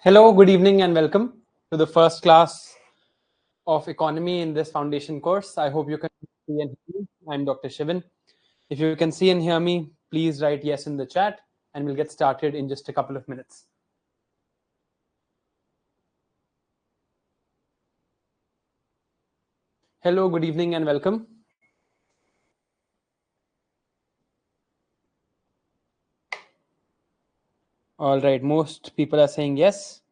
Hello, good evening, and welcome to the first class of economy in this foundation course. I hope you can see and hear me. I'm Dr. Shivan. If you can see and hear me, please write yes in the chat, and we'll get started in just a couple of minutes. Hello, good evening, and welcome. All right, most people are saying yes.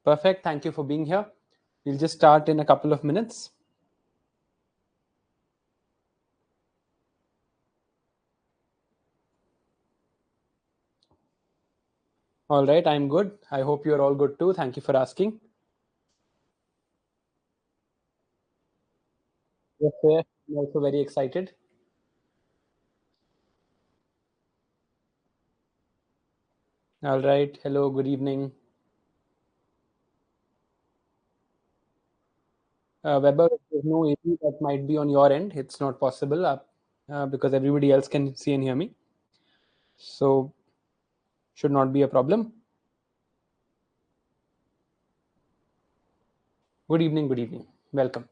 Perfect, thank you for being here. We'll just start in a couple of minutes. All right, I'm good. I hope you're all good too. Thank you for asking. Yes, sir. I'm also very excited. All right, hello, good evening. Weber, if there's no issue that might be on your end, it's not possible because everybody else can see and hear me. So, should not be a problem. Good evening, good evening. Welcome.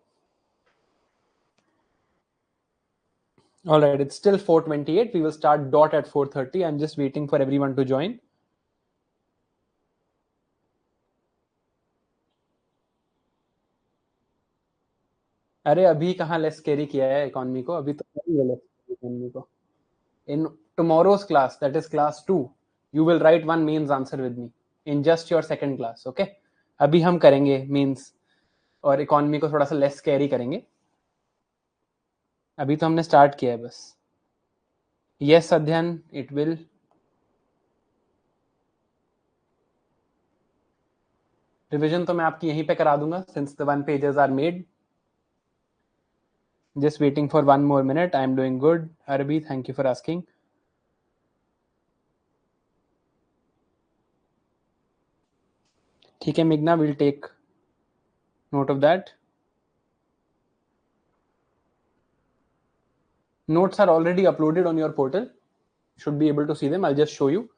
All right, it's still 4:28. We will start dot at 4:30. I'm just waiting for everyone to join. अरे अभी कहाँ less carry किया है economy को अभी तो economy को in tomorrow's class, that is class 2, you will write one means answer with me in just your second class. Okay, अभी हम करेंगे means और इकोनॉमी को थोड़ा सा लेस कैरी करेंगे. अभी तो हमने स्टार्ट किया है बस. यस अध्ययन, इट विल. रिवीजन तो मैं आपकी यहीं पे करा दूंगा since the 1 pages are made. Just waiting for 1 more minute. I am doing good. Arbi, thank you for asking. ठीक है मेघना, will take note of that. Notes are already uploaded on your portal. Should be able to see them. I'll just show you.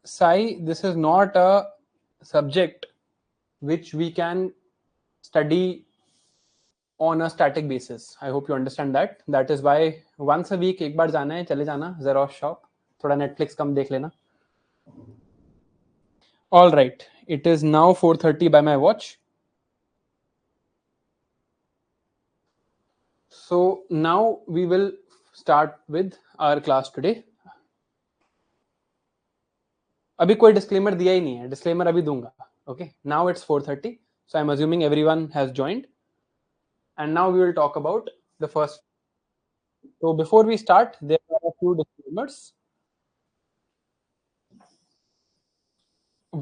Sai, this is not a subject which we can study on a static basis. I hope you understand that. That is why once a week एक बार जाना है, चले जाना Xerox shop, थोड़ा Netflix कम देख लेना. All right, it is now 4:30 by my watch. So now we will start with our class today. अभी कोई disclaimer दिया ही नहीं है. Disclaimer अभी दूंगा. Okay, now it's 4:30. So I'm assuming everyone has joined. And now we will talk about the first. So before we start, there are a few disclaimers.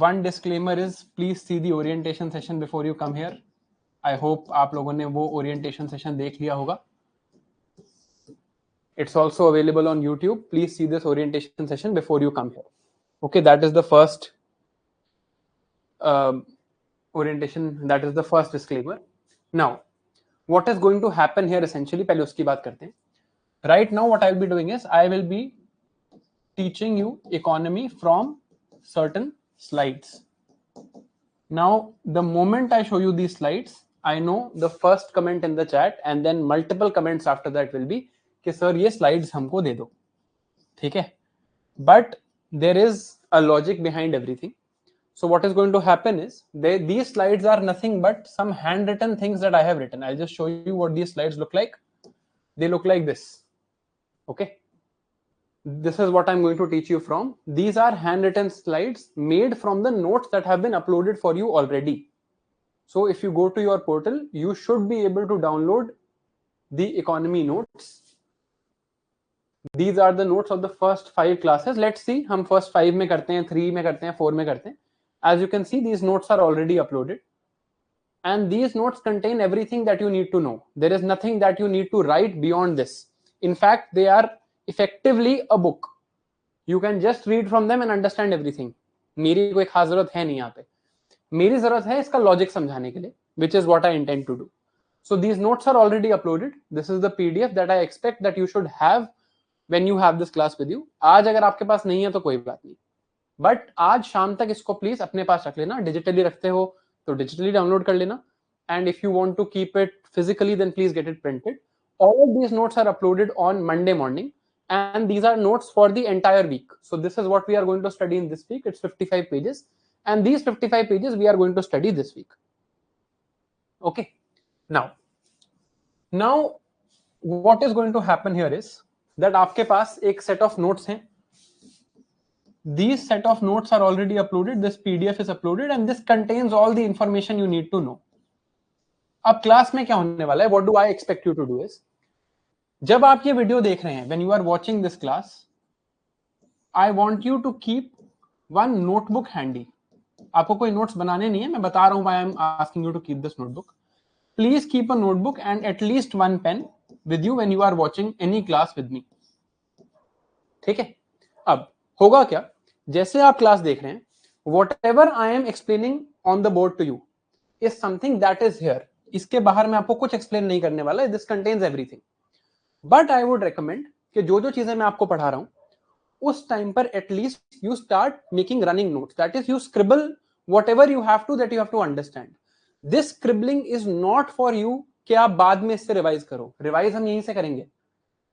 One disclaimer is please see the orientation session before you come here. I hope आप लोगों ने वो orientation session देख लिया होगा. It's also available on YouTube. Please see this orientation session before you come here. Okay, that is the first orientation. That is the first disclaimer. Now, what is going to happen here essentially? पहले उसकी बात करते हैं. Right now, what I will be doing is I will be teaching you economy from certain slides. Now, the moment I show you these slides, I know the first comment in the chat and then multiple comments after that will be कि sir ये slides हमको दे दो. ठीक है? But there is a logic behind everything. So what is going to happen is these slides are nothing but some handwritten things that I have written. I'll just show you what these slides look like. They look like this. Okay. This is what I'm going to teach you from. These are handwritten slides made from the notes that have been uploaded for you already. So if you go to your portal, you should be able to download the economy notes. These are the notes of the first 5 classes. Let's see, हम first 5 में करते हैं, 3 में करते हैं, 4 में करते हैं. As you can see, these notes are already uploaded. And these notes contain everything that you need to know. There is nothing that you need to write beyond this. In fact, they are effectively a book. You can just read from them and understand everything. मेरी कोई खास जरूरत है नहीं यहाँ पे. मेरी जरूरत है इसका लॉजिक समझाने के लिए, which is what I intend to do. So these notes are already uploaded. This is the PDF that I expect that you should have when you have this class with you. आज अगर आपके पास नहीं है तो कोई बात नहीं, but आज शाम तक इसको प्लीज अपने पास रख लेना. डिजिटली रखते हो तो डिजिटली डाउनलोड कर लेना, and if you want to keep it physically then please get it printed. All of these notes are uploaded on Monday morning, and these are notes for the entire week. So this is what we are going to study in this week. It's 55 pages, and these 55 pages we are going to study this week. Okay, now what is going to happen here is that आपके पास एक set of notes हैं. These set of notes are already uploaded. This PDF is uploaded, and this contains all the information you need to know. अब class में क्या होने वाला है? What do I expect you to do is, जब आप ये वीडियो देख रहे हैं, when you are watching this class, I want you to keep one notebook handy. आपको कोई नोट्स बनाने नहीं है, मैं बता रहा हूं why I am asking you to keep this notebook. Please keep a notebook and at least one pen with you when you are watching any class with me. ठीक है? अब होगा क्या, जैसे आप क्लास देख रहे हैं, whatever I am explaining on the board to you is something that is here. इसके बाहर मैं आपको कुछ एक्सप्लेन नहीं करने वाला है. This contains everything. But I would recommend कि जो जो चीजें मैं आपको पढ़ा रहा हूं उस टाइम पर at least you start making running notes. That is you scribble whatever you have to that you have to understand. This scribbling is not for you कि आप बाद में इससे रिवाइज करो. रिवाइज हम यहीं से करेंगे.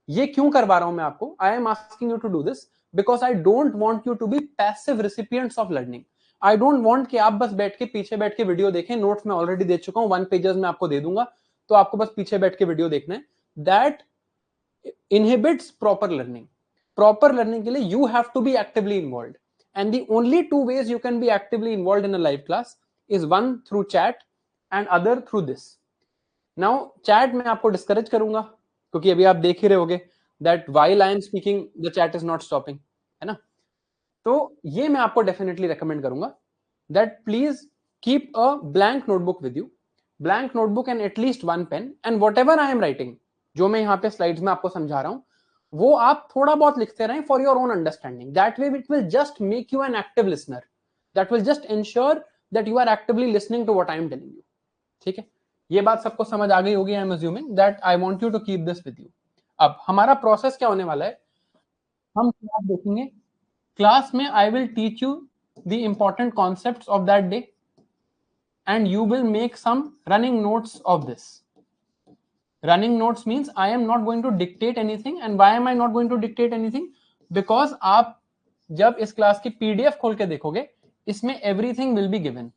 ये क्यों करवा रहा हूं मैं आपको? I am asking you to do this because I don't want you to be passive recipients of learning. I don't want कि आप बस बैठ के पीछे बैठ के वीडियो देखें. नोट्स मैं ऑलरेडी दे चुका हूं, 1 पेजेस में आपको दे दूंगा, तो आपको बस पीछे बैठ के वीडियो देखना है. That inhibits proper learning. Proper learning के लिए you have to be actively involved, and the only two ways you can be actively involved in a live class is one through chat and other through this. Now chat मैं आपको discourage करूंगा क्योंकि अभी आप देख ही रहे होगे that while I am speaking the chat is not stopping, है ना? तो ये मैं आपको definitely recommend करूंगा that please keep a blank notebook with you, blank notebook and at least one pen, and whatever I am writing, जो मैं यहाँ पे स्लाइड्स में आपको समझा रहा हूं, वो आप थोड़ा बहुत लिखते रहें for your own understanding. That way it will just make you an active listener. That will just ensure that you are actively listening to what I am telling you. ठीक है, ये बात सबको समझ आ गई होगी. I am assuming that I want you to keep this with you. अब हमारा प्रोसेस क्या होने वाला है, हम क्लास देखेंगे. क्लास में I will teach you the important concepts of that day and you will make some running notes of this. Running notes means I am not going to dictate anything. And why am I not going to dictate anything? Because आप जब इस class की PDF खोल के देखोगे, इसमें everything will be given.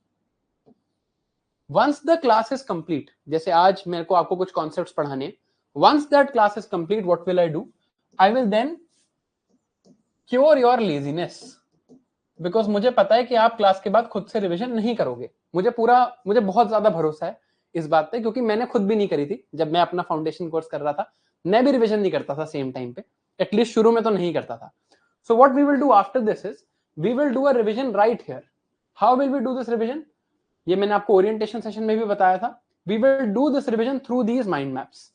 Once the class is complete, जैसे आज मेरे को आपको कुछ concepts पढ़ाने हैं, once that class is complete, what will I do? I will then cure your laziness. Because मुझे पता है कि आप क्लास के बाद खुद से रिवीजन नहीं करोगे. मुझे बहुत ज्यादा भरोसा है इस बात पे, क्योंकि मैंने खुद भी नहीं करी थी. जब मैं अपना फाउंडेशन कोर्स कर रहा था, मैं भी रिवीजन नहीं करता था सेम टाइम पे, एटलीस्ट शुरू में तो नहीं करता था. So what we will do after this is we will do a revision right here. How will we do this revision? ये मैंने आपको ओरिएंटेशन सेशन में भी बताया था. We will do this revision through these mind maps.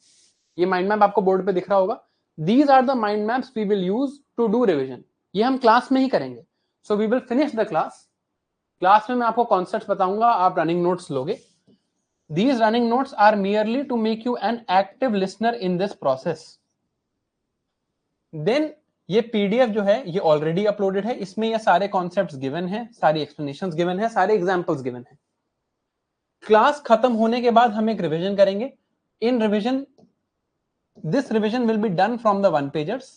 ये mind map आपको board पे दिख रहा होगा. These are the mind maps we will use to do revision. ये हम क्लास में ही करेंगे. So we will finish the class. Class में मैं आपको कॉन्सेप्ट्स बताऊंगा, आप रनिंग नोट्स लोगे. These running notes are merely to make you an active listener in this process. Then ये PDF जो है ये ऑलरेडी अपलोडेड है. इसमें ये सारे कॉन्सेप्ट्स गिवन है, सारी एक्सप्लेनेशंस गिवन है, सारे एग्जांपल्स गिवन है. क्लास खत्म होने के बाद हम एक रिवीजन करेंगे. इन revision this revision will be done from the one pagers.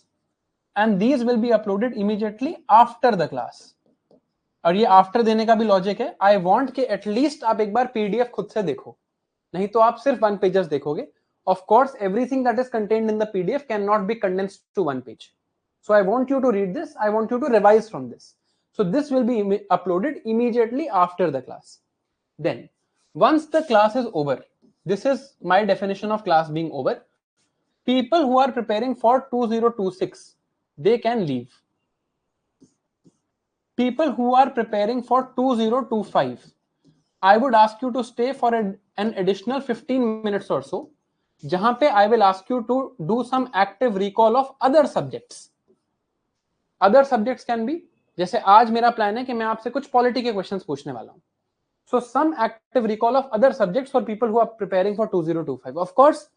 And these will be uploaded immediately after the class. और ये आफ्टर देने का भी लॉजिक है. आई वांट कि एटलीस्ट आप एक बार PDF खुद से देखो, नहीं तो आप सिर्फ 1 पेजेस देखोगे. Of course everything that is contained in the PDF can not be condensed to 1 page. So I want you to read this, I want you to revise from this. So this will be uploaded immediately after the class. Then once the class is over, this is my definition of class being over. People who are preparing for 2026, they can leave. People who are preparing for 2025, I would ask you to stay for an additional 15 minutes or so, जहां पे I will ask you to do some active recall of other subjects. Other subjects can be, जैसे आज मेरा plan है कि मैं आपसे कुछ पॉलिटी के क्वेश्चंस पूछने वाला हूं. So some active recall of other subjects for people who are preparing for 2025. Of course,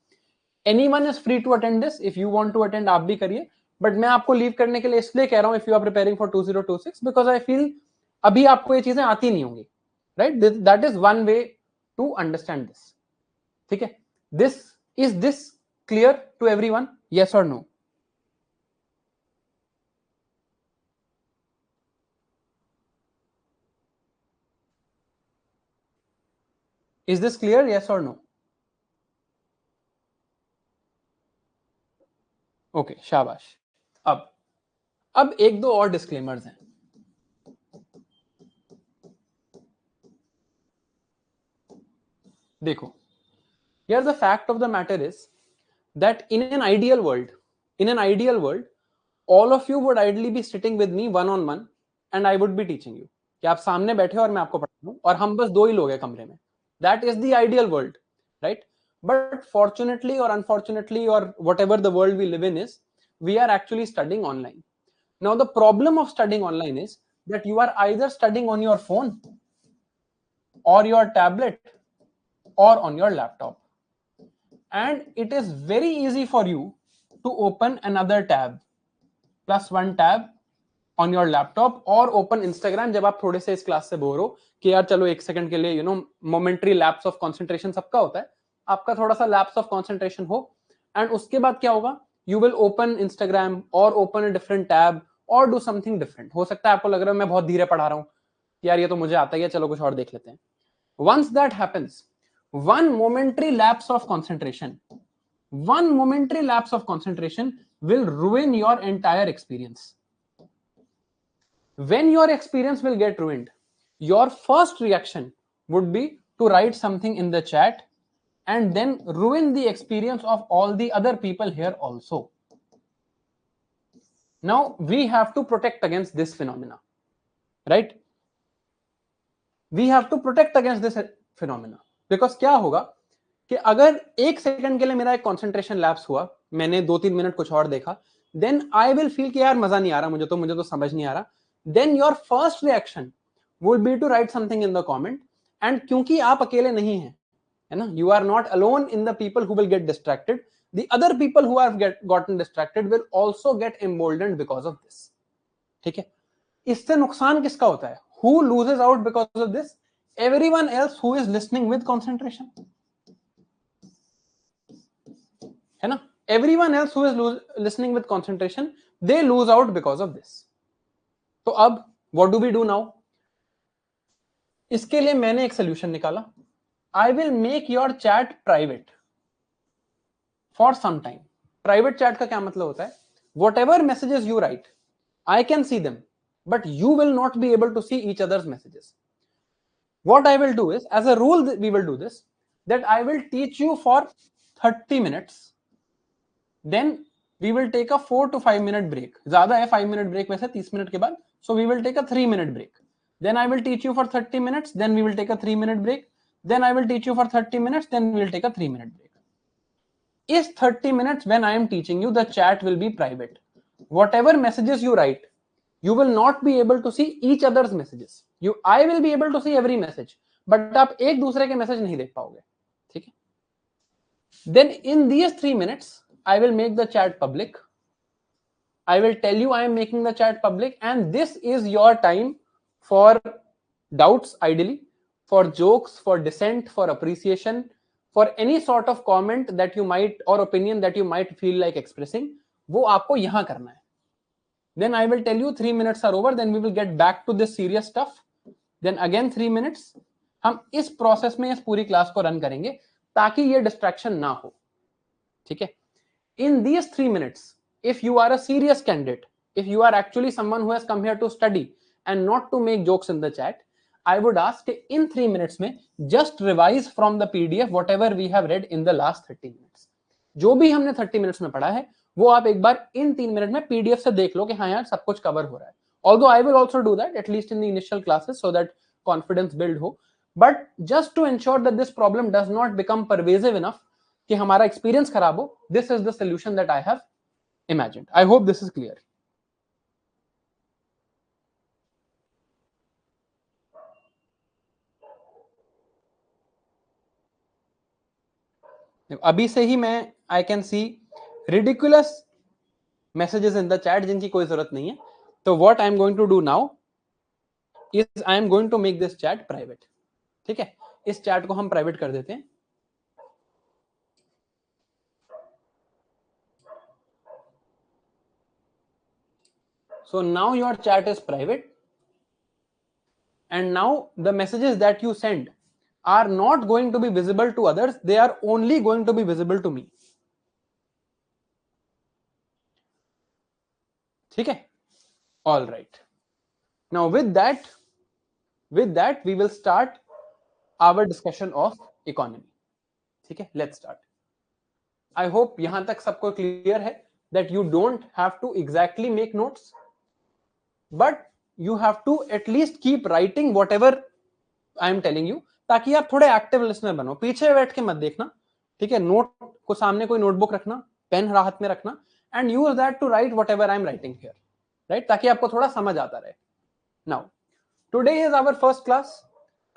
anyone is free to attend this. If you want to attend, आप भी करिए. But मैं आपको लीव करने के लिए इसलिए कह रहा हूँ if you are preparing for 2026 because I feel अभी आपको ये चीजें आती नहीं होंगी. Right? That is one way to understand this. ठीक है? Is this clear to everyone? Yes or no? Is this clear? Yes or no? Okay, शाबाश. अब एक दो और डिस्क्लेमर्स हैं. देखो, here the fact of the matter is that in an ideal world, all of you would ideally be sitting with me one on one and I would be teaching you. कि आप सामने बैठे हो और मैं आपको पढ़ा दूं और हम बस दो ही लोग हैं कमरे में. That is the ideal world, right? But fortunately or unfortunately or whatever the world we live in is, we are actually studying online. Now the problem of studying online is that you are either studying on your phone or your tablet or on your laptop. And it is very easy for you to open another tab, +1 tab on your laptop or open Instagram जब आप थोड़े से इस class से bore हो कि यार चलो एक सेकंड के लिए मोमेंटरी लैप्स ऑफ कंसंट्रेशन सबका होता है, आपका थोड़ा सा लैप्स ऑफ कंसंट्रेशन हो एंड उसके बाद क्या होगा, यू विल ओपन Instagram और ओपन अ डिफरेंट टैब और डू समथिंग डिफरेंट. हो सकता है आपको लग रहा है मैं बहुत धीरे पढ़ा रहा हूँ, यार ये तो मुझे आता ही है, चलो कुछ और देख लेते हैं. Once that happens, one momentary lapse of concentration will ruin your entire experience. When your experience will get ruined, your first reaction would be to write something in the chat and then ruin the experience of all the other people here also. Now we have to protect against this phenomena, right? We have to protect against this phenomena because क्या होगा कि अगर एक second के लिए मेरा एक concentration lapse हुआ, मैंने 2-3 मिनट कुछ और देखा, देन आई विल फील कि यार मजा नहीं आ रहा, मुझे तो समझ नहीं आ रहा. Then your first reaction would be to write something in the comment. And क्योंकि आप अकेले नहीं हैं, है ना, you are not alone in the people who will get distracted. The other people who have gotten distracted will also get emboldened because of this. ठीक है? इससे नुकसान किसका होता है? Who loses out because of this? Everyone else who is listening with concentration. है ना? Everyone else who is listening with concentration, they lose out because of this. तो अब what do we do now? इसके लिए मैंने एक solution निकाला. I will make your chat private for some time. Private chat का क्या मतलब होता है? Whatever messages you write, I can see them, but you will not be able to see each other's messages. What I will do is, as a rule, we will do this, that I will teach you for 30 minutes. Then we will take a 4 to 5 minute break. ज्यादा है 5 minute break वैसे 30 minute के बाद. So we will take a 3 minute break. Then I will teach you for 30 minutes. Then we will take a 3 minute break. Then I will teach you for 30 minutes. Then we will take a 3 minute break. Is 30 minutes when I am teaching you, the chat will be private. Whatever messages you write, you will not be able to see each other's messages. I will be able to see every message, but आप एक दूसरे के message नहीं देख पाओगे. ठीक है? Then in these 3 minutes, I will make the chat public. I will tell you I am making the chat public, and this is your time for doubts, ideally, for jokes, for dissent, for appreciation, for any sort of comment that you might or opinion that you might feel like expressing. वो आपको यहाँ करना है. Then I will tell you 3 minutes are over. Then we will get back to this serious stuff. Then again 3 minutes. हम इस process में इस पूरी क्लास को रन करेंगे ताकि ये डिस्ट्रैक्शन ना हो. ठीक है? In these 3 minutes, if you are a serious candidate, if you are actually someone who has come here to study and not to make jokes in the chat, I would ask in 3 minutes में just revise from the PDF whatever we have read in the last 30 minutes. जो भी हमने 30 minutes में पढ़ा है वो आप एक बार इन 3 मिनट में PDF से देख लो कि हाँ यार सब कुछ कवर हो रहा है. Although I will also do that at least in the initial classes so that confidence build हो, but just to ensure that this problem does not become pervasive enough कि हमारा एक्सपीरियंस खराब हो, this is the solution that I have imagined. I hope this is clear. अभी से ही मैं I can see ridiculous messages in the chat जिनकी कोई जरूरत नहीं है. तो what I am going to do now is I am going to make this chat private. ठीक है, इस चैट को हम प्राइवेट कर देते हैं. So now your chat is private, and now the messages that you send are not going to be visible to others, they are only going to be visible to me. ठीक है, all right. Now with that we will start our discussion of economy. ठीक है, let's start. I hope यहां तक सबको clear है that you don't have to exactly make notes, but you have to at least keep writing whatever I am telling you, ताकि आप थोड़े active listener बनो. पीछे बैठ के मत देखना, ठीक है. नोट को सामने कोई नोटबुक रखना, पेन हाथ में रखना, and use that to write whatever I am writing here, right, ताकि आपको थोड़ा समझ आता रहे. Now today is our first class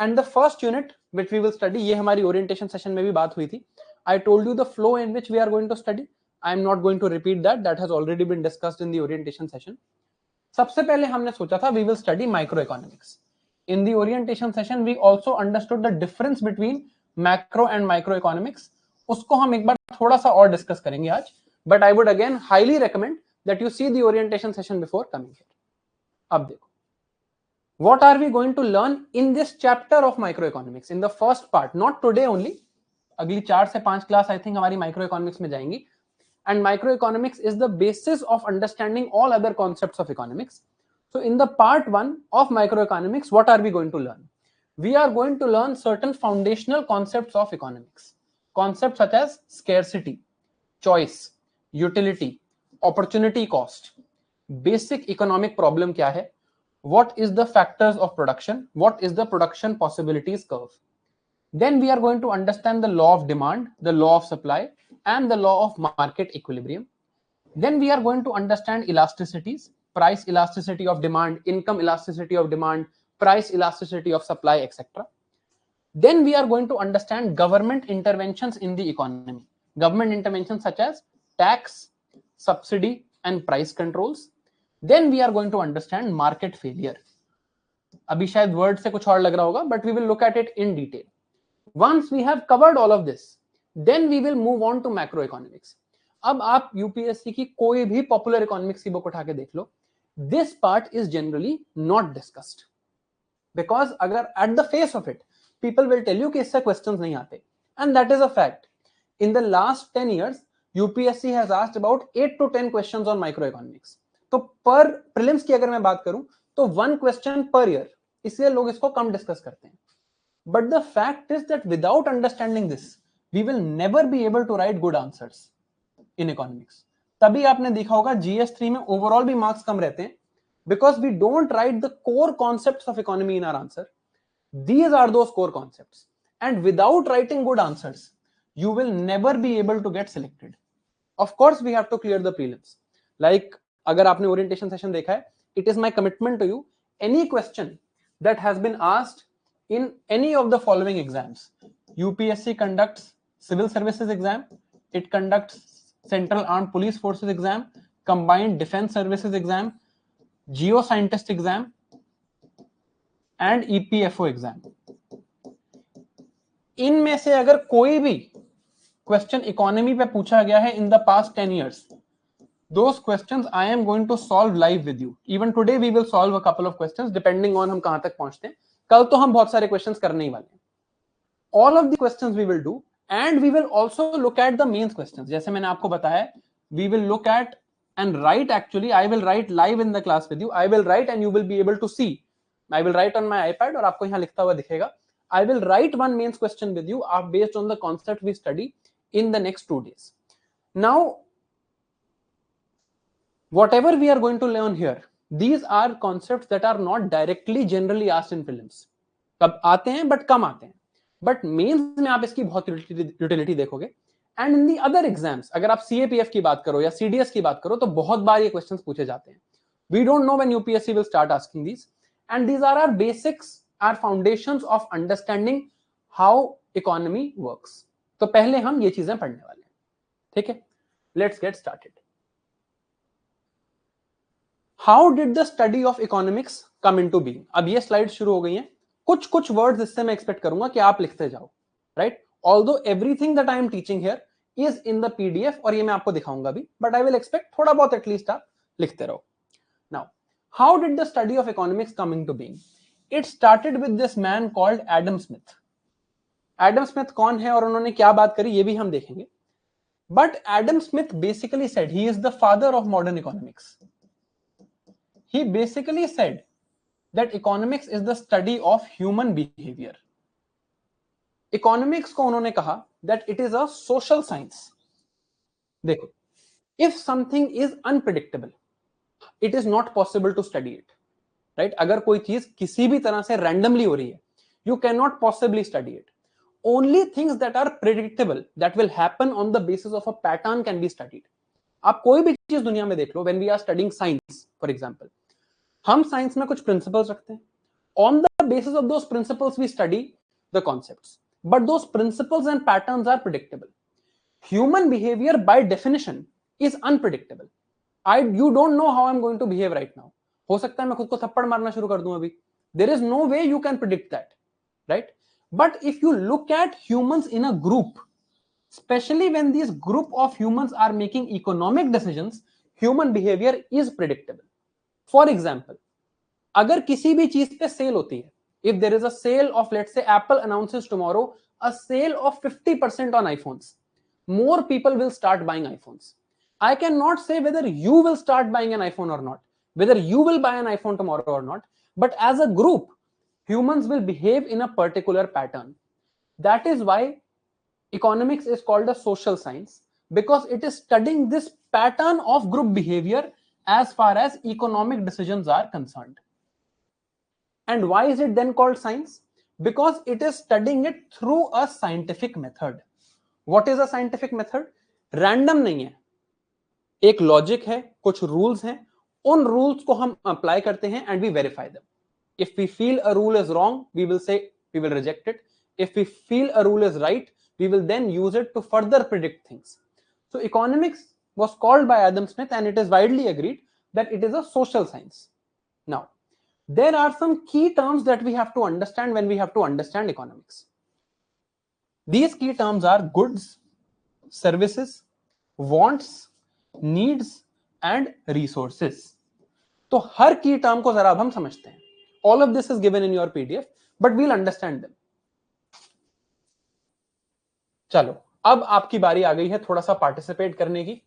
and the first unit which we will study. ये हमारी ओरिएंटेशन सेशन में भी बात हुई थी. I told you the flow in which we are going to study. I am not going to repeat that has already been discussed in the orientation session. सबसे पहले हमने सोचा था we will study micro economics. In the orientation session, we also understood the difference between macro and microeconomics. उसको हम एक बार थोड़ा सा और डिस्कस करेंगे आज. But I would again highly recommend that you see the orientation session before coming here. अब देखो, what are we going to learn in this chapter of microeconomics in the first part? Not today only. अगली 4 से 5 class I think हमारी microeconomics में जाएंगी. And microeconomics is the basis of understanding all other concepts of economics. So in the part 1 of microeconomics, what are we going to learn? We are going to learn certain foundational concepts of economics. Concepts such as scarcity, choice, utility, opportunity cost, basic economic problem kya hai, what is the factors of production, what is the production possibilities curve. Then we are going to understand the law of demand, the law of supply, and the law of market equilibrium. Then we are going to understand elasticities, price elasticity of demand, income elasticity of demand, price elasticity of supply, etc. Then we are going to understand government interventions in the economy. Government interventions such as tax, subsidy, and price controls. Then we are going to understand market failure. अभी शायद word से कुछ और लग रहा होगा, but we will look at it in detail. Once we have covered all of this, then we will move on to macroeconomics. अब आप यूपीएससी की कोई भी पॉपुलर इकोनॉमिक्स की बुक उठा के देख लो, this part is generally not discussed, because अगर at the face of it people will tell you कि इससे क्वेश्चंस नहीं आते, and that is a fact. In the last 10 years UPSC has asked about 8 to 10 questions on micro economics. तो पर prelims की अगर मैं बात करूं तो 1 क्वेश्चन पर ईयर, इसलिए लोग इसको कम डिस्कस करते हैं. But the fact is that without understanding this we will never be able to write good answers in economics. तभी आपने देखा होगा GS3 में ओवरऑल भी मार्क्स कम रहते हैं, because we don't write the core concepts of economy in our answer. These are those core concepts, and without writing good answers you will never be able to get selected. Of course we have to clear the prelims. Like अगर आपने orientation session देखा है, it is my commitment to you, any question that has been asked in any of the following exams. UPSC conducts civil services exam, it conducts Central Armed Police Forces exam, Combined Defense Services exam, Geoscientist exam, and EPFO exam. इनमें से अगर कोई भी question economy पे पूछा गया है in the past 10 years, those questions I am going to solve live with you. Even today we will solve a couple of questions depending on हम कहां तक पहुंचते हैं. कल तो हम बहुत सारे क्वेश्चंस करने ही वाले हैं. All of the questions we will do, and we will also look at the mains questions. जैसे मैंने आपको बताया, we will look at and write, actually I will write live in the class with you. I will write and you will be able to see. I will write on my iPad और आपको यहाँ लिखता हुआ दिखेगा. I will write one mains question with you based on the concept we study in the next 2 days. Now, whatever we are going to learn here, these are concepts that are not directly generally asked in prelims. कब आते हैं but कम आते हैं, but mains में आप इसकी बहुत utility देखोगे. And in the other exams, अगर आप CAPF की बात करो या CDS की बात करो तो बहुत बार ये questions पूछे जाते हैं. We don't know when UPSC will start asking these, and these are our basics, our foundations of understanding how economy works. तो पहले हम ये चीजें पढ़ने वाले हैं, ठीक है? Let's get started. How did the study of economics come into being? अब ये स्लाइड शुरू हो गई हैं. कुछ कुछ वर्ड्स इससे मैं एक्सपेक्ट करूंगा कि आप लिखते जाओ, right? Although everything that I am teaching here is in the PDF, और ये मैं आपको दिखाऊंगा भी, बट आई विल एक्सपेक्ट थोड़ा बहुत एटलीस्ट आप लिखते रहो. Now, how did the study of economics come into being? It started with this man called Adam Smith. Adam Smith कौन है और उन्होंने क्या बात करी ये भी हम देखेंगे. But Adam Smith basically said, he is the father of modern economics. He basically said that economics is the study of human behavior. Economics को उन्होंने कहा that it is a social science. देखो, if something is unpredictable, it is not possible to study it. Right? अगर कोई चीज किसी भी तरह से randomly हो रही है, you cannot possibly study it. Only things that are predictable, that will happen on the basis of a pattern can be studied. आप कोई भी चीज दुनिया में देख लो, when we are studying science, for example, हम साइंस में कुछ प्रिंसिपल्स रखते हैं. On the basis of those principles we study the concepts, but those principles and patterns are predictable. Human behaviour by definition is unpredictable. You don't know how I am going to behave right now. हो सकता है मैं खुद को थप्पड़ मारना शुरू कर दूं अभी. There is no way you can predict that, right? But if you look at humans in a group, especially when these group of humans are making economic decisions, human behavior is predictable. For example, अगर किसी भी चीज पे sale होती है, if there is a sale of, let's say Apple announces tomorrow a sale of 50% on iPhones, more people will start buying iPhones. I can not say whether you will start buying an iPhone और not, whether you will buy an iPhone tomorrow और not, but as a group humans will behave in a particular pattern. That is why economics is called a social science, because it is studying this pattern of group behavior as far as economic decisions are concerned. And why is it then called science? Because it is studying it through a scientific method. What is a scientific method? Random नहीं है, एक logic है, कुछ rules हैं, उन rules को हम apply करते हैं and we verify them. If we feel a rule is wrong, we will say, we will reject it. If we feel a rule is right, we will then use it to further predict things. So economics was called by Adam Smith, and it is widely agreed that it is a social science. Now, there are some key terms that we have to understand when we have to understand economics. These key terms are goods, services, wants, needs and resources. तो हर की term को जरा अब हम समझते हैं. All of this is given in your PDF, but we'll understand them. चलो, अब आपकी बारी आ गई है थोड़ा सा पार्टिसिपेट करने की.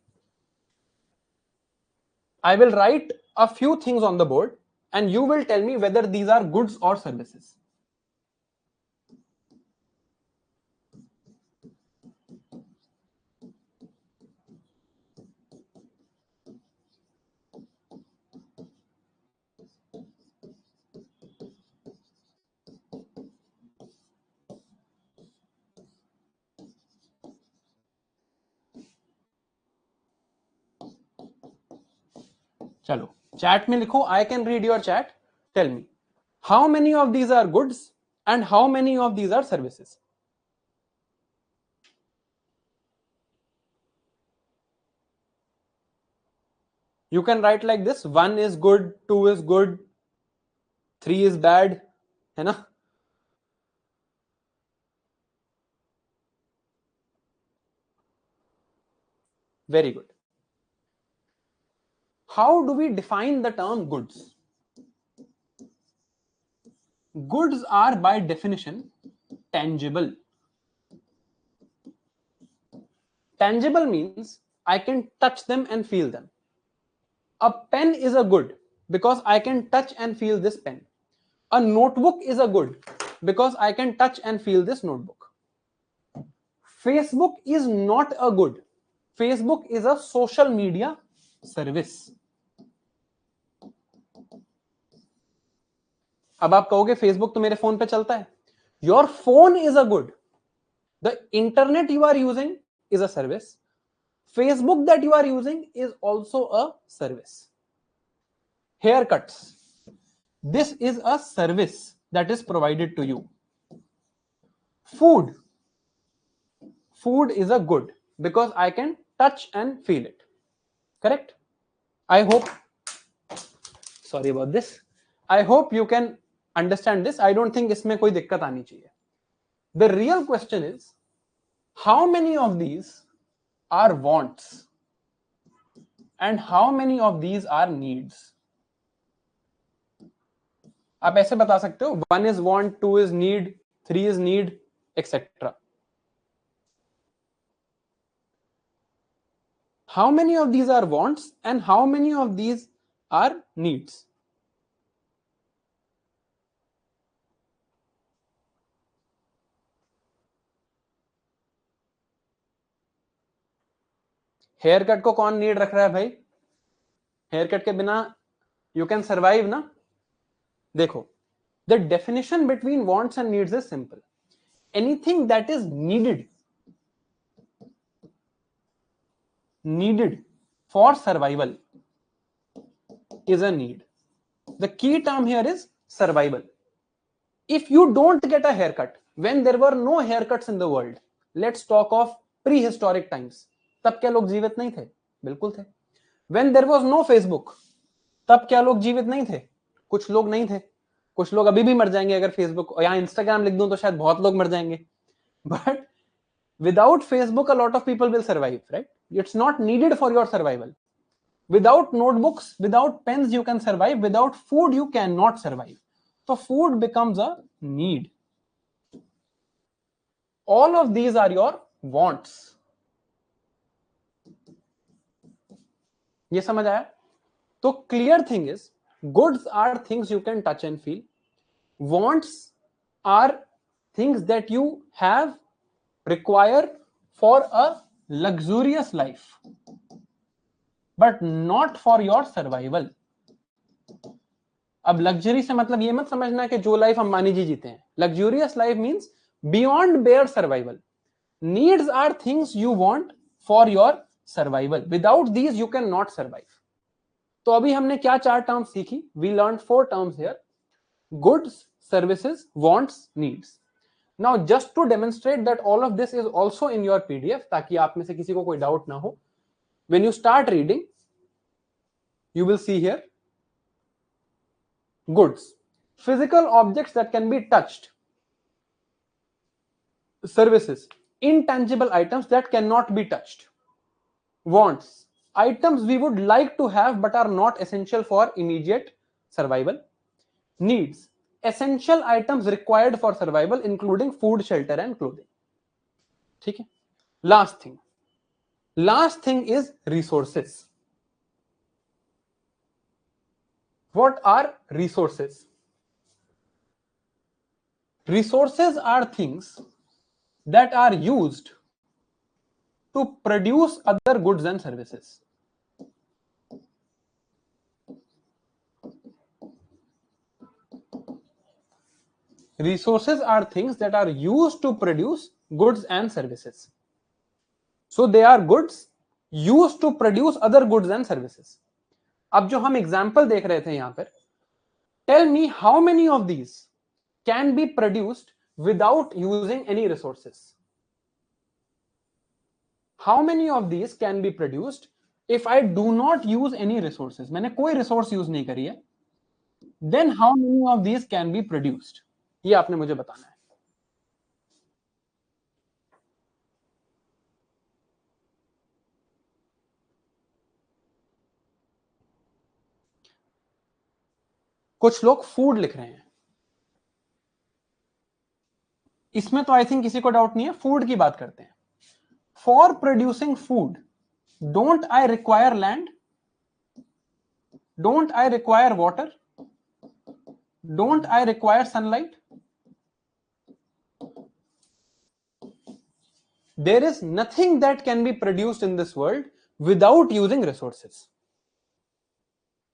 I will write a few things on the board and you will tell me whether these are goods or services. चलो, चैट में लिखो. I can read your chat. Tell me, how many of these are goods and how many of these are services? You can write like this: 1 is good, 2 is good, 3 is bad, है ना? Very good. How do we define the term goods? Goods are by definition tangible. Tangible means I can touch them and feel them. A pen is a good because I can touch and feel this pen. A notebook is a good because I can touch and feel this notebook. Facebook is not a good. Facebook is a social media service. अब आप कहोगे Facebook तो मेरे phone पे चलता है. Your phone is a good. The internet you are using is a service. Facebook that you are using is also a service. Haircuts, this is a service that is provided to you. Food food is a good because I can touch and feel it. Correct? I hope, sorry about this, I hope you can understand this. I don't think इसमें कोई दिक्कत आनी चाहिए. The real question is, how many of these are wants and how many of these are needs? आप ऐसे बता सकते हो, 1 is want, 2 is need, 3 is need, etc. How many of these are wants and how many of these are needs? Haircut को कौन need रख रहा है भाई? हेयर कट के बिना यू कैन सर्वाइव ना. देखो, the definition between wants and needs is simple. Anything that is needed for survival is a need. The key term here is survival. If you don't get a haircut when there were no haircuts in the world, let's talk of prehistoric times, तब क्या लोग जीवित नहीं थे? बिल्कुल थे. When there was no Facebook, तब क्या लोग जीवित नहीं थे? कुछ लोग नहीं थे. कुछ लोग अभी भी मर जाएंगे अगर फेसबुक या इंस्टाग्राम लिख दूं तो शायद बहुत लोग मर जाएंगे. But without Facebook, a lot of people will survive, right? It's not needed for your survival. Without notebooks, without pens, you can survive. Without food, you cannot survive. So food becomes a need. All of these are your wants. ये समझ आया? तो clear thing is, goods are things you can touch and feel. Wants are things that you have, require for a luxurious life, but not for your survival. अब luxury से मतलब ये मत समझना कि जो लाइफ अंबानी जी जीते हैं. Luxurious life means beyond bare survival. Needs are things you want for your survival. Without these you can not survive. तो अभी हमने क्या 4 टर्म्स सीखी? We learn 4 terms here: goods, services, wants, needs. Now just to demonstrate that all of this is also in your PDF, ताकि आप में से किसी को कोई डाउट ना हो, when you start reading you will see here goods, physical objects that can be touched; services, intangible items that cannot be touched; wants, items we would like to have but are not essential for immediate survival; needs, essential items required for survival including food, shelter and clothing. ठीक है? last thing is resources. What are resources? Resources are things that are used to produce other goods and services. Resources are things that are used to produce goods and services. So they are goods used to produce other goods and services. अब जो हम example देख रहे थे यहां पर, tell me how many of these can be produced without using any resources. How many of these can be produced if I do not use any resources? मैंने कोई रिसोर्स यूज नहीं करी है. Then how many of these can be produced? ये आपने मुझे बताना है. कुछ लोग फूड लिख रहे हैं. इसमें तो आई थिंक किसी को डाउट नहीं है. फूड की बात करते हैं. For producing food, don't I require land? Don't I require water? Don't I require sunlight? There is nothing that can be produced in this world without using resources.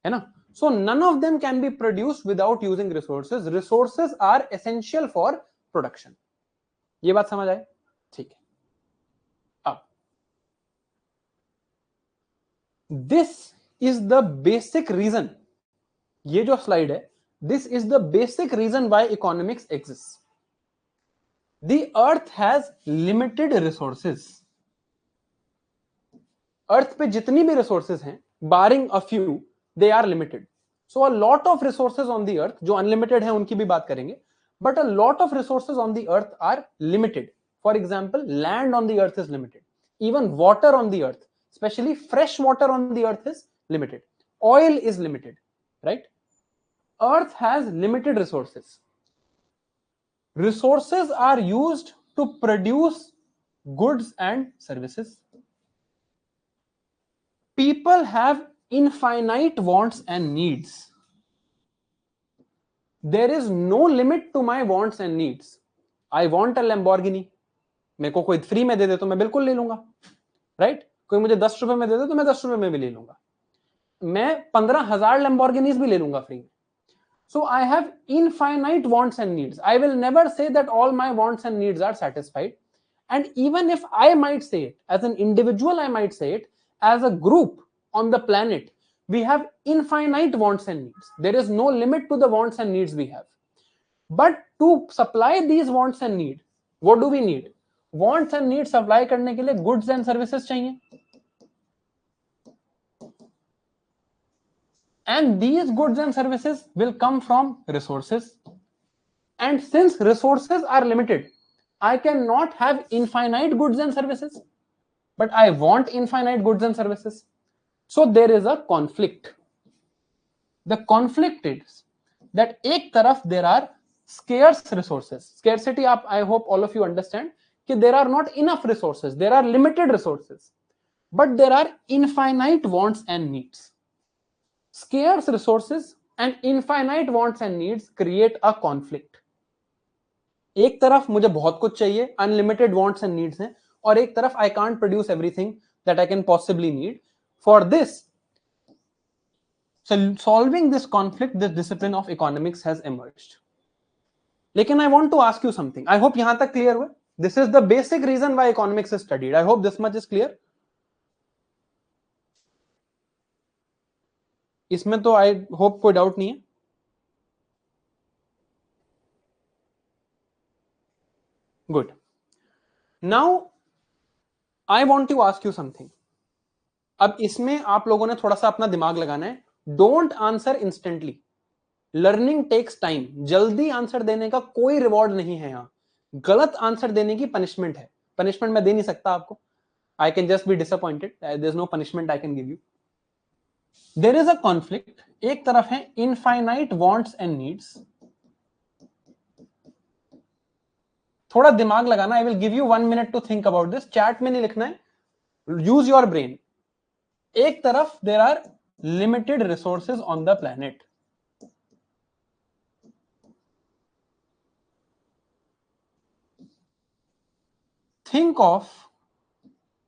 है ना? So none of them can be produced without using resources. Resources are essential for production. ये बात समझ आए? ठीक है. अब this is the basic reason. ये जो स्लाइड है, this is the basic reason why economics exists. The earth has limited resources. अर्थ पे जितनी भी रिसोर्सेज हैं, barring a few, they are limited. So a lot of resources on the earth, जो unlimited है उनकी भी बात करेंगे, but a lot of resources on the earth are limited. For example, land on the earth is limited. Even water on the earth, specially fresh water on the earth is limited. Oil is limited, right? Earth has limited resources. Resources are used to produce goods and services. People have infinite wants and needs. There is no limit to my wants and needs. I want a Lamborghini. मेरे को कोई free में दे दे तो मैं बिल्कुल ले लूंगा, right? कोई मुझे 10 रुपए में दे दे तो मैं 10 रुपए में भी ले लूंगा. मैं 15,000 Lamborghinis भी ले लूंगा फ्री में. So I have infinite wants and needs. I will never say that all my wants and needs are satisfied. And even if I might say it, as an individual, I might say it, as a group on the planet, we have infinite wants and needs. There is no limit to the wants and needs we have. But to supply these wants and needs, what do we need? Wants and needs supply करने के लिए goods and services चाहिए. And these goods and services will come from resources. And since resources are limited, I cannot have infinite goods and services, but I want infinite goods and services. So there is a conflict. The conflict is that एक तरफ there are scarce resources. Scarcity, I hope all of you understand कि there are not enough resources. There are limited resources, but there are infinite wants and needs. Scarce resources and infinite wants and needs create a conflict. एक तरफ मुझे बहुत कुछ चाहिए, unlimited wants and needs हैं, और एक तरफ I can't produce everything that I can possibly need. For this, so solving this conflict, this discipline of economics has emerged. लेकिन I want to ask you something. I hope यहां तक clear हुआ. This is the basic reason why economics is studied. I hope this much is clear. इसमें तो I hope कोई doubt नहीं है. Good. Now I want to ask you something. अब इसमें आप लोगों ने थोड़ा सा अपना दिमाग लगाना है. Don't answer instantly. Learning takes time. जल्दी आंसर देने का कोई रिवॉर्ड नहीं है यहां. गलत आंसर देने की पनिशमेंट है. पनिशमेंट मैं दे नहीं सकता आपको. I can just be disappointed. There is no punishment I can give you. There is a conflict. एक तरफ है इनफाइनाइट वांट्स एंड नीड्स. थोड़ा दिमाग लगाना. I will give you 1 minute to think about this. Chat में नहीं लिखना है. Use your brain. एक तरफ there are limited resources on the planet. Think of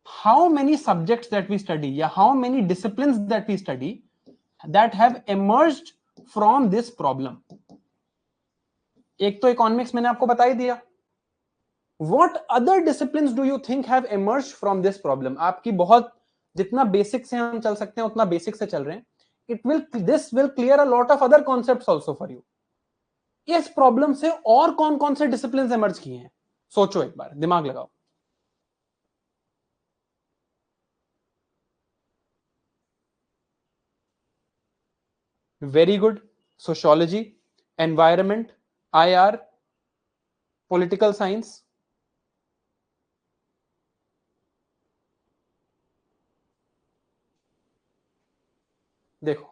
how many subjects that we study, या how many disciplines that we study that have emerged from this problem. एक तो economics मैंने आपको बता ही दिया. What other disciplines do you think have emerged from this problem? आपकी बहुत जितना बेसिक से हम चल सकते हैं उतना बेसिक से चल रहे हैं. This will clear a lot of other concepts also for you. इस प्रॉब्लम से और कौन कौन से डिसिप्लिन एमर्ज किए हैं, सोचो एक बार, दिमाग लगाओ. Very good. Sociology, environment, IR, political science. देखो.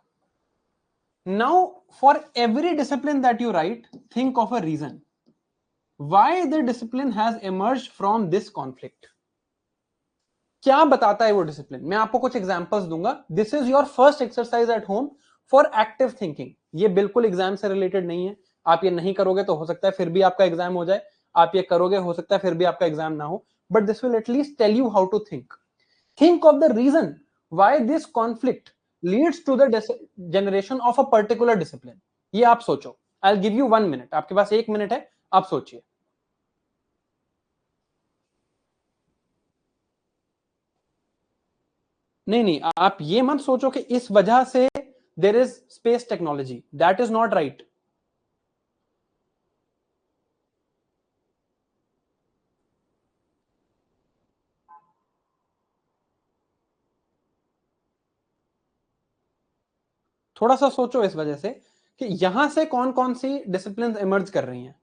Now, for every discipline that you write, think of a reason why the discipline has emerged from this conflict. क्या बताता है वो डिसिप्लिन? मैं आपको कुछ एग्जांपल्स दूंगा. This is your first exercise at home for active thinking. ये बिल्कुल एग्जाम से रिलेटेड नहीं है. आप ये नहीं करोगे तो हो सकता है फिर भी आपका एग्जाम हो जाए. आप ये करोगे हो सकता है फिर भी आपका एग्जाम ना हो. But this will at least tell you how to think. Think of the reason why this conflict leads to the generation of a particular discipline. ये आप सोचो. I will give you 1 minute. आपके पास 1 minute है. आप सोचिए. नहीं, आप ये मत सोचो कि इस वजह से there is space technology. That is not right. थोड़ा सा सोचो इस वजह से कि यहां से कौन कौन सी डिसिप्लिन इमर्ज कर रही हैं.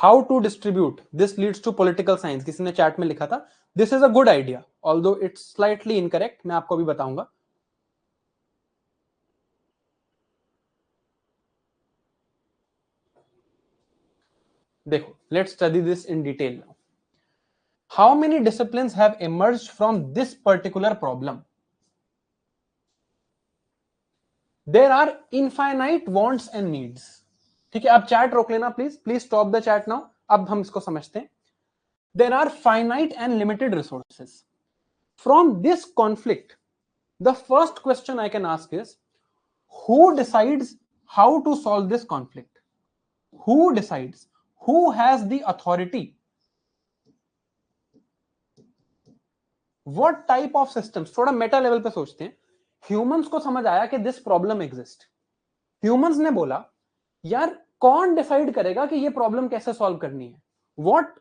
How to distribute this leads to political science, किसी ने चैट में लिखा था. This is a good idea, although it's slightly incorrect. मैं आपको भी बताऊंगा. देखो, let's study this in detail now. How many disciplines have emerged from this particular problem? There are infinite wants and needs. ठीक है, आप चैट रोक लेना please. Please stop the chat now. अब हम इसको समझते हैं. There are finite and limited resources. From this conflict, the first question I can ask is, who decides how to solve this conflict? Who decides? Who has the authority? What type of systems? थोड़ा Meta level पे सोचते हैं. Humans को समझ आया कि this problem exist. Humans ने बोला, यार कौन डिसाइड करेगा कि ये प्रॉब्लम कैसे सॉल्व करनी है? What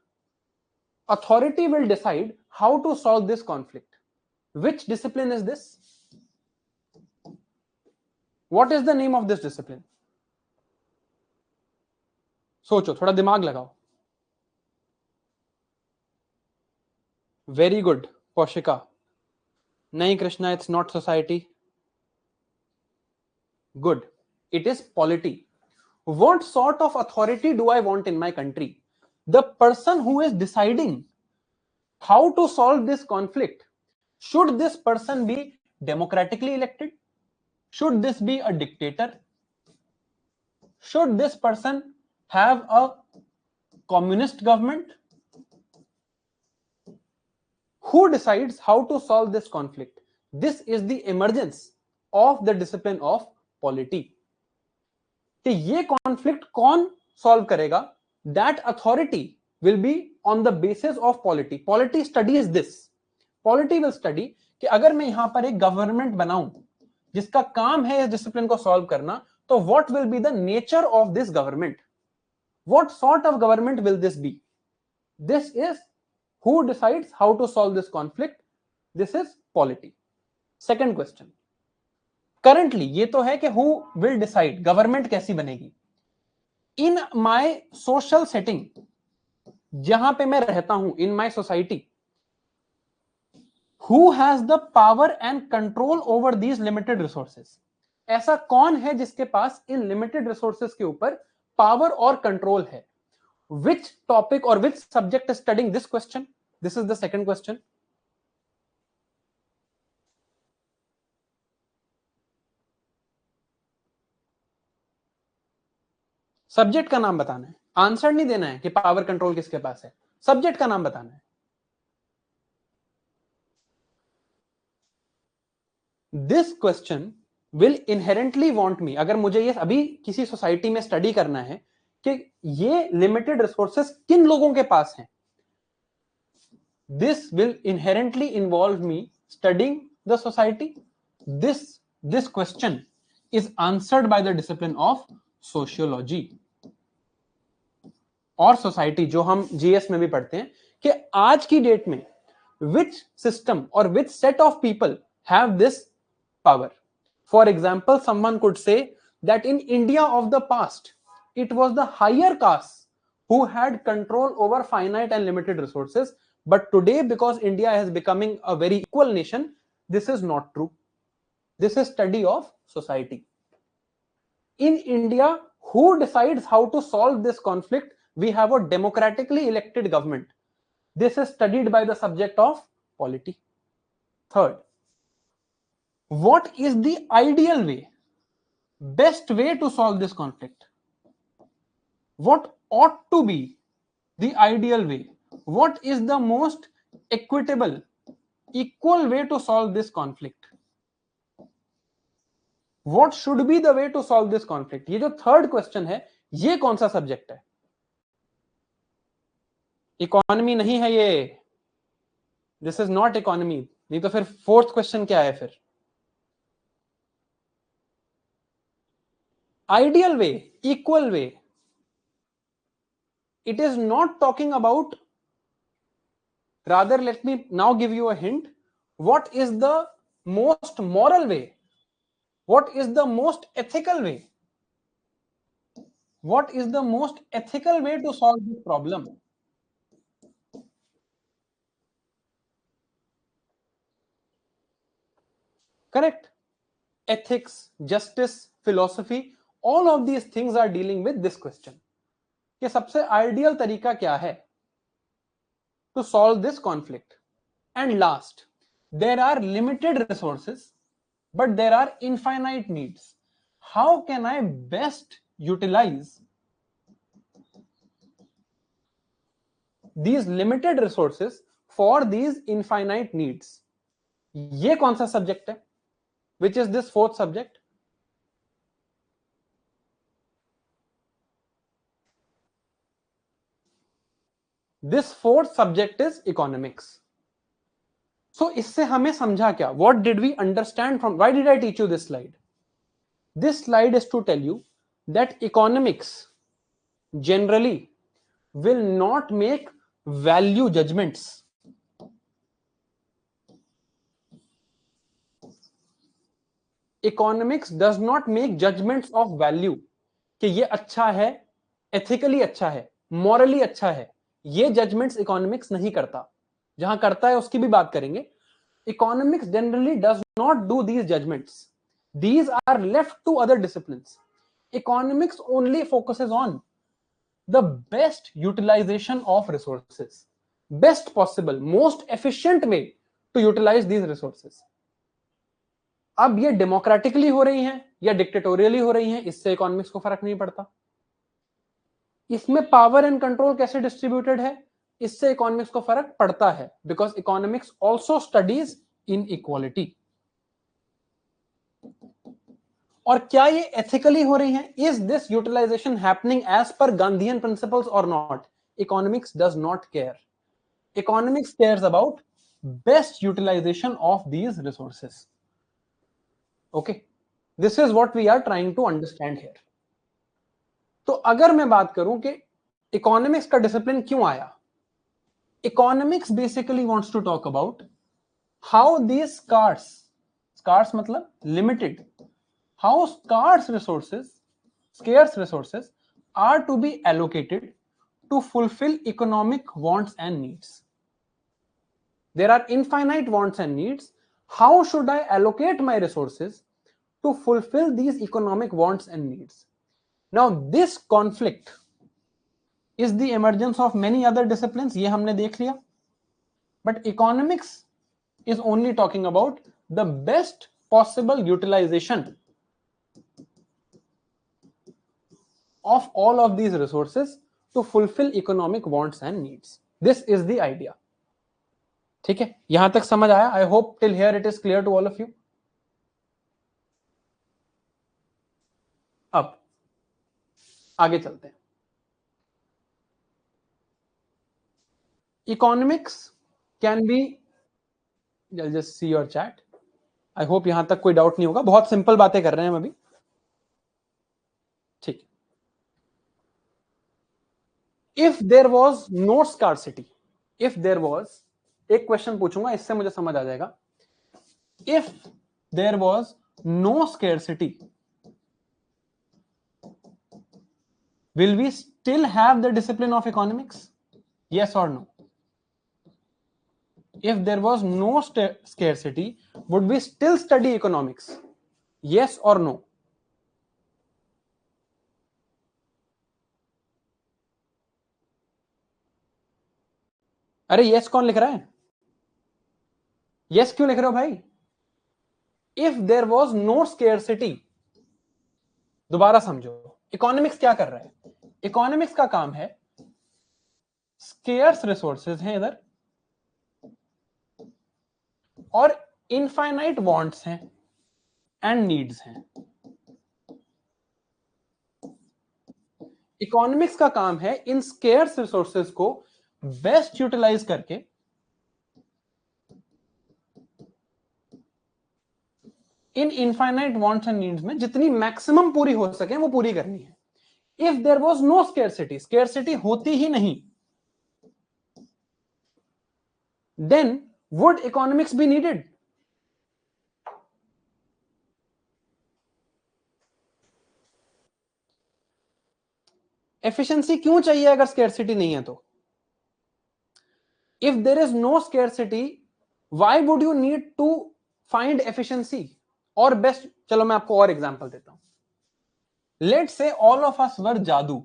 authority will decide how to solve this conflict? Which discipline is this? What is the name of this discipline? सोचो, थोड़ा दिमाग लगाओ. Very good, Poshika. Nahi, Krishna, it's not society. Good. It is polity. What sort of authority do I want in my country? The person who is deciding how to solve this conflict, should this person be democratically elected? Should this be a dictator? Should this person have a communist government? Who decides how to solve this conflict? This is the emergence of the discipline of polity. कि ये conflict कौन solve करेगा? That authority will be on the basis of polity. Polity studies this. Polity will study कि अगर मैं यहां पर एक गवर्नमेंट बनाऊं जिसका काम है इस डिसिप्लिन को सॉल्व करना, तो what will be the nature of this government? What sort of government will this be? This is who decides how to solve this conflict. This is polity. Second question. Currently ये तो है कि who will decide government कैसी बनेगी. In my social setting, जहां पे मैं रहता हूं, in my society, who has the power and control over these limited resources? ऐसा कौन है जिसके पास इन लिमिटेड रिसोर्सेज के ऊपर पावर और कंट्रोल है? Which topic or which subject is studying this question? This is the second question. Subject का नाम बताना है. आंसर नहीं देना है कि पावर कंट्रोल किसके पास है. सब्जेक्ट का नाम बताना है. This question will inherently want me, अगर मुझे ये अभी किसी सोसाइटी में स्टडी करना है कि ये लिमिटेड रिसोर्सेस किन लोगों के पास हैं, this will inherently involve me studying the society. This question is answered by the discipline of sociology और सोसाइटी, जो हम जीएस में भी पढ़ते हैं कि आज की डेट में which system or which set of people have this power. For example, someone could say that in India of the past, it was the higher caste who had control over finite and limited resources. But today, because India is becoming a very equal nation, this is not true. This is study of society. In India, who decides how to solve this conflict? We have a democratically elected government. This is studied by the subject of polity. Third, what is the ideal way, best way to solve this conflict? What ought to be the ideal way? What is the most equitable, equal way to solve this conflict? What should be the way to solve this conflict? ये जो third question है, ये कौन सा subject है? Economy नहीं है ये. This is not economy. नहीं तो फिर फोर्थ क्वेश्चन क्या है फिर? Ideal way, equal way. It is not talking about, rather let me now give you a hint. What is the most moral way? What is the most ethical way? What is the most ethical way to solve this problem? Correct. Ethics, justice, philosophy, all of these things are dealing with this question. कि सबसे ideal तरीका क्या है to solve this conflict? And last, there are limited resources, but there are infinite needs. How can I best utilize these limited resources for these infinite needs? ये कौन सा subject है? Which is this fourth subject? This fourth subject is economics. So इससे हमें समझा क्या? What did we understand from? Why did I teach you this slide? This slide is to tell you that economics generally will not make value judgments. Economics does not make judgments of value कि ये अच्छा है, ethically अच्छा है, morally अच्छा है. ये judgments economics नहीं करता. जहां करता है उसकी भी बात करेंगे. Economics generally does not do these judgments. These are left to other disciplines. Economics only focuses on the best utilization of resources, best possible, most efficient way to utilize these resources. अब ये democratically हो रही हैं या डिक्टेटोरियली हो रही हैं, इससे इकोनॉमिक्स को फर्क नहीं पड़ता. इसमें पावर एंड कंट्रोल कैसे डिस्ट्रीब्यूटेड है, इससे इकोनॉमिक्स को फर्क पड़ता है, because economics also studies inequality. और क्या ये एथिकली हो रही है? Is this utilization happening as per Gandhian principles और not? Economics does not care. Economics cares about best utilization of these resources. Okay, this is what we are trying to understand here. तो अगर मैं बात करूं कि इकोनॉमिक्स का discipline क्यों आया, economics basically wants to talk about how these scarce मतलब limited, how scarce resources are to be allocated to fulfill economic wants and needs. There are infinite wants and needs. How should I allocate my resources to fulfill these economic wants and needs? Now this conflict is the emergence of many other disciplines, ये हमने देख लिया, but economics is only talking about the best possible utilization of all of these resources to fulfill economic wants and needs. This is the idea. ठीक है, यहां तक समझ आया? I hope till here it is clear to all of you. अब आगे चलते हैं. Economics can be, I'll just see your chat. I hope यहां तक कोई डाउट नहीं होगा. बहुत सिंपल बातें कर रहे हैं हम अभी. ठीक. If there was no scarcity, if there was, एक क्वेश्चन पूछूंगा, इससे मुझे समझ आ जाएगा. If there was no scarcity, will we still have the discipline of economics? Yes or no? If there was no scarcity, would we still study economics? Yes or no? अरे yes कौन लिख रहा है? यस क्यों लिख रहे हो भाई? If there was no scarcity, दोबारा समझो, इकोनॉमिक्स क्या कर रहा है? इकोनॉमिक्स का काम है, स्केर्स रिसोर्सेज हैं इधर और इनफाइनाइट वांट्स हैं एंड नीड्स हैं. इकोनॉमिक्स का काम है इन स्केर्स रिसोर्सेज को बेस्ट यूटिलाइज करके इन इनफाइनाइट वांट्स एंड नीड्स में जितनी मैक्सिमम पूरी हो सके वो पूरी करनी है. If there was no scarcity, scarcity होती ही नहीं, then would economics be needed? Efficiency क्यों चाहिए अगर स्केर्सिटी नहीं है तो? If there is no scarcity, why would you need to find efficiency और बेस्ट? चलो मैं आपको और एग्जांपल देता हूं. Let's say all of us वर जादू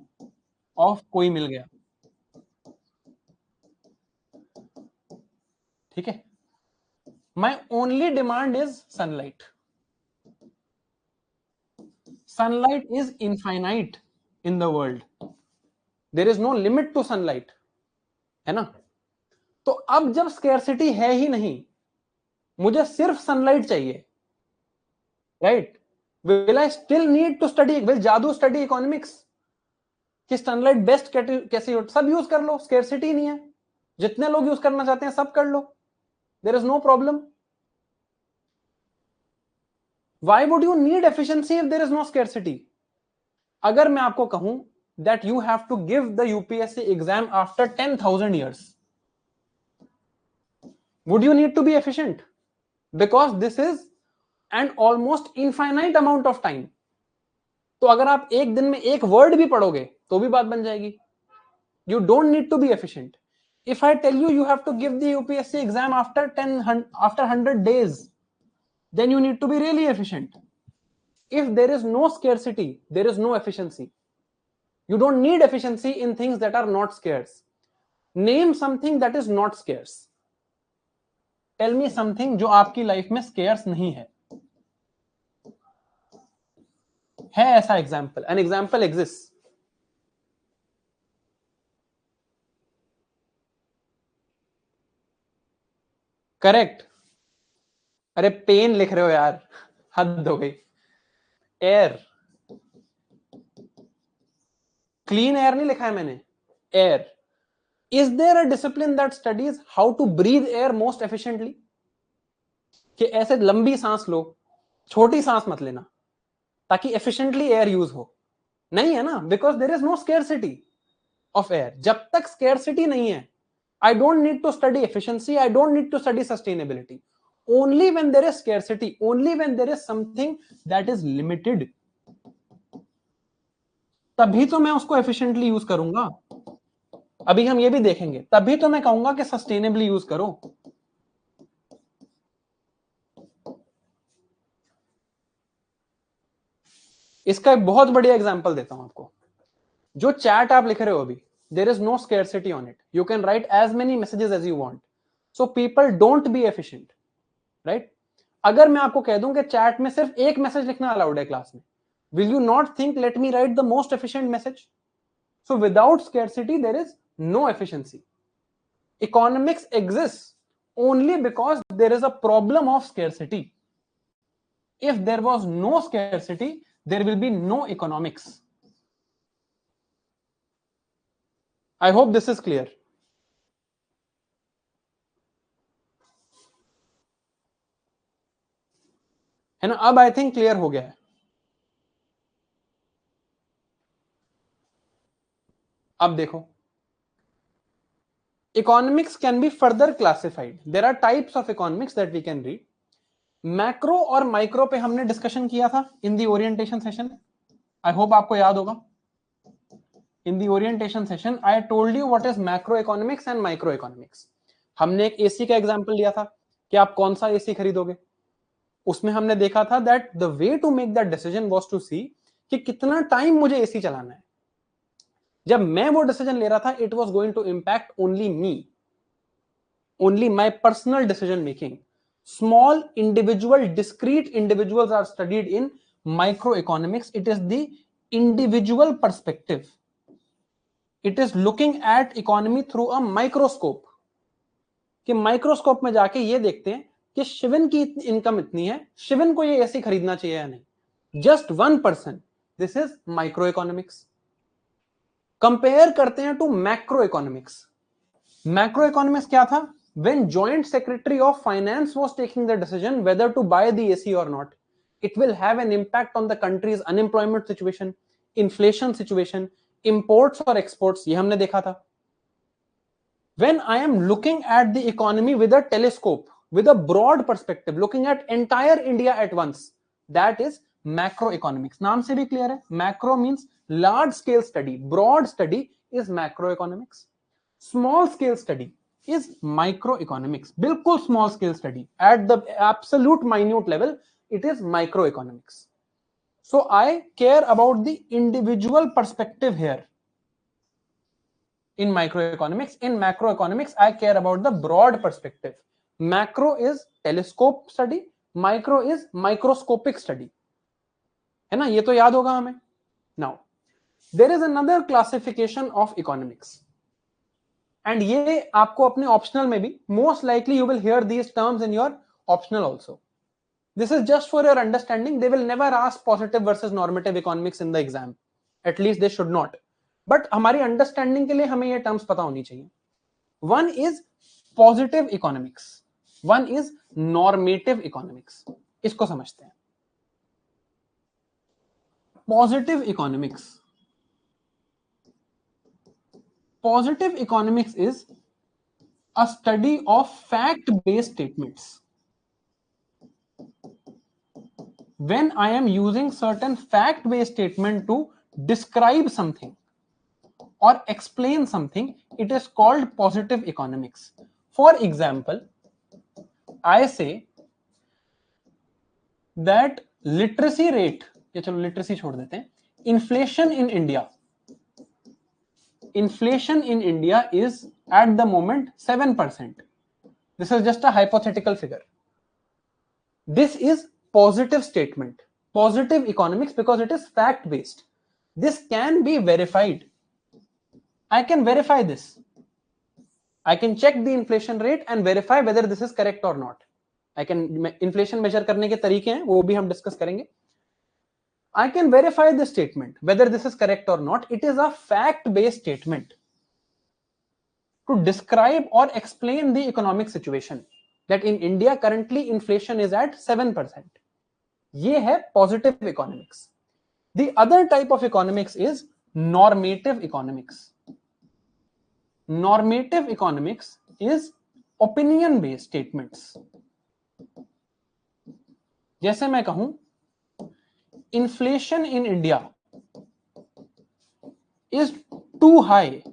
ऑफ कोई मिल गया, ठीक है. My only demand is sunlight. Sunlight is infinite in the world. There is no limit to sunlight, है ना. तो अब जब स्केर्सिटी है ही नहीं, मुझे सिर्फ सनलाइट चाहिए, right? Will I still need to study, will you do study economics कि सनलाइट बेस्ट कैसे यूज? सब यूज कर लो, स्केर्सिटी नहीं है. जितने लोग यूज करना चाहते हैं सब कर लो, there is no problem. Why would you need efficiency if there is no scarcity? अगर मैं आपको कहूं that you have to give the UPSC exam after 10,000 years, would you need to be efficient? Because this is an almost infinite amount of time. तो अगर आप एक दिन में एक वर्ड भी पढ़ोगे तो भी बात बन जाएगी. You don't need to be efficient. If I tell you you have to give the UPSC exam after 100 days, then you need to be really efficient. If there is no scarcity, there is no efficiency. You don't need efficiency in things that are not scarce. Name something that is not scarce. Tell me something जो आपकी life में scarce नहीं है. है ऐसा example? An example exists. Correct. अरे pen लिख रहे हो यार, हद हो गई. एयर, क्लीन एयर नहीं लिखा है मैंने, air. Is there a discipline that studies how to breathe air most efficiently? कि ऐसे लंबी सांस लो, छोटी सांस मत लेना ताकि एफिशिएंटली एयर यूज हो. नहीं है ना, because there is no scarcity of air. जब तक स्केर्सिटी नहीं है, I don't need to study efficiency, I don't need to study sustainability. Only when there is scarcity, only when there is something that is limited, तभी तो मैं उसको efficiently use करूंगा. अभी हम ये भी देखेंगे, तभी तो मैं कहूंगा कि सस्टेनेबली यूज करो. इसका एक बहुत बढ़िया एग्जांपल देता हूं आपको. जो चैट आप लिख रहे हो अभी, there is no scarcity on it. You can write as many messages as you want. So people don't be efficient, right? अगर मैं आपको कह दूं कि चैट में सिर्फ एक मैसेज लिखना अलाउड है क्लास में, will you not think let me write the most efficient message? So without scarcity there is no efficiency. Economics exists only because there is a problem of scarcity. If there was no scarcity, there will be no economics. I hope this is clear. है ना? अब I think clear हो गया है. अब देखो, economics can be further classified. There are types of economics that we can read. Macro और micro पे हमने डिस्कशन किया था in the orientation session. I hope आपको याद होगा. In the orientation session I told you what is macro economics and micro economics. हमने एक एसी का एग्जांपल लिया था कि आप कौन सा एसी खरीदोगे. उसमें हमने देखा था that the way to make that decision was to see कि कितना टाइम मुझे एसी चलाना है. जब मैं वो डिसीजन ले रहा था, it was going to impact only me, only my personal decision making. Small individual, discrete individuals are studied in microeconomics. It is the individual perspective. It is looking at economy through a microscope. कि microscope में जाके ये देखते हैं कि शिवन की income इतनी है, शिवन को ये ऐसे खरीदना चाहिए या नहीं. Just 1%. This is micro economics. Compare करते हैं to macro economics. Macro economics क्या था? When Joint Secretary of Finance was taking the decision whether to buy the AC or not, it will have an impact on the country's unemployment situation, inflation situation, imports or exports. ये हमने देखा था. When I am looking at the economy with a telescope, with a broad perspective, looking at entire India at once, that is macroeconomics. नाम से भी clear है, macro means large scale study, broad study is macro economics. Small scale study is microeconomics. बिल्कुल small scale study at the absolute minute level, it is microeconomics. So I care about the individual perspective here. In microeconomics, in macroeconomics, I care about the broad perspective. Macro is telescope study, micro is microscopic study. है ना, ये तो याद होगा हमें. Now there is another classification of economics. And ये आपको अपने ऑप्शनल में भी most likely you will hear these terms in your optional also. This is just for your understanding. They will never ask positive versus normative economics in the exam, at least they should not. But हमारी understanding के लिए हमें ये terms पता होनी चाहिए. One is positive economics, one is normative economics. इसको समझते हैं. Positive economics, positive economics is a study of fact-based statements. When I am using certain fact-based statement to describe something or explain something, it is called positive economics. For example, I say that literacy rate, या चलो literacy छोड़ देते हैं, inflation in India. Inflation in India is at the moment 7%. This is just a hypothetical figure. This is positive statement, positive economics, because it is fact based. This can be verified. I can verify this. I can check the inflation rate and verify whether this is correct or not. I can inflation measure करने के तरीके हैं, वो भी हम discuss करेंगे. I can verify this statement, whether this is correct or not. It is a fact-based statement to describe or explain the economic situation. That in India currently inflation is at 7%. ये है positive economics. The other type of economics is normative economics. Normative economics is opinion-based statements. जैसे मैं कहूं, inflation in India is too high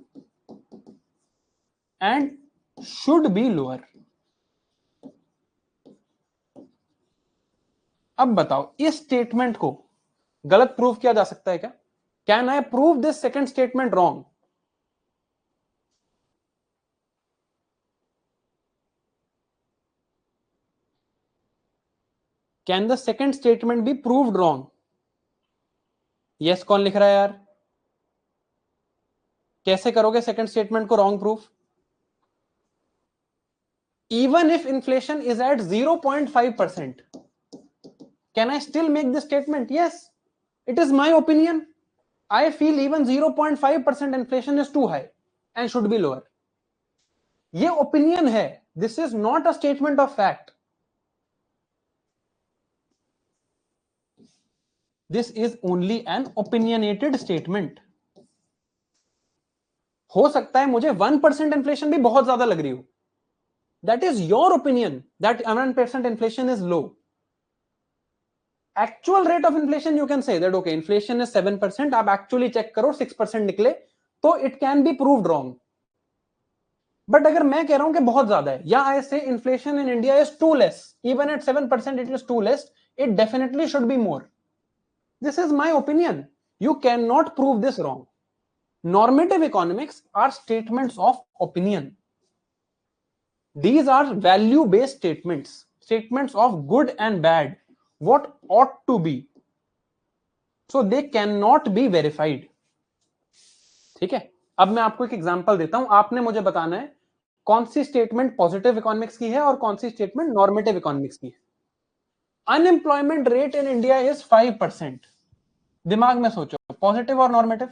and should be lower. अब बताओ, इस statement को गलत प्रूव किया जा सकता है क्या? Can I prove this second statement wrong? Can the second statement be proved wrong? Yes कौन लिख रहा है यार? कैसे करोगे सेकंड स्टेटमेंट को wrong proof? Even if inflation is at 0.5%, can I still make this statement? Yes, it is my opinion. I feel even 0.5% inflation is too high and should be lower. ये opinion है. This is not a statement of fact. This is only an opinionated statement. हो सकता है मुझे 1% inflation भी बहुत ज्यादा लग रही हो. That is your opinion that 1% inflation is low. Actual rate of inflation, you can say that okay, inflation is 7%. आप actually check करो 6% निकले, तो it can be proved wrong. But अगर मैं कह रहा हूं कि बहुत ज्यादा है, या I say inflation in India is too less, even at 7% it is too less, it definitely should be more. This is my opinion. You cannot prove this wrong. Normative economics are statements of opinion. These are value-based statements, statements of good and bad, what ought to be. So they cannot be verified. ठीक है, अब मैं आपको एक example देता हूं. आपने मुझे बताना है कौन सी स्टेटमेंट पॉजिटिव इकोनॉमिक्स की है और कौन सी स्टेटमेंट नॉर्मेटिव इकोनॉमिक्स की है. Unemployment rate in India is 5%. दिमाग में सोचो, पॉजिटिव और normative.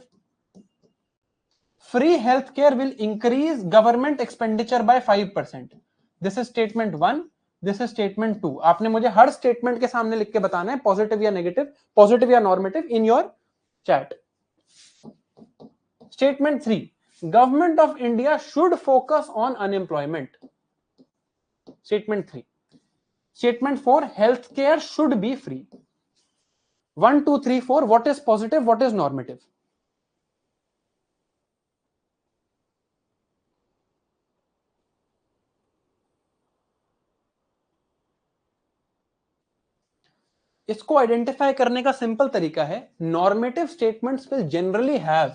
Free healthcare will increase government expenditure by 5%. This is statement 1. This is statement 2. आपने मुझे हर स्टेटमेंट के सामने लिख के बताना है पॉजिटिव या नेगेटिव, पॉजिटिव या normative in your chat. Statement 3. Government of India should focus on unemployment. Statement 3. Statement 4. Healthcare should be free. 1 2 3 4, what is positive, what is normative? इसको आइडेंटिफाई करने का सिंपल तरीका है, normative statements will generally have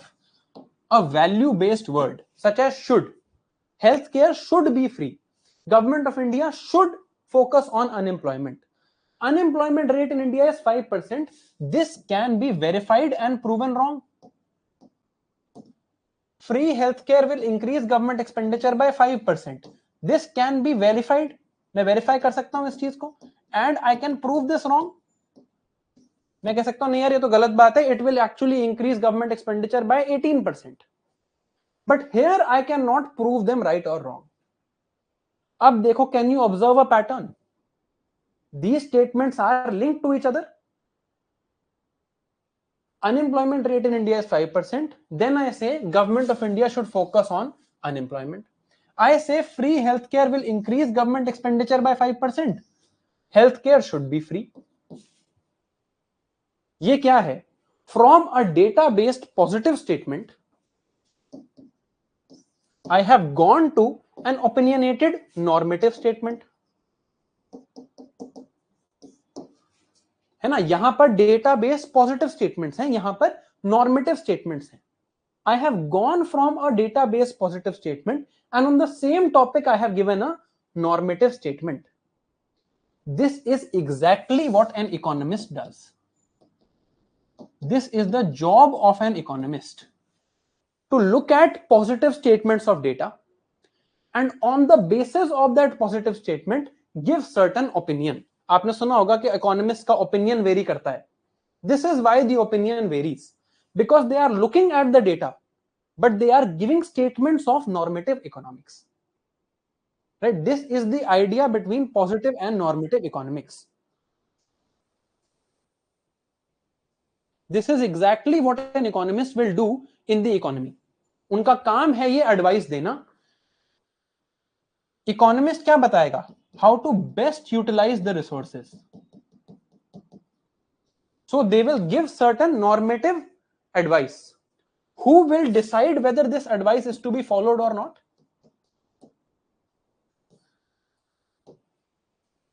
a value based word such as should. Healthcare should be free. Government of India should focus on unemployment. Unemployment rate in India is 5%. This can be verified and proven wrong. Free healthcare will increase government expenditure by 5%. This can be verified. मैं verify कर सकता हूं इस चीज को, and I can prove this wrong. मैं कह सकता हूं नहीं यार ये तो गलत बात है. It will actually increase government expenditure by 18%. But here I cannot prove them right or wrong. अब देखो, can you observe a pattern? These statements are linked to each other. Unemployment rate in India is 5%. Then I say government of India should focus on unemployment. I say free healthcare will increase government expenditure by 5%. Healthcare should be free. ये क्या है? From a data-based positive statement, I have gone to an opinionated normative statement. है ना, यहां पर data base positive statements हैं, यहां पर नॉर्मेटिव स्टेटमेंट्स हैं. I have gone from a database positive statement and on the same topic I have given a normative statement. This is exactly what an economist does. This is the job of an economist, to look at positive statements of data and on the basis of that positive statement give certain opinion. आपने सुना होगा कि economist का opinion vary करता है. This is why the opinion varies, because they are looking at the data, but they are giving statements of normative economics. Right? This is the idea between positive and normative economics. This is exactly what an economist will do in the economy. उनका काम है ये advice देना. Economist क्या बताएगा? How to best utilize the resources. So they will give certain normative advice. Who will decide whether this advice is to be followed or not?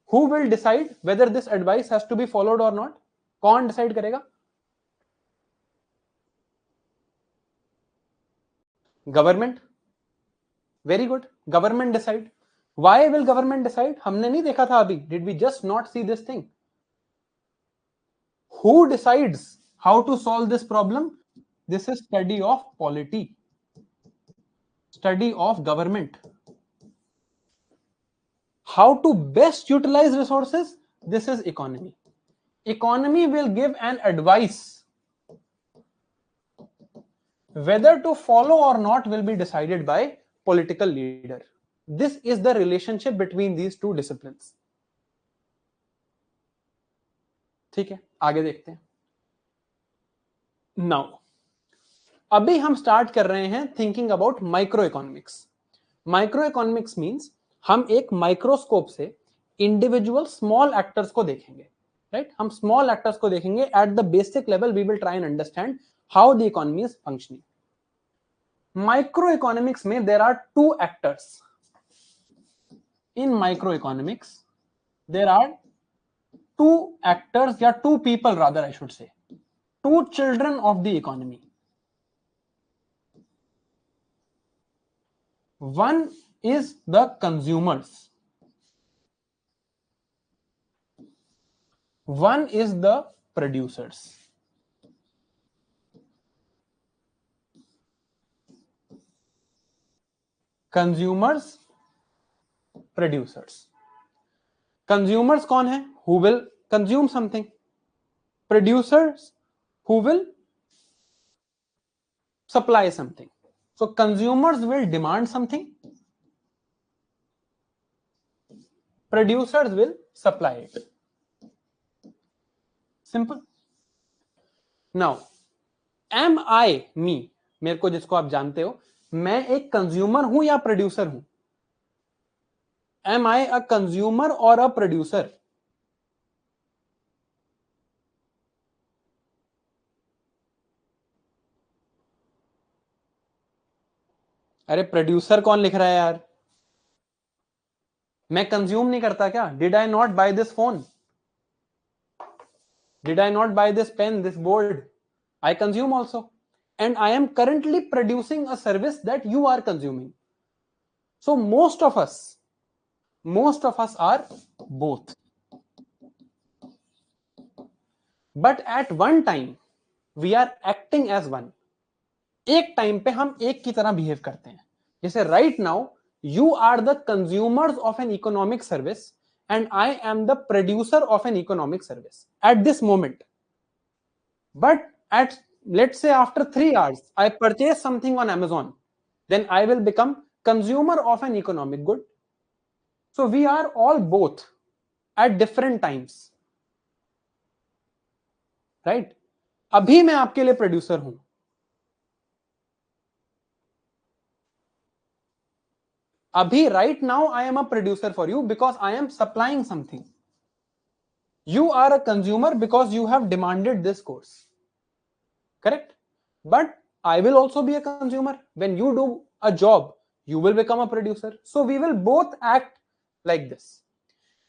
Who will decide whether this advice has to be followed or not? कौन decide करेगा? Government. Very good, government decide. Why will government decide? हमने नहीं देखा था अभी. Did we just not see this thing? Who decides how to solve this problem? This is study of polity, study of government. How to best utilize resources? This is economy. Economy will give an advice. Whether to follow or not will be decided by political leader. This is the relationship between these two disciplines. ठीक है, आगे देखते हैं. Now अभी हम start कर रहे हैं thinking about micro economics. Micro economics means हम एक माइक्रोस्कोप से इंडिविजुअल स्मॉल एक्टर्स को देखेंगे. राइट, हम स्मॉल एक्टर्स को देखेंगे. At the basic level we will try and understand how the economy is functioning. Micro economics में there are two actors. In micro economics there are two actors, या two people rather I should say, two children of the economy. One is the consumers, one is the producers. Consumers, producers. Consumers कौन है? Who will consume something. Producers, who will supply something. So consumers will demand something, producers will supply it. Simple. Now am I, me, मेरे को जिसको आप जानते हो, मैं एक कंज्यूमर हूं या प्रोड्यूसर हूं? Am I a consumer or a producer? अरे प्रोड्यूसर कौन लिख रहा है यार? मैं कंज्यूम नहीं करता क्या? Did I not buy this phone? Did I not buy this pen, this board? I consume also, and I am currently producing a service that you are consuming. So most of us are both. But at one time we are acting as one. एक time पे हम एक की तरह behave करते हैं. जैसे right now you are the consumers of an economic service and I am the producer of an economic service at this moment. But at, let's say, after 3 hours I purchase something on Amazon, then I will become consumer of an economic good. So we are all both at different times, right? अभी मैं आपके लिए producer हूं, अभी right now I am a producer for you because I am supplying something. You are a consumer because you have demanded this course, correct? But I will also be a consumer. When you do a job, you will become a producer. So we will both act like this.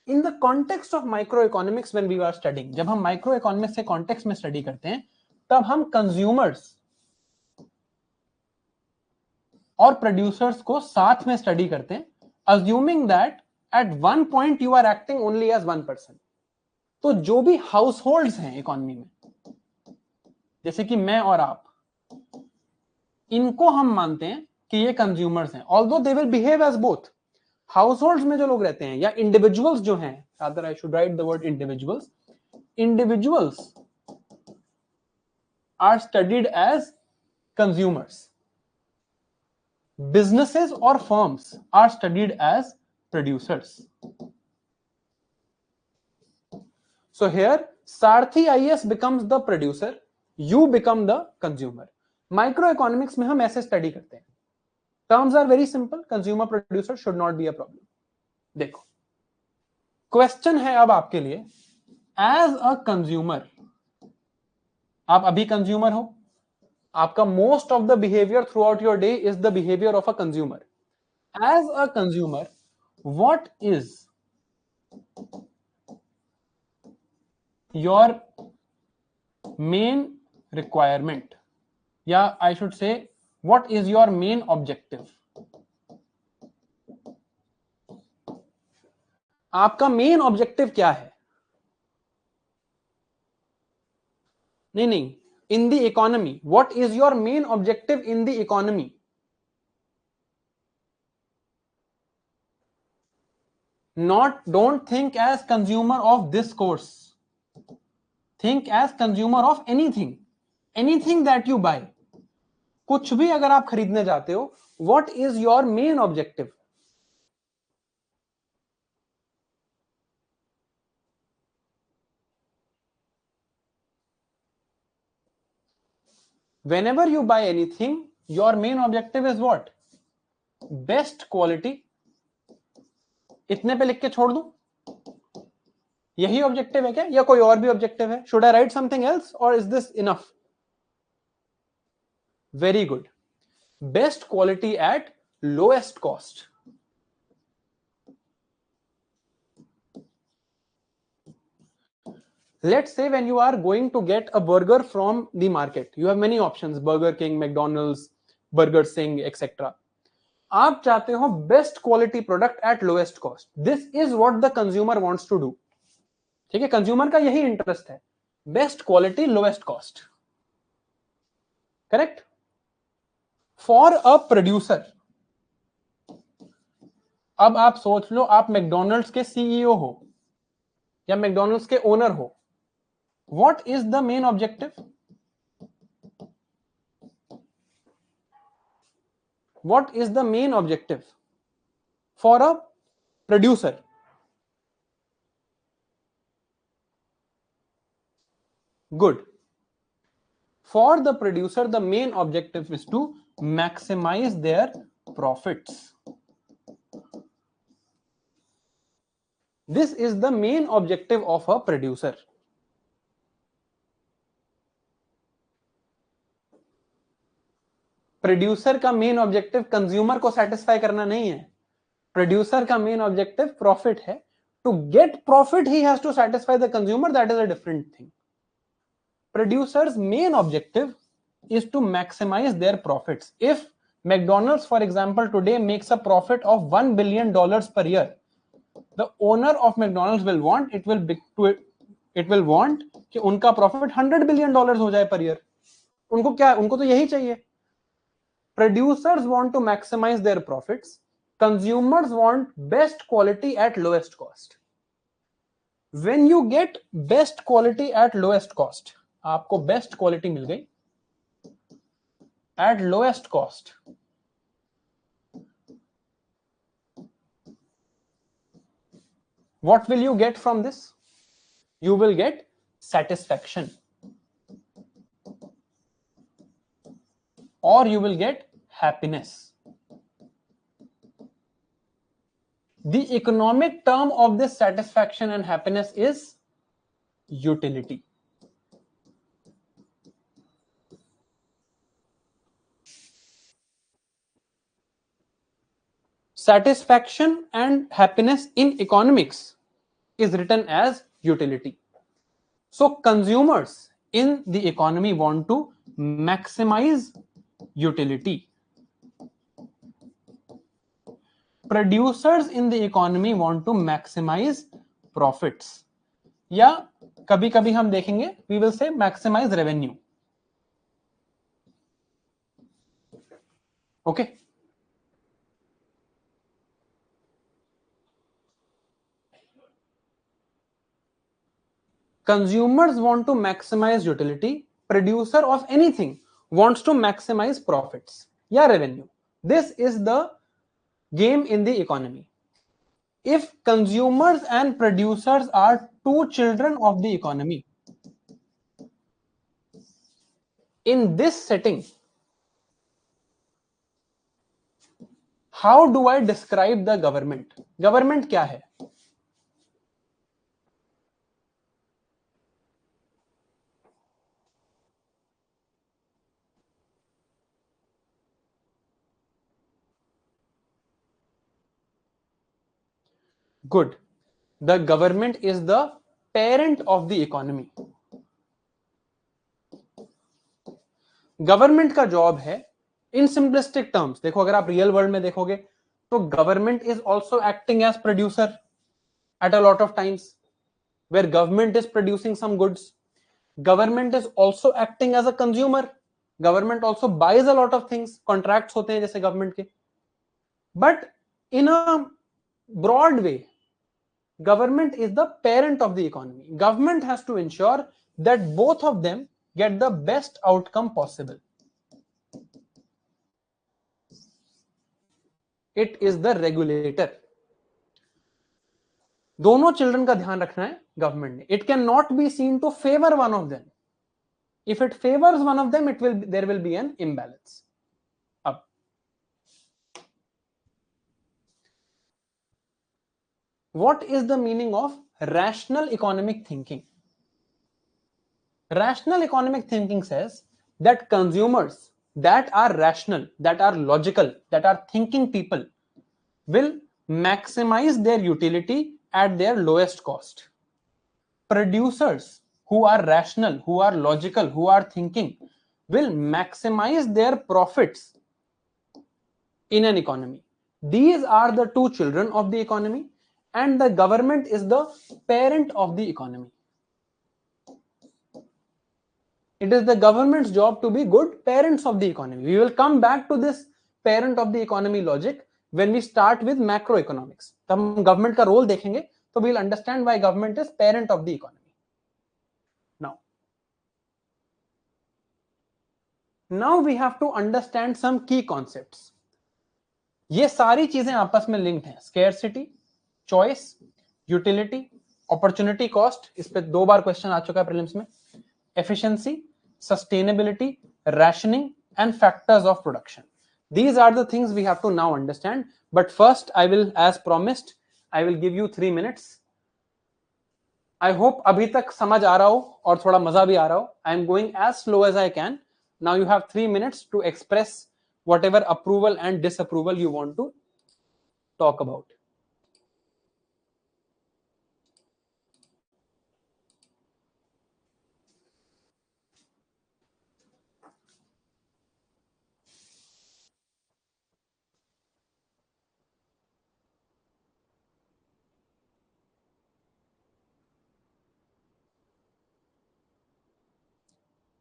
In the context of microeconomics, when we are studying, जब हम microeconomics से context में study करते हैं, तब हम consumers और producers को साथ में study करते हैं, assuming that at one point you are acting only as one person. तो जो भी households हैं economy में, जैसे कि मैं और आप, इनको हम मानते हैं कि ये consumers हैं, although they will behave as both. Households में जो लोग रहते हैं या individuals जो हैं, rather I should write the word individuals. Individuals are studied as consumers. Businesses or firms are studied as producers. So here Sarthi IAS becomes the producer, you become the consumer. Microeconomics में हम ऐसे study करते हैं. Terms are very simple. Consumer producer should not be a problem. देखो, question है अब आपके लिए, एज अ कंज्यूमर, आप अभी कंज्यूमर हो, आपका most of the behaviour throughout your day is the behaviour of a consumer. As a consumer, what is your main requirement, या I should say what is your main objective? आपका main objective क्या है? नहीं, in the economy, what is your main objective in the economy? Don't think as consumer of this course, think as consumer of anything that you buy. कुछ भी अगर आप खरीदने जाते हो, what is your main objective? Whenever you buy anything, your main objective is what? Best quality. इतने पे लिख के छोड़ दूं? यही ऑब्जेक्टिव है क्या, या कोई और भी ऑब्जेक्टिव है? Should I write something else और is this enough? Very good. Best quality at lowest cost. Let's say when you are going to get a burger from the market, you have many options, Burger King, McDonald's, Burger Sing, etc. आप चाहते हो best quality product at lowest cost. This is what the consumer wants to do. ठीक है, consumer का यही interest है, best quality lowest cost. Correct? For a producer, अब आप सोच लो, आप मैकडोनल्ड्स के सीईओ हो या मैकडोनल्ड्स के ओनर हो. What is the main objective? What is the main objective for a producer? Good. For the producer, the main objective is to maximize their profits. This is the main objective of a producer. Producer का main objective consumer को satisfy करना नहीं है. Producer का main objective profit है. To get profit he has to satisfy the consumer. That is a different thing. Producers' main objective is to maximize their profits. If McDonald's, for example, today makes a profit of $1 billion per year, the owner of McDonald's will want कि उनका profit $100 billion हो जाए per year. उनको क्या, उनको तो यही चाहिए. Producers want to maximize their profits. Consumers want best quality at lowest cost. When you get best quality at lowest cost, आपको बेस्ट क्वालिटी मिल गई eight lowest cost. What will you get from this? You will get satisfaction, or you will get happiness. The economic term of this satisfaction and happiness is utility. Satisfaction and happiness in economics is written as utility. So consumers in the economy want to maximize utility. Producers in the economy want to maximize profits. या कभी कभी हम देखेंगे we will say maximize revenue. Okay. Consumers want to maximize utility. Producer of anything wants to maximize profits या revenue. This is the game in the economy. If consumers and producers are two children of the economy, in this setting, how do I describe the government? Government क्या है? Good. The government is the parent of the economy. Government का job है इन simplistic terms. देखो अगर आप real world में देखोगे तो government is also acting as producer at a lot of times where government is producing some goods. Government is also acting as a consumer. Government also buys a lot of things. Contracts होते हैं जैसे government के. But in a broad way, government is the parent of the economy. Government has to ensure that both of them get the best outcome possible. It is the regulator. दोनों children का ध्यान रखना है government ने. It cannot be seen to favor one of them. If it favors one of them, there will be an imbalance. अब what is the meaning of rational economic thinking? Rational economic thinking says that consumers that are rational, that are logical, that are thinking people will maximize their utility at their lowest cost. Producers who are rational, who are logical, who are thinking will maximize their profits in an economy. These are the two children of the economy, and the government is the parent of the economy. It is the government's job to be good parents of the economy. We will come back to this parent of the economy logic when we start with macroeconomics. तब हम government का role देखेंगे तो we'll understand why government is parent of the economy. Now we have to understand some key concepts. ये सारी चीजें आपस में linked हैं. Scarcity, choice, utility, opportunity cost. इस पे 2 बार क्वेश्चन आ चुका है प्रीलिम्स में. Efficiency, sustainability, rationing, and factors of production. These are the things we have to now understand. But first, I will, as promised, I will give you 3 minutes. I hope अभी तक समझ आ रहा हो और थोड़ा मजा भी आ रहा हो. I am going as slow as I can. Now you have 3 minutes to express whatever approval and disapproval you want to talk about.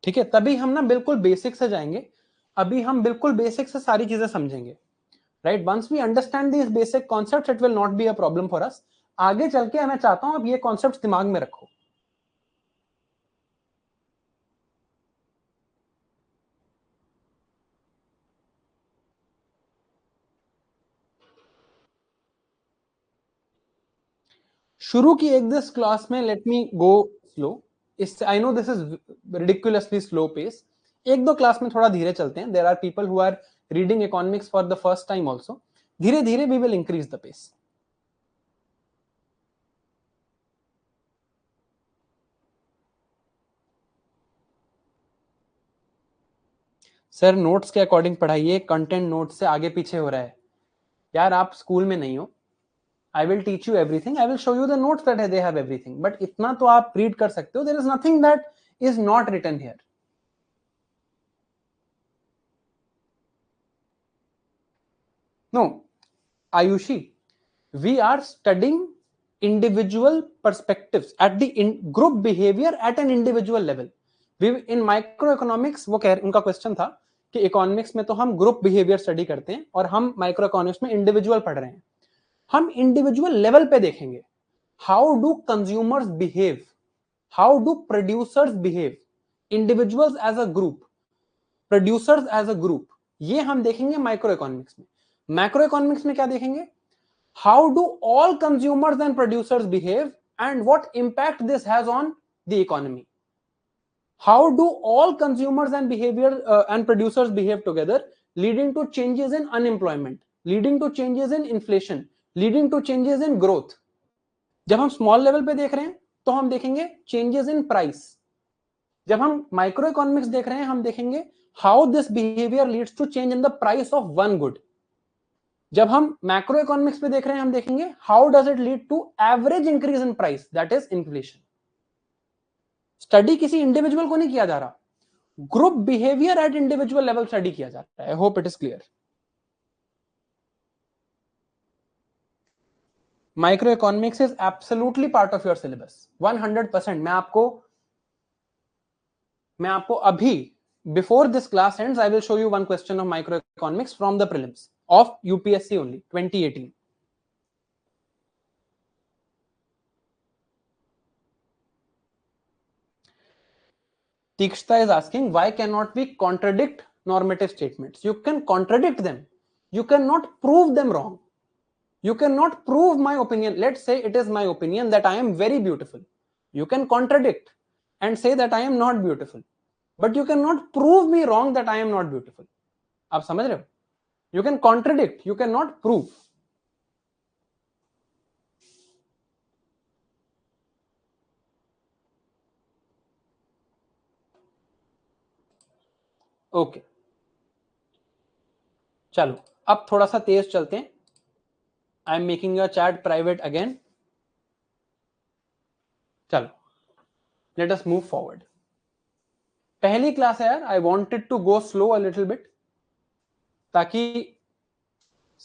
ठीक है, तभी हम ना बिल्कुल बेसिक से जाएंगे. अभी हम बिल्कुल बेसिक से सारी चीजें समझेंगे. Right, once we understand this basic concepts it will not be a problem for us. आगे चल के मैं चाहता हूं अब ये कॉन्सेप्ट्स दिमाग में रखो. शुरू की एक दिस क्लास में लेट मी गो स्लो. इससे I know this is ridiculously slow pace. एक दो क्लास में थोड़ा धीरे चलते हैं. There are people who are reading economics for the first time also. धीरे धीरे we will increase the pace. Sir notes के अकॉर्डिंग पढ़ाइए, कंटेंट नोट्स से आगे पीछे हो रहा है. यार आप स्कूल में नहीं हो. I will teach you everything. I will show you the notes that they have everything. But इतना तो आप read कर सकते हो. There is nothing that is not written here. No, Ayushi, we are studying individual perspectives at the group behavior at an individual level. We in microeconomics वो कह उनका question था कि इकोनॉमिक्स में तो हम ग्रुप बिहेवियर स्टडी करते हैं और हम माइक्रो इकोनॉमिक्स में इंडिविजुअल पढ़ रहे हैं. हम इंडिविजुअल लेवल पे देखेंगे. How do consumers behave, how do producers behave, individuals as a group, producers as a group. ये हम देखेंगे माइक्रो इकोनॉमिक्स में. मैक्रो इकोनॉमिक्स में क्या देखेंगे? How do all consumers and producers behave and what impact this has on the economy. How do all consumers and behaviour and producers behave together leading to changes in unemployment, leading to changes in inflation, leading to changes in growth. जब हम small level पे देख रहे हैं तो हम देखेंगे changes in price. जब हम माइक्रो इकोनॉमिक्स देख रहे हैं हम देखेंगे how this behaviour leads to change in the price of one good. जब हम मैक्रो इकोनॉमिक्स पे देख रहे हैं हम देखेंगे how does it lead to average increase in price, that is inflation. Study किसी इंडिविजुअल को नहीं किया जा रहा, group behaviour at individual level study किया जा रहा है. I hope it is clear. Microeconomics is absolutely part of your syllabus 100%. मैं आपको अभी before this class ends I will show you one question of microeconomics from the prelims of UPSC only 2018. Tikshta is asking, why cannot we contradict normative statements? You can contradict them. You cannot prove them wrong. You cannot prove my opinion. Let's say it is my opinion that I am very beautiful. You can contradict and say that I am not beautiful. But you cannot prove me wrong that I am not beautiful. आप समझ रहे हो? You can contradict, you cannot prove. Okay चलो अब थोड़ा सा तेज चलते हैं. I am making your chat private again. चलो लेट अस मूव फॉरवर्ड. पहली क्लास है यार, I wanted to go slow a little bit ताकि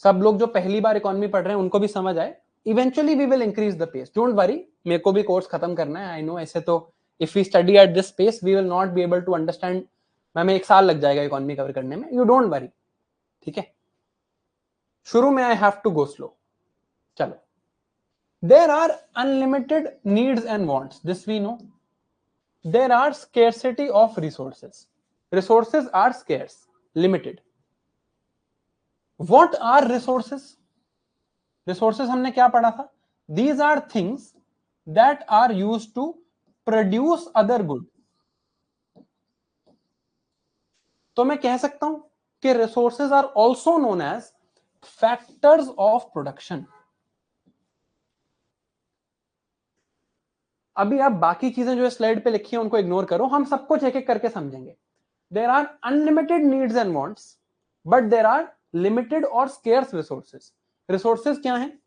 सब लोग जो पहली बार इकोनॉमी पढ़ रहे हैं उनको भी समझ आए. Eventually we will increase the pace, don't worry. मेरे को भी कोर्स खत्म करना है, आई नो. ऐसे तो if we study at this pace we will not be able to understand. हमें 1 साल लग जाएगा इकोनॉमी कवर करने में. यू डोंट वरी, ठीक है. शुरू में I have to go slow. चलो, there are unlimited needs and wants, this we know. There are scarcity of resources. Resources are scarce, limited. What are resources? Resources हमने क्या पढ़ा था? These are things that are used to produce other good. तो मैं कह सकता हूं कि resources are also known as factors of production. अभी आप बाकी चीजें जो स्लाइड पे लिखी हैं उनको इग्नोर करो, हम सब कुछ एक एक करके समझेंगे. There are unlimited needs and wants. But there are limited और स्केर्स रिसोर्सेज. रिसोर्सेज क्या हैं?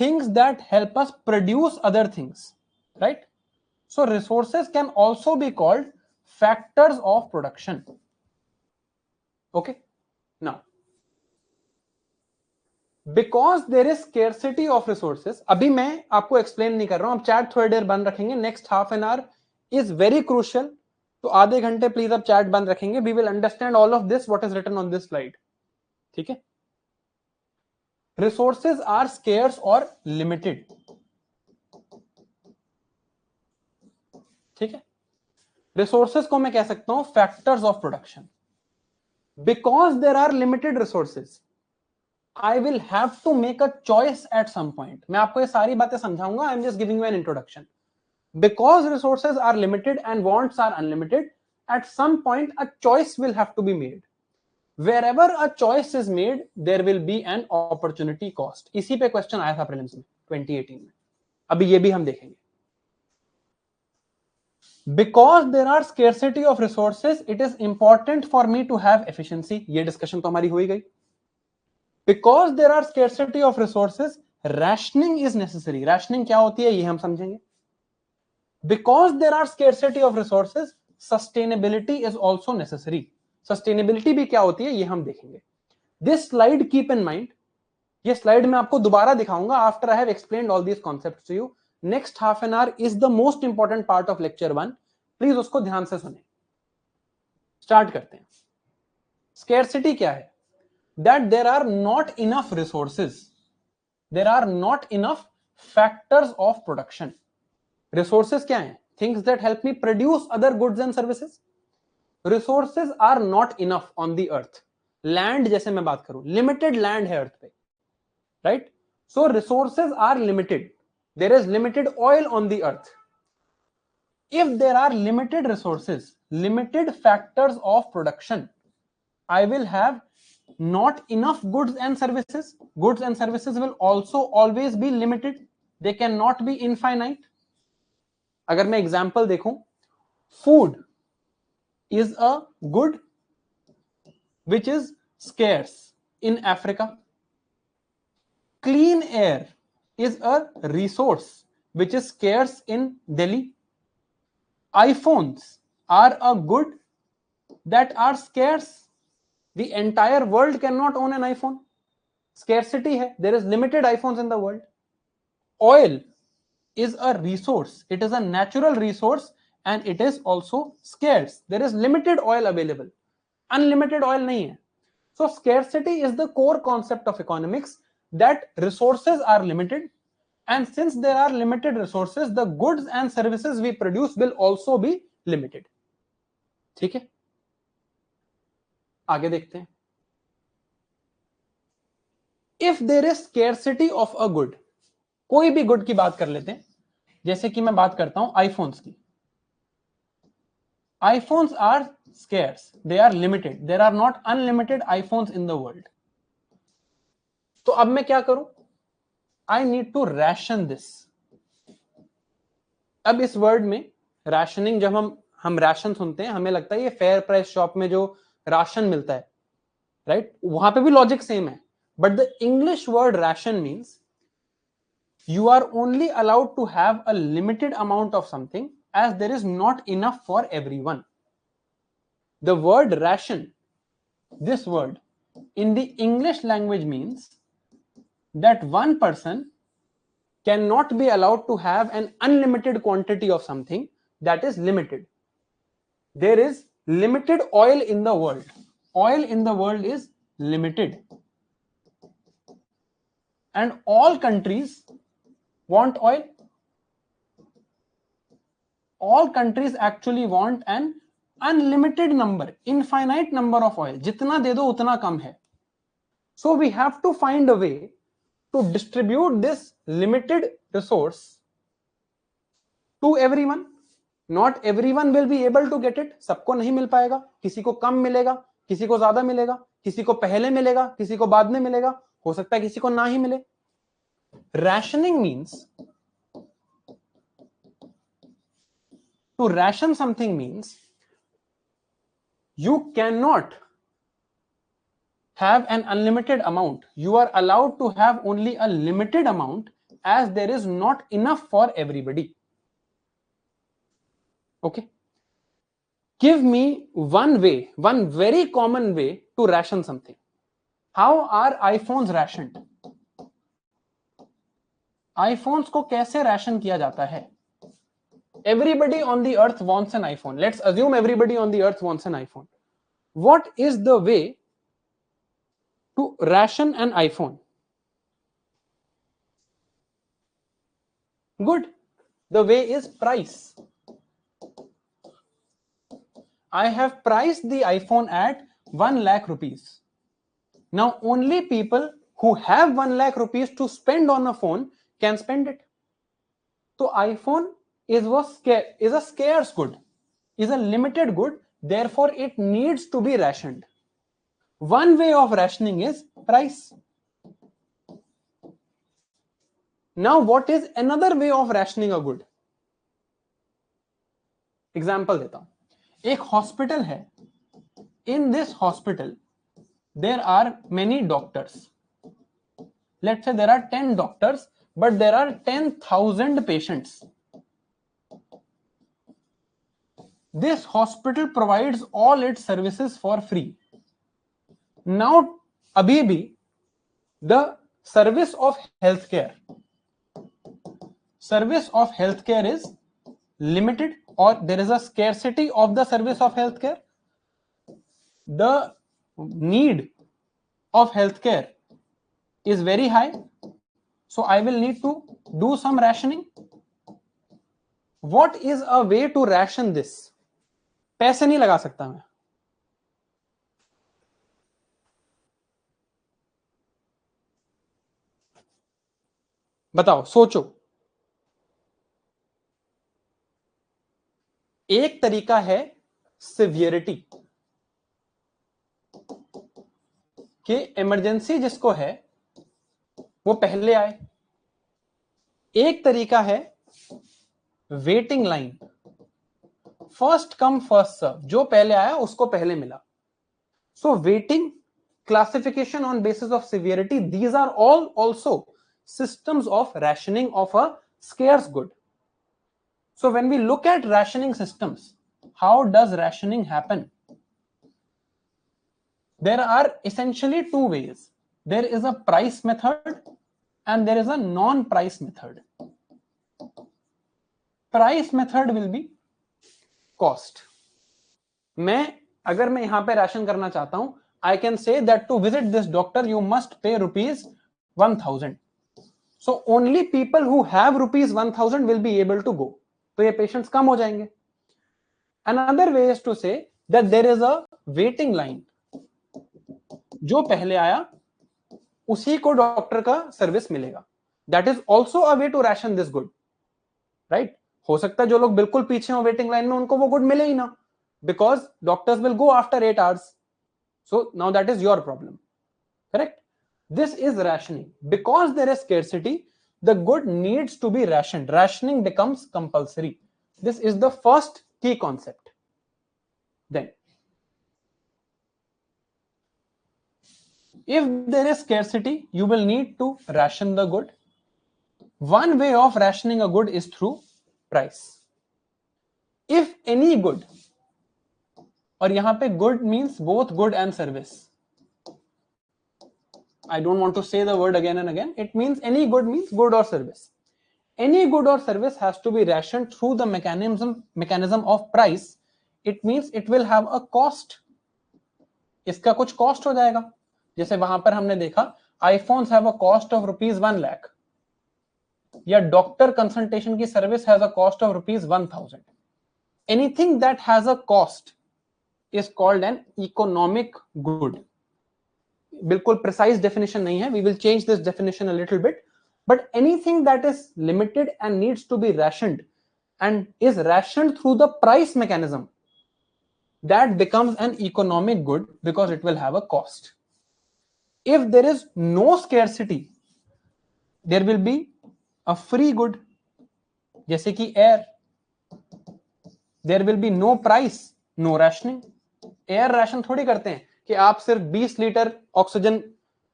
Things that help us produce other things, right? So resources can also be called factors of production. Okay, now because there is scarcity of resources. अभी मैं आपको explain नहीं कर रहा हूं, आप चैट थोड़ी देर बंद रखेंगे. Next half an hour is very crucial. तो आधे घंटे प्लीज आप चैट बंद रखेंगे. We will understand all of this what is written on this slide. ठीक है? रिसोर्सेज आर स्केर्स और लिमिटेड. ठीक है? रिसोर्सेज को मैं कह सकता हूं factors of production. Because there are limited resources, I will have to make a choice at some point. मैं आपको ये सारी बातें समझाऊंगा. I am just giving you an introduction. Because resources are limited and wants are unlimited, at some point a choice will have to be made. Wherever a choice is made, there will be an opportunity cost. इसी पे question आया था prelims में 2018 में. अभी ये भी हम देखेंगे. Because there are scarcity of resources, it is important for me to have efficiency. ये डिस्कशन तो हमारी हो ही गई. Because there are scarcity of resources, rationing is necessary. Rationing क्या होती है ये हम समझेंगे. Because there are scarcity of resources, sustainability is also necessary. Sustainability भी क्या होती है ये हम देखेंगे. This slide keep in mind. ये स्लाइड मैं आपको दोबारा दिखाऊंगा after I have explained all these concepts to you. Next half an hour is the most important part of lecture 1. Please उसको ध्यान से सुने. स्टार्ट करते हैं. Scarcity क्या है? That there are not enough resources, there are not enough factors of production. Resources क्या हैं? Things that help me produce other goods and services. Resources are not enough on the earth. Land जैसे मैं बात करूं, limited land है earth पे, right? So resources are limited. There is limited oil on the earth. If there are limited resources, limited factors of production, I will have not enough goods and services. Goods and services will also always be limited. They cannot be infinite. अगर मैं example देखूं, food is a good which is scarce in Africa. Clean air is a resource which is scarce in Delhi. iPhones are a good that are scarce. The entire world cannot own an iPhone. Scarcity hai. There is limited iPhones in the world. Oil is a resource. It is a natural resource and it is also scarce. There is limited oil available. Unlimited oil nahi hai. So scarcity is the core concept of economics, that resources are limited, and since there are limited resources, the goods and services we produce will also be limited. ठीक है? आगे देखते हैं. If there is scarcity of a good, कोई भी good की बात कर लेते हैं, जैसे कि मैं बात करता हूं आईफोन्स की. iPhones are scarce, they are limited, there are not unlimited iPhones in the world. तो अब मैं क्या करूं? I need to ration this. अब इस वर्ड में राशनिंग, जब हम राशन सुनते हैं हमें लगता है ये फेयर प्राइस शॉप में जो राशन मिलता है, राइट? वहां पे भी लॉजिक सेम है, but the English word ration means you are only allowed to have a limited amount of something as there is not enough for everyone. The word ration, this word in the English language means that one person cannot be allowed to have an unlimited quantity of something that is limited. There is limited oil in the world. Oil in the world is limited. And all countries want oil. All countries actually want an unlimited number, infinite number of oil. जितना दे दो उतना कम है. So we have to find a way to distribute this limited resource to everyone. Not everyone will be able to get it. सबको नहीं मिल पाएगा. किसी को कम मिलेगा, किसी को ज्यादा मिलेगा, किसी को पहले मिलेगा, किसी को बाद में मिलेगा, हो सकता है किसी को ना ही मिले. Rationing means, to ration something means you cannot have an unlimited amount. You are allowed to have only a limited amount as there is not enough for everybody. Okay. Give me one way, one very common way to ration something. How are iPhones rationed? iPhones को कैसे ration किया जाता है? Everybody on the earth wants an iPhone. Let's assume everybody on the earth wants an iPhone. What is the way to ration an iPhone? Good. The way is price. I have priced the iPhone at 1 lakh rupees. Now only people who have 1 lakh rupees to spend on a phone can spend it. So iPhone is a scarce good, is a limited good, therefore it needs to be rationed. One way of rationing is price. Now what is another way of rationing a good? Example देता हूं. एक hospital है. In this hospital there are many doctors. Let's say there are 10 doctors, but there are 10,000 patients. This hospital provides all its services for free. Now, abhi bhi, the service of healthcare is limited, or there is a scarcity of the service of healthcare. The need of healthcare is very high, so I will need to do some rationing. What is a way to ration this? पैसे नहीं लगा सकता मैं. बताओ, सोचो. एक तरीका है सिवियरिटी, कि इमरजेंसी जिसको है वो पहले आए. एक तरीका है waiting line, first come first serve, जो पहले आया उसको पहले मिला. So waiting, classification on basis of severity, these are all also systems of rationing of a scarce good. So when we look at rationing systems, how does rationing happen? There are essentially two ways. There is a price method and there is a non-price method. Price method will be cost. अगर मैं यहां पे ration करना चाहता हूं, I can say that to visit this doctor you must pay rupees 1000. So only people who have rupees 1000 will be able to go. तो ये patients कम हो जाएंगे. Another way is to say that there is a waiting line. जो पहले आया उसी को doctor का सर्विस मिलेगा. That is also a way to ration this good, right? हो सकता है जो लोग बिल्कुल पीछे हो वेटिंग लाइन में उनको वो गुड मिले ही ना, because doctors will go after 8 hours. So now that is your problem, correct? This is rationing. Because there is scarcity, the good needs to be rationed. Rationing becomes compulsory. This is the first key concept. Then, if there is scarcity, you will need to ration the good. One way of rationing a good is through price. If any good, और यहां पे good means both good and service. I don't want to say the word again and again. It means any good means good or service. Any good or service has to be rationed through the mechanism of price. It means it will have a cost. इसका कुछ cost हो जाएगा. जैसे वहां पर हमने देखा iPhones have a cost of rupees 1 lakh. या doctor consultation की service has a cost of rupees 1000. Anything that has a cost is called an economic good. बिल्कुल precise definition नहीं है. We will change this definition a little bit. But anything that is limited and needs to be rationed and is rationed through the price mechanism, that becomes an economic good because it will have a cost. If there is no scarcity, there will be a free good, जैसे कि air. There will be no price, no rationing. Air ration थोड़ी करते हैं कि आप सिर्फ 20 litre oxygen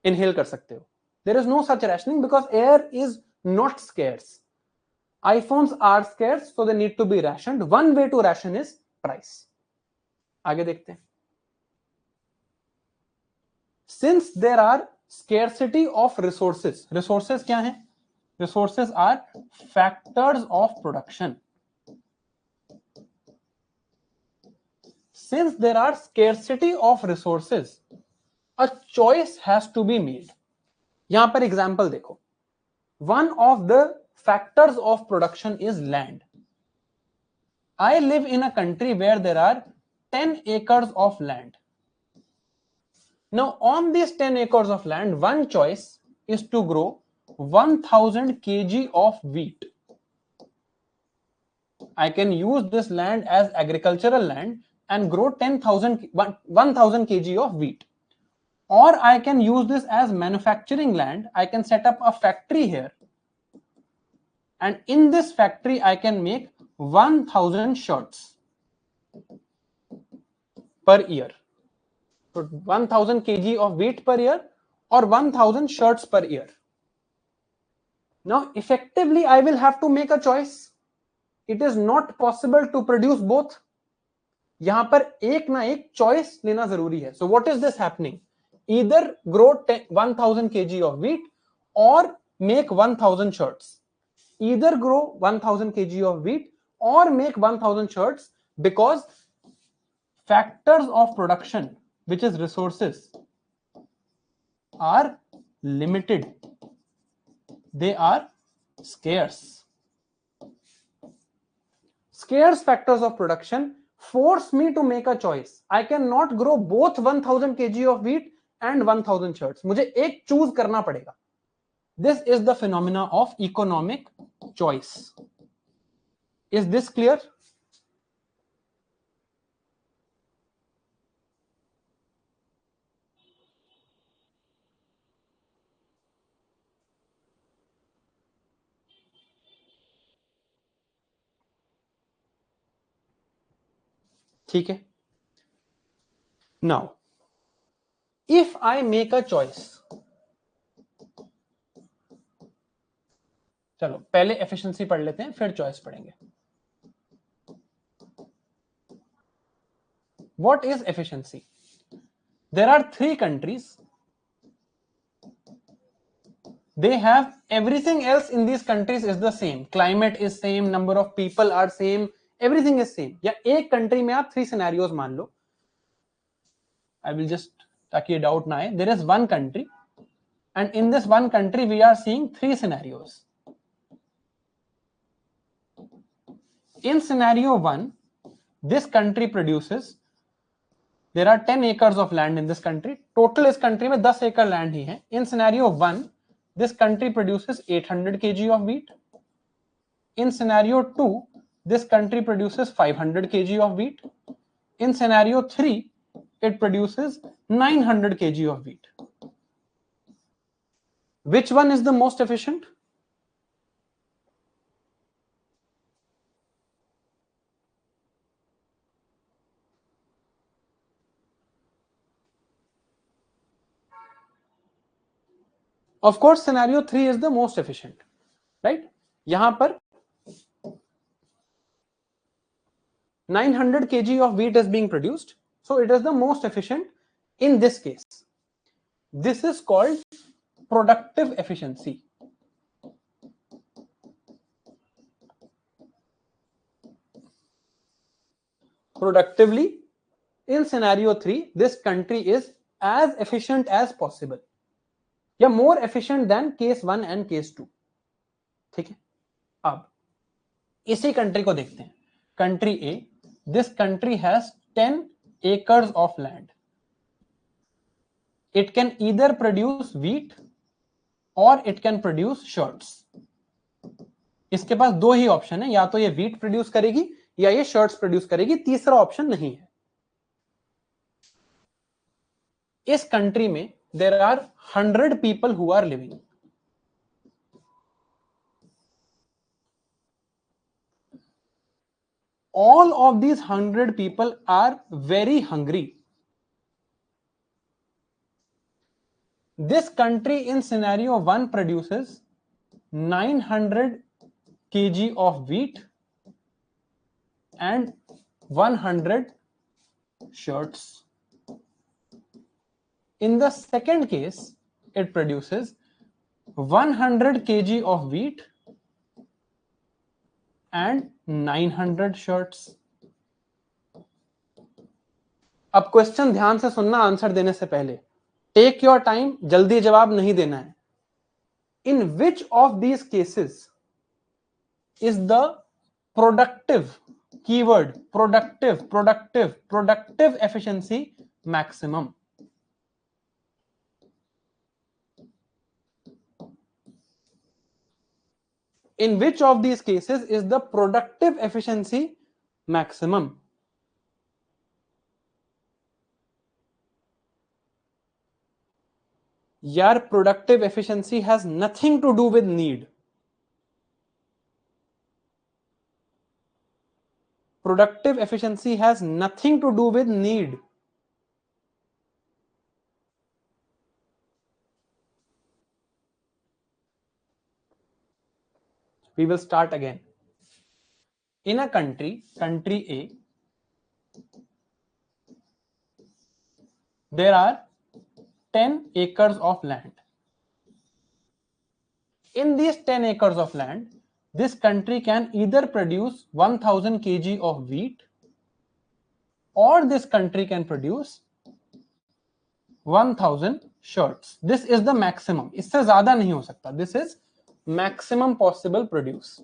inhale कर सकते हो. There is no such rationing because air is not scarce. iPhones are scarce, so they need to be rationed. One way to ration is price. आगे देखते हैं. Since there are scarcity of resources, resources क्या हैं? Resources are factors of production. Since there are scarcity of resources, a choice has to be made. यहां पर example देखो. One of the factors of production is land. I live in a country where there are 10 acres of land. Now, on these 10 acres of land, one choice is to grow 1000 kg of wheat. I can use this land as agricultural land and grow 1000 kg of wheat. Or I can use this as manufacturing land. I can set up a factory here. And in this factory, I can make 1000 shirts per year. So 1000 kg of wheat per year or 1000 shirts per year. Now, effectively, I will have to make a choice. It is not possible to produce both. यहां पर एक ना एक choice लेना जरूरी है. So what is this happening? Either grow 1000 kg of wheat or make 1000 shirts. Either grow 1000 kg of wheat or make 1000 shirts, because factors of production, which is resources, are limited. They are scarce. Scarce factors of production force me to make a choice. I cannot grow both 1000 kg of wheat and 1000 shirts. मुझे एक choose करना पड़ेगा. This is the phenomena of economic choice. Is this clear? ठीक है. Now, if I make a choice, चलो पहले efficiency पढ़ लेते हैं, फिर चॉइस पढ़ेंगे. What is efficiency? There are 3 countries. They have everything else in these countries is the same. Climate is same, number of people are same, everything is same. या एक country में आप 3 सिनेरियोज मान लो. I will just, ताकि ये doubt ना आए. There is one country, and in this one country we are seeing 3 scenarios. In scenario 1, this country produces, there are 10 acres of land in this country. Total इस country में 10 acre land ही है. In scenario 1, this country produces 800 kg of wheat. In scenario 2, this country produces 500 kg of wheat. In scenario 3, it produces 900 kg of wheat. Which one is the most efficient? Of course, scenario 3 is the most efficient, right? यहां पर 900 kg of wheat is being produced, so it is the most efficient in this case. This is called productive efficiency. Productively, in scenario 3, this country is as efficient as possible, या more efficient than case 1 and case 2. ठीक है. अब इसी country को देखते हैं. Country A, this country has 10 acres of land. It can either produce wheat or it can produce shirts. इसके पास 2 ही option है, या तो ये wheat प्रोड्यूस करेगी या ये shirts प्रोड्यूस करेगी. तीसरा ऑप्शन नहीं है. इस कंट्री में there are 100 people who are living. All of these 100 people are very hungry. This country in scenario 1 produces 900 kg of wheat and 100 shirts. In the second case, it produces 100 kg of wheat and 900 shirts. अब question ध्यान से सुनना answer देने से पहले, take your time, जल्दी जवाब नहीं देना है. In which of these cases is the productive, keyword productive, productive, productive efficiency maximum? In which of these cases is the productive efficiency maximum? यार productive efficiency has nothing to do with need. Productive efficiency has nothing to do with need. We will start again. In a country A, there are 10 acres of land. In these 10 acres of land, this country can either produce 1000 kg of wheat, or this country can produce 1000 shirts. This is the maximum. इससे ज्यादा नहीं हो सकता. This is maximum possible produce.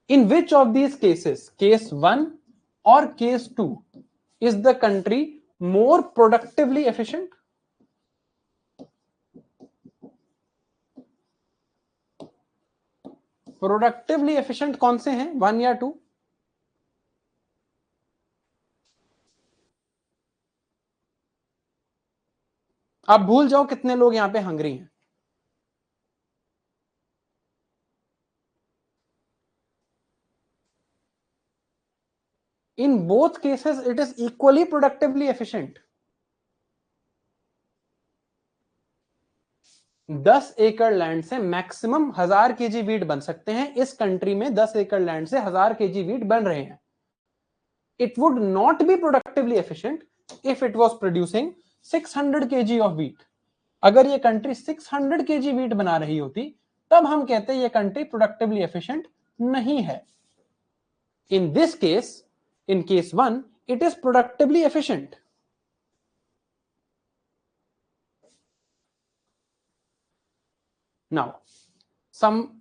In which of these cases, case 1 or case 2, is the country more productively efficient? Productively efficient कौन से हैं, 1 या 2? आप भूल जाओ कितने लोग यहां पे हंग्री हैं. In both cases, it is equally productively efficient. 10 एकड़ लैंड से मैक्सिमम 1000 केजी वीट बन सकते हैं. इस कंट्री में 10 एकड़ लैंड से 1000 केजी वीट बन रहे हैं. It would not be productively efficient if it was producing 600 kg of wheat. अगर ये कंट्री 600 kg वीट बना रही होती, तब हम कहते ये कंट्री प्रोडक्टिवली एफिशिएंट नहीं है. In this case, in case 1, it is productively efficient. Now,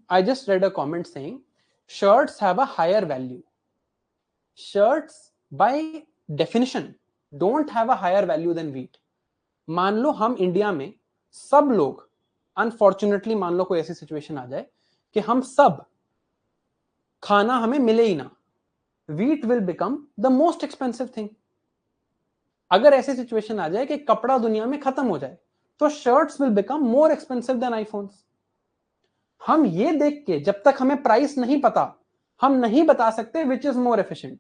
I just read a comment saying shirts have a higher value. Shirts by definition don't have a higher value than wheat. मान लो हम India में सब लोग, unfortunately मान लो कोई ऐसी situation आ जाए कि हम सब खाना हमें मिले ही ना, wheat will become the most expensive thing. अगर ऐसी सिचुएशन आ जाए कि कपड़ा दुनिया में खत्म हो जाए, तो shirts will become more expensive than iPhones. हम ये देख के जब तक हमें प्राइस नहीं पता, हम नहीं बता सकते which is more efficient.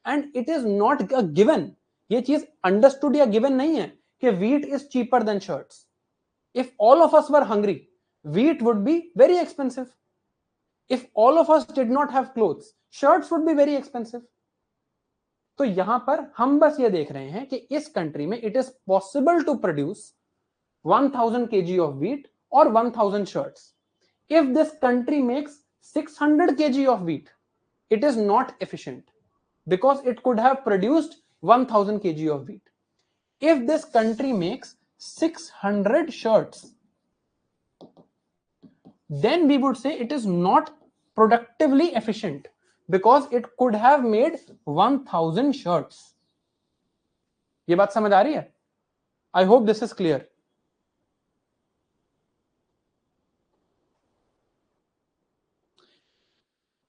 And it is not a given. ये चीज understood या given नहीं है कि wheat is cheaper than shirts. If all of us were hungry, wheat would be very expensive. If all of us did not have clothes, shirts would be very expensive. तो यहां पर हम बस ये देख रहे हैं कि इस कंट्री में it is possible to produce 1000 kg of wheat or 1000 shirts. If this country makes 600 kg of wheat, it is not efficient because it could have produced 1000 kg of wheat. If this country makes 600 shirts, then we would say it is not productively efficient because it could have made 1000 shirts. ये बात समझ आ रही है? I hope this is clear.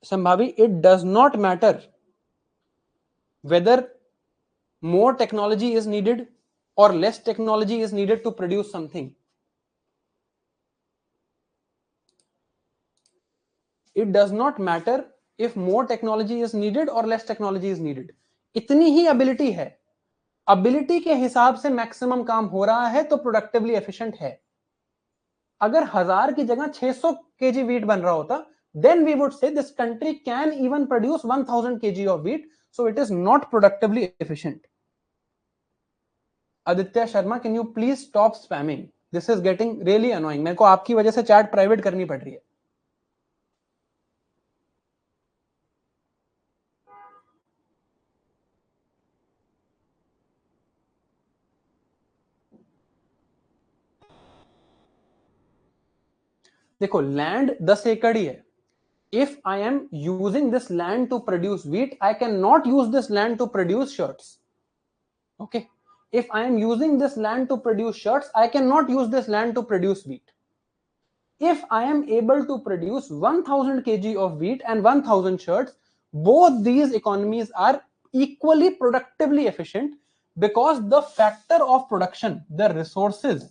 Sambhavi, it does not matter whether more technology is needed or less technology is needed to produce something. It does not matter if more technology is needed or less technology is needed. इतनी ही ability है ability के हिसाब से maximum काम हो रहा है तो प्रोडक्टिवली एफिशिएंट है। अगर 1000 की जगह 600 केजी वीट बन रहा होता, then we would say this country can even produce 1000 kg of wheat, so it is not productively efficient. Aditya Sharma, can you please stop spamming? This is getting really annoying. मेरे को आपकी वजह से chat private करनी पड़ रही है। देखो लैंड 10 एकड़ ही है। If I am using this land to produce wheat, I cannot use this land to produce shirts. Okay. If I am using this land to produce shirts, I cannot use this land to produce wheat. If I am able to produce 1000 kg of wheat and 1000 shirts, both these economies are equally productively efficient because the factor of production, the resources,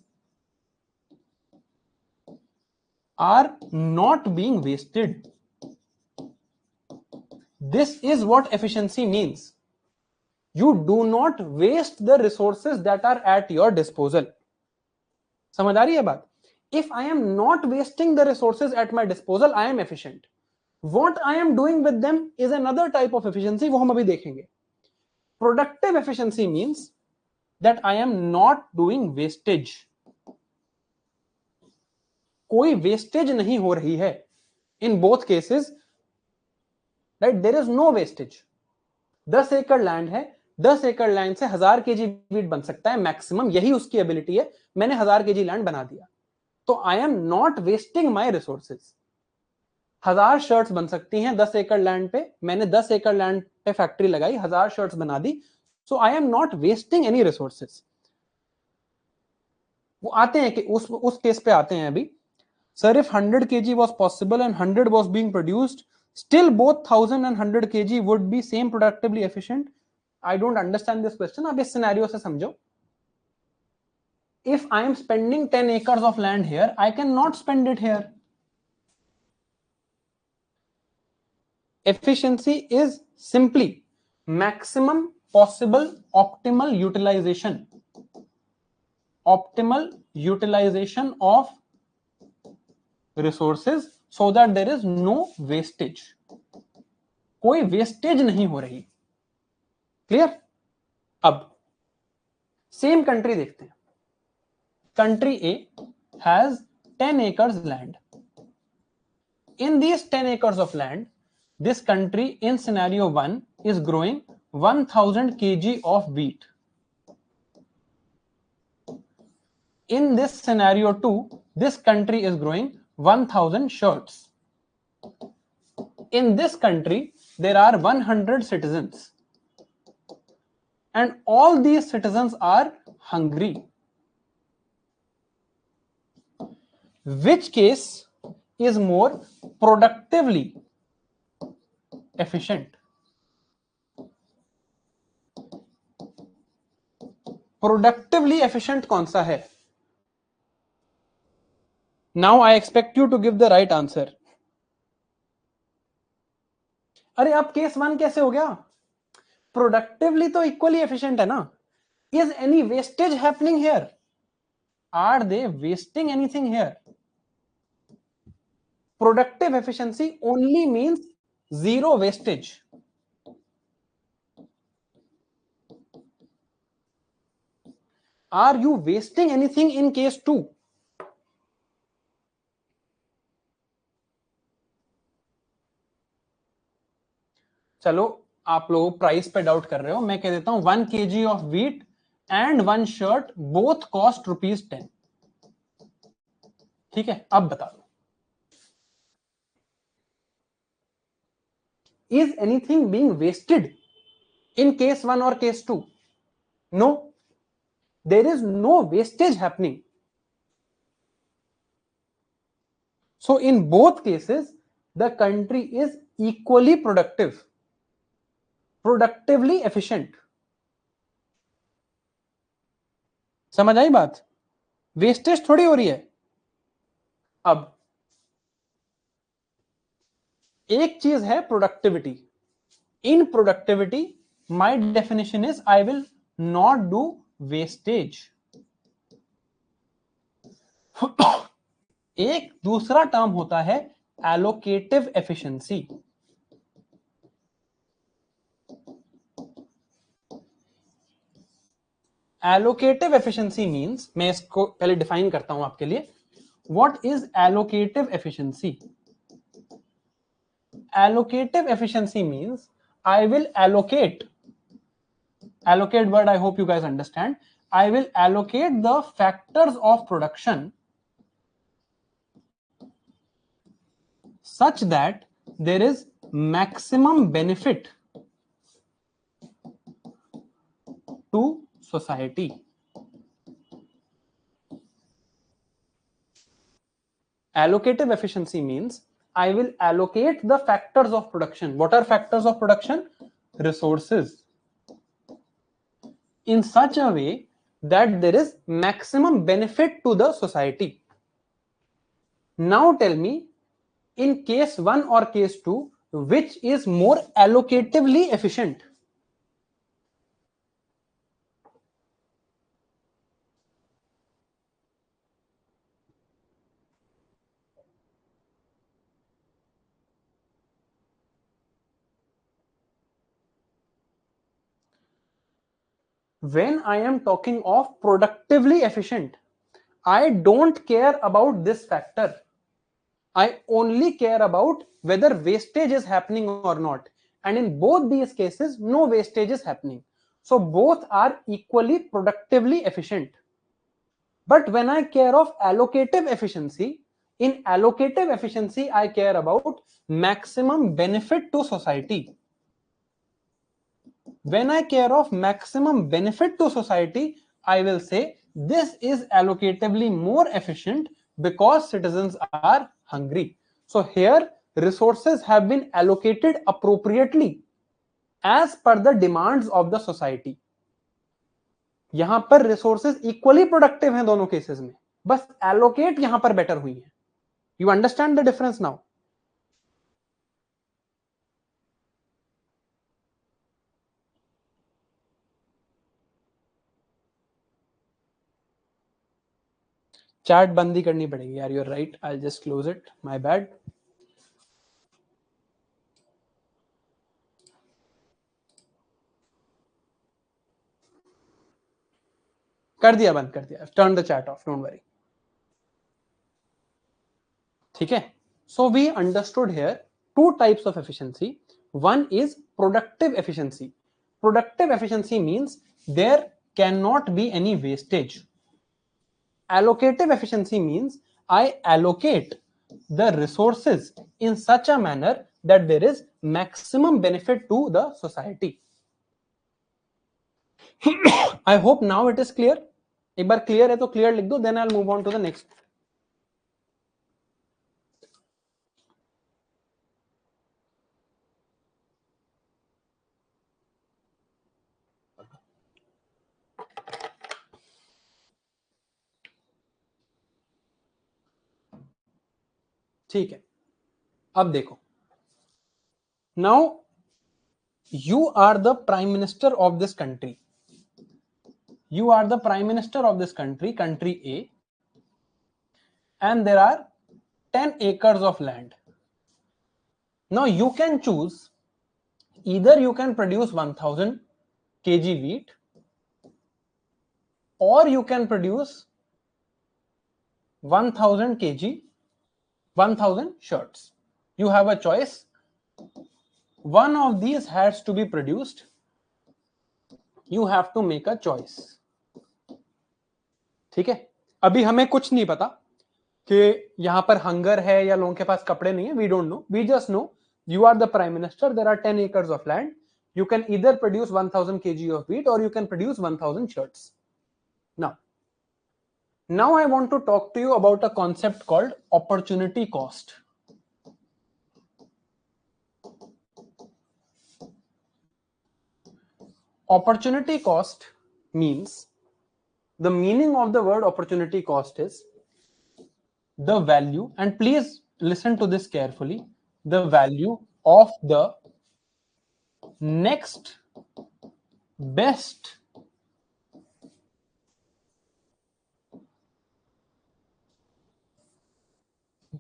are not being wasted. This is what efficiency means. You do not waste the resources that are at your disposal. समझ आ रही है बात? If I am not wasting the resources at my disposal, I am efficient. What I am doing with them is another type of efficiency, वो हम अभी देखेंगे. Productive efficiency means that I am not doing wastage. कोई wastage नहीं हो रही है. In both cases, right, there is no wastage. 10 एकड़ लैंड है, 10 एकड़ लैंड से 1000 केजी वीट बन सकता है मैक्सिमम, यही उसकी एबिलिटी है. मैंने 1000 केजी लैंड बना दिया, तो I am not wasting my resources. 1000 shirts बन सकती हैं 10 एकड़ लैंड पे. मैंने 10 एकड़ लैंड पे फैक्ट्री लगाई, 1000 शर्ट्स बना दी, so I am not wasting any resources. वो आते हैं कि उस केस पे आते हैं अभी. Sir if 100 kg was possible and 100 was being produced, still both 1000 and 100 kg would be same productively efficient. I don't understand this question. आप इस सिनेरियो से समझो. If I am spending 10 acres of land here, I cannot spend it here. Efficiency is simply maximum possible optimal utilization. Optimal utilization of resources so that there is no wastage. कोई wastage नहीं हो रही. Clear? अब same country देखते हैं. Country A has 10 acres land. In these 10 acres of land, this country in scenario 1 is growing 1000 kg of wheat. In this scenario 2, this country is growing 1000 shirts. In this country, there are 100 citizens. And all these citizens are hungry. Which case is more productively efficient? Productively efficient कौन सा है? Now I expect you to give the right answer. अरे अब case 1 कैसे हो गया? Productively तो equally efficient है ना. Is any wastage happening here? Are they wasting anything here? Productive efficiency only means zero wastage. Are you wasting anything in case 2? चलो आप लोग प्राइस पे डाउट कर रहे हो, मैं कह देता हूं 1 kg of wheat and 1 shirt both cost ₹10. ठीक है, अब बता दो. Is anything being wasted in case 1 or case 2? No, there is no wastage happening. So in both cases, the country is equally productive, productively efficient. समझ आई बात? Wastage थोड़ी हो रही है. अब एक चीज है productivity. In productivity my definition is I will not do wastage. एक दूसरा टर्म होता है allocative efficiency. Allocative efficiency means, मैं इसको पहले डिफाइन करता हूं आपके लिए. What is allocative efficiency? Allocative efficiency means I will allocate word I hope you guys understand. I will allocate the factors of production such that there is maximum benefit to society. Allocative efficiency means I will allocate the factors of production. What are factors of production? Resources. In such a way that there is maximum benefit to the society. Now tell me, in case 1 or case 2, which is more allocatively efficient? When I am talking of productively efficient, I don't care about this factor. I only care about whether wastage is happening or not. And in both these cases, no wastage is happening. So both are equally productively efficient. But when I care of allocative efficiency, in allocative efficiency, I care about maximum benefit to society. When I care of maximum benefit to society, I will say this is allocatively more efficient because citizens are hungry. So here resources have been allocated appropriately as per the demands of the society. यहां पर resources equally productive हैं दोनों cases में, बस allocate यहां पर better हुई है. You understand the difference now? Chat बंद ही करनी पड़ेगी यार. You are right, I will just close it, my bad. कर दिया, बंद कर दिया. Turn the chat off, don't worry. ठीक है. So we understood here two types of efficiency. One is productive efficiency. Productive efficiency means there can not be any wastage. Allocative efficiency means I allocate the resources in such a manner that there is maximum benefit to the society. I hope now it is clear. एक बार clear है तो clear लिख दो, then I'll move on to the next. ठीक है. अब देखो. Now you are the prime minister of this country. You are the prime minister of this country, country A, and there are 10 acres of land. Now you can choose, either you can produce 1000 kg wheat, or you can produce 1000 kg, 1000 shirts. You have a choice. One of these has to be produced. You have to make a choice. ठीक है. अभी हमें कुछ नहीं पता कि यहां पर हंगर है या लोगों के पास कपड़े नहीं है. We don't know. We just know you are the prime minister. There are 10 acres of land. You can either produce 1000 kg of wheat or you can produce 1000 shirts. Now I want to talk to you about a concept called opportunity cost. Opportunity cost means, the meaning of the word opportunity cost is the value, and please listen to this carefully, the value of the next best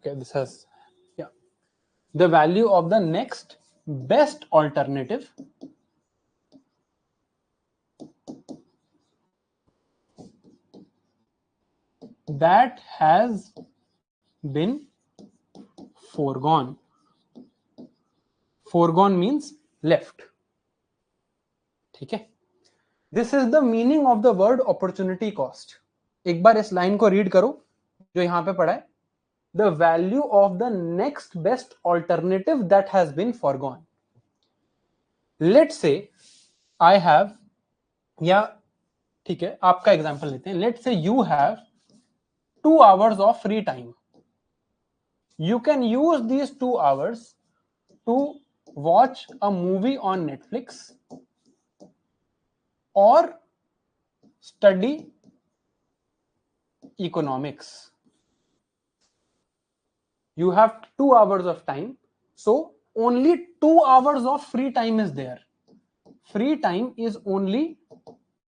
Okay, this has, yeah, the value of the next best alternative that has been foregone. Foregone means left. ठीक है, this is the meaning of the word opportunity cost. एक बार इस line को read करो जो यहां पे पढ़ा है, the value of the next best alternative that has been forgone. Let's say I have, या ठीक है आपका एग्जांपल लेते हैं, let's say you have 2 hours of free time. You can use these 2 hours to watch a movie on Netflix or study economics. You have 2 hours of time, so only 2 hours of free time is there. Free time is only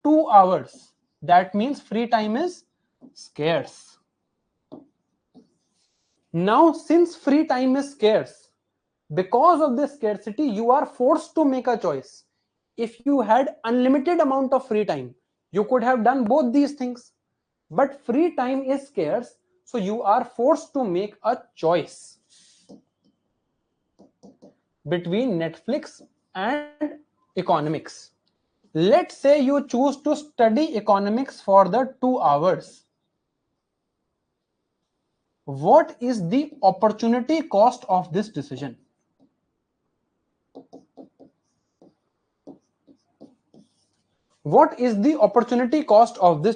2 hours. That means free time is scarce. Now, since free time is scarce, because of this scarcity, you are forced to make a choice. If you had unlimited amount of free time, you could have done both these things. But free time is scarce, so you are forced to make a choice between Netflix and economics. Let's say you choose to study economics for the 2 hours. What is the opportunity cost of this decision? What is the opportunity cost of this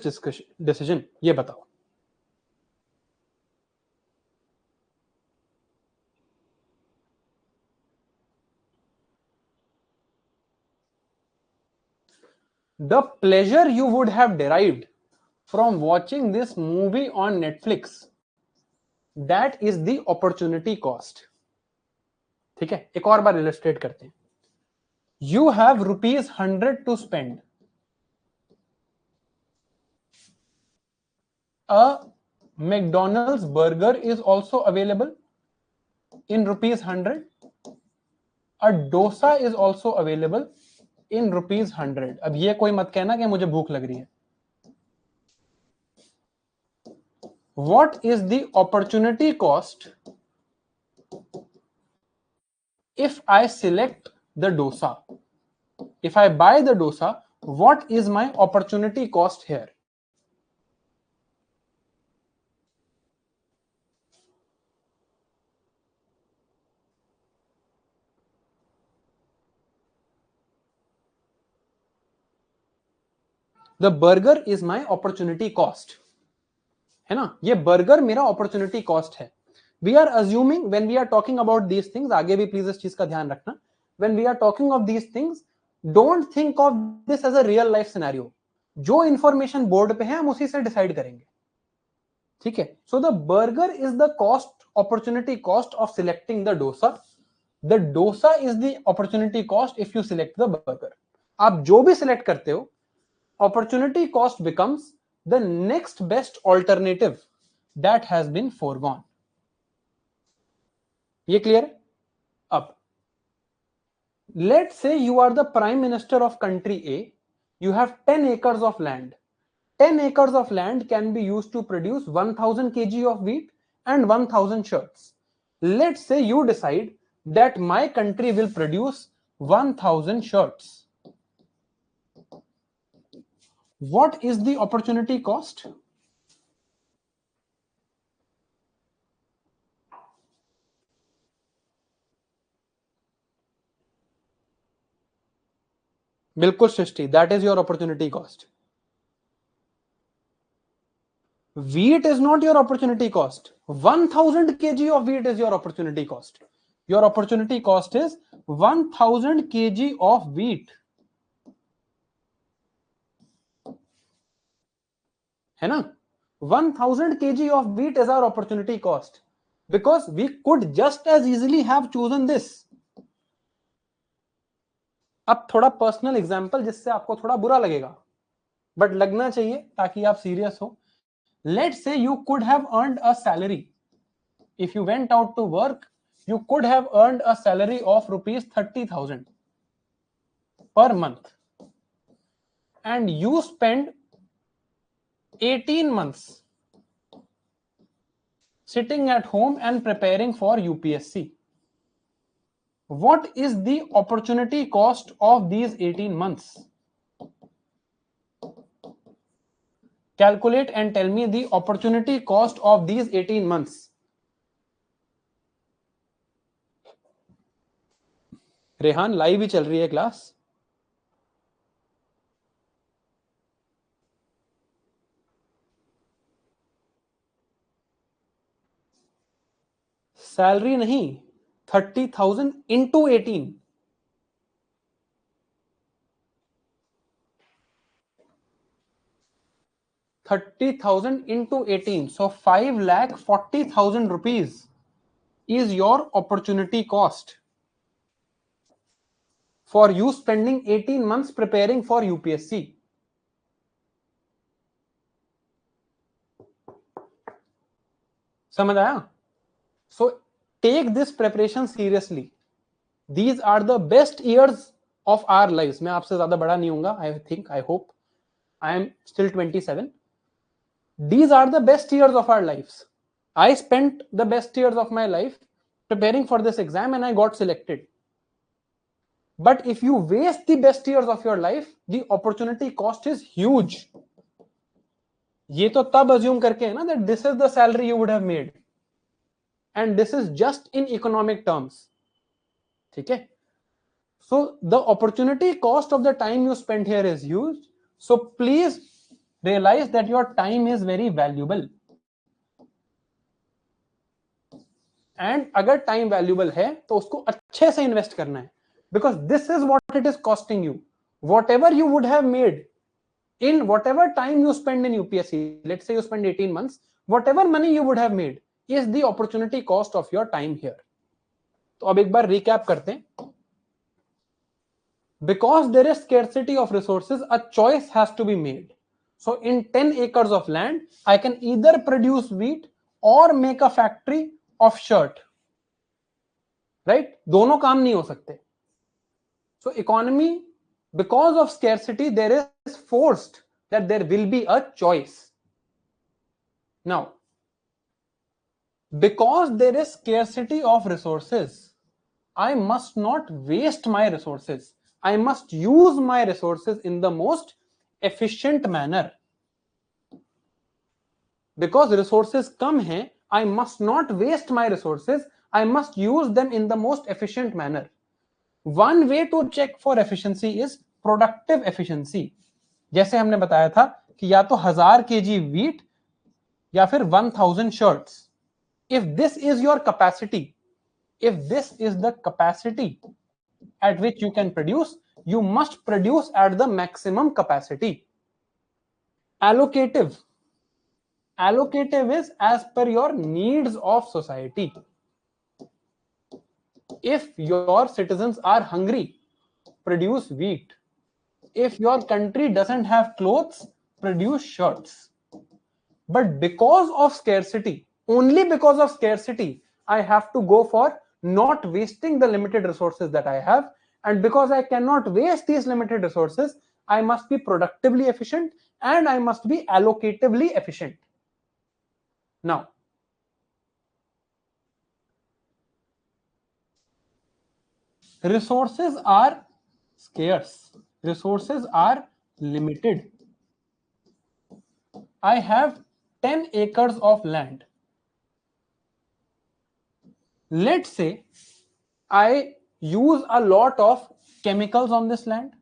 decision? ये बताओ. The pleasure you would have derived from watching this movie on Netflix, that is the opportunity cost. ठीक है, एक और बार illustrate करते हैं. You have ₹100 to spend. A McDonald's burger is also available in ₹100. A dosa is also available in ₹100. अब ये कोई मत कहना कि मुझे भूख लग रही है. What is the opportunity cost if I select the dosa? If I buy the dosa, what is my opportunity cost here? The burger is my opportunity cost. है ना, ये बर्गर मेरा opportunity cost है. We are assuming when we are talking about these things, आगे भी please इस चीज का ध्यान रखना, when we are talking of these things, don't think of this as a real life scenario. जो इंफॉर्मेशन बोर्ड पे है हम उसी से डिसाइड करेंगे. ठीक है, so the burger is the cost, opportunity cost of selecting the dosa. The dosa is the opportunity cost if you select the burger. आप जो भी सिलेक्ट करते हो, opportunity cost becomes the next best alternative that has been foregone. ये clear है? अब let's say you are the prime minister of country A. You have 10 acres of land. 10 acres of land can be used to produce 1000 kg of wheat and 1000 shirts. Let's say you decide that my country will produce 1000 shirts. What is the opportunity cost? बिल्कुल सृष्टि, that is your opportunity cost. Wheat is not your opportunity cost. 1000 kg of wheat is your opportunity cost. Your opportunity cost is 1000 kg of wheat. है ना? 1000 kg of wheat is our opportunity cost because we could just as easily have chosen this. अब थोड़ा personal example जिससे आपको थोड़ा बुरा लगेगा, but लगना चाहिए ताकि आप सीरियस हो. Let's say you could have earned a salary if you went out to work, you could have earned a salary of rupees 30,000 per month, and you spend 18 months sitting at home and preparing for UPSC. What is the opportunity cost of these 18 months? Calculate and tell me the opportunity cost of these 18 months. Rehan live ही चल रही है class. Salary नहीं, 30,000 into 18. 30,000 into 18, so 5,40,000 rupees is your opportunity cost for you spending 18 months preparing for UPSC. समझ आया? So take this preparation seriously. These are the best years of our lives. मैं आपसे ज्यादा बड़ा नहीं हूँगा. I think, I hope. I am still 27. These are the best years of our lives. I spent the best years of my life preparing for this exam and I got selected. But if you waste the best years of your life, the opportunity cost is huge. ये तो तब assume करके है ना that this is the salary you would have made. And this is just in economic terms. ठीक है? So the opportunity cost of the time you spend here is huge. So please realize that your time is very valuable. And अगर time valuable है तो उसको अच्छे से invest करना है. Because this is what it is costing you. Whatever you would have made in whatever time you spend in UPSC, let's say you spend 18 months, whatever money you would have made is the opportunity cost of your time here. तो अब एक बार recap करते हैं. Because there is scarcity of resources, a choice has to be made. So in 10 acres of land, I can either produce wheat or make a factory of shirt. Right? दोनों काम नहीं हो सकते. So economy, because of scarcity, there is forced that there will be a choice. Now, because there is scarcity of resources, I must not waste my resources. I must use my resources in the most efficient manner. Because resources कम हैं, I must not waste my resources. I must use them in the most efficient manner. One way to check for efficiency is productive efficiency. जैसे हमने बताया था कि या तो 1000 kg wheat या फिर 1000 shirts. If this is your capacity, if this is the capacity at which you can produce, you must produce at the maximum capacity. Allocative. Allocative is as per your needs of society. If your citizens are hungry, produce wheat. If your country doesn't have clothes, produce shirts. But because of scarcity, only because of scarcity, I have to go for not wasting the limited resources that I have. And because I cannot waste these limited resources, I must be productively efficient and I must be allocatively efficient. Now, resources are scarce. Resources are limited. I have 10 acres of land. Let's say I use a lot of chemicals on this land.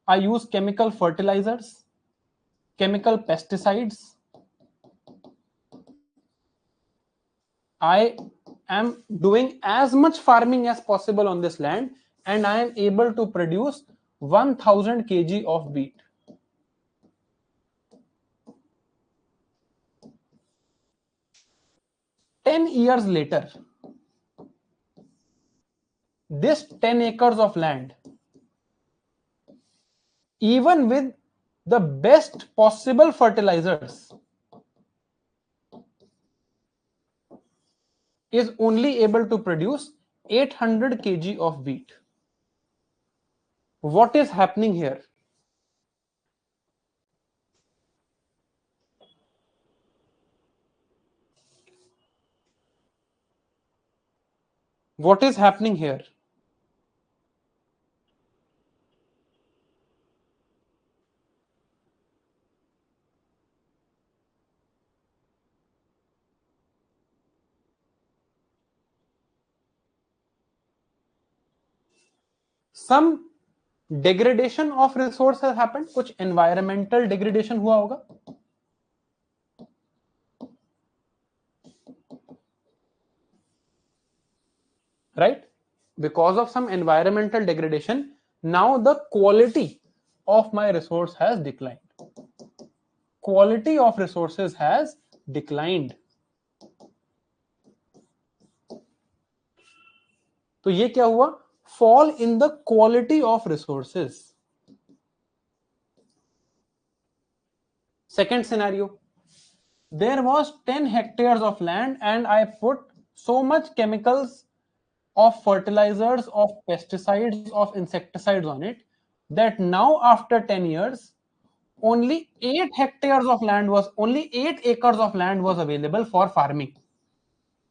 I use chemical fertilizers, chemical pesticides. I am doing as much farming as possible on this land and I am able to produce 1000 kg of wheat. Ten years later, this 10 acres of land, even with the best possible fertilizers, is only able to produce 800 kg of wheat. What is happening here? What is happening here? Some degradation of resource has happened. कुछ environmental degradation हुआ होगा. Right? Because of some environmental degradation, now the quality of my resource has declined. Quality of resources has declined. तो ये क्या हुआ? Fall in the quality of resources. Second scenario, there was 10 hectares of land and I put so much chemicals of fertilizers, of pesticides, of insecticides on it that now after 10 years, only 8 hectares of land was, only 8 acres of land was available for farming.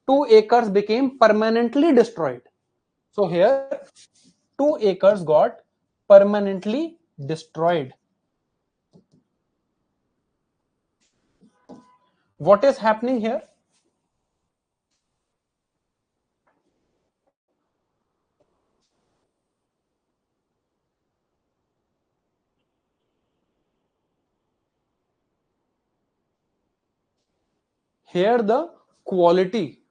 2 acres became permanently destroyed. So here, 2 acres got permanently destroyed. What is happening here? Here the quality,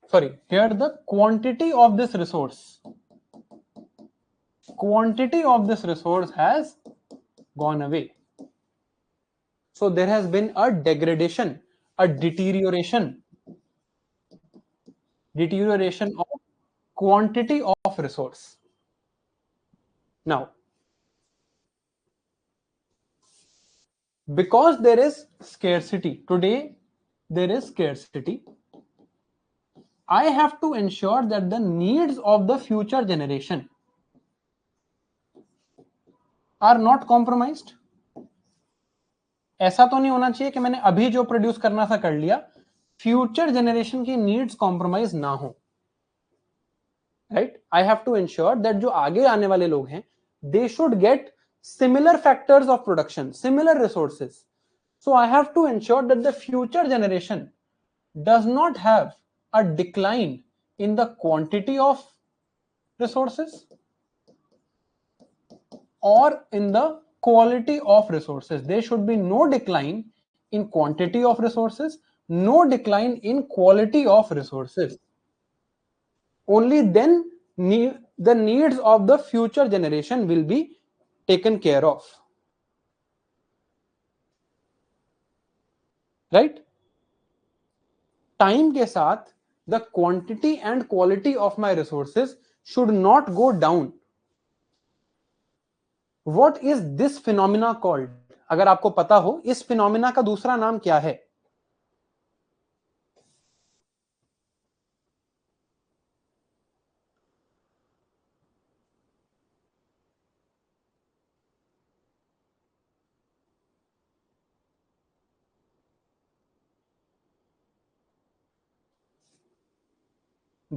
sorry, here the quantity of this resource, has gone away. So there has been a degradation, a deterioration of quantity of resource. Now, because there is scarcity, today there is scarcity, I have to ensure that the needs of the future generation are not compromised. ऐसा तो नहीं होना चाहिए कि मैंने अभी जो produce करना था कर लिया, फ्यूचर जनरेशन की नीड्स कॉम्प्रोमाइज ना हो. Right? I have to ensure that जो आगे आने वाले लोग हैं, they should get similar factors of production, similar resources. So I have to ensure that the future generation does not have a decline in the quantity of resources or in the quality of resources. There should be no decline in quantity of resources, no decline in quality of resources. Only then the needs of the future generation will be taken care of. Right? Time के साथ the quantity and quality of my resources should not go down. What is this phenomena called? अगर आपको पता हो इस phenomena का दूसरा नाम क्या है?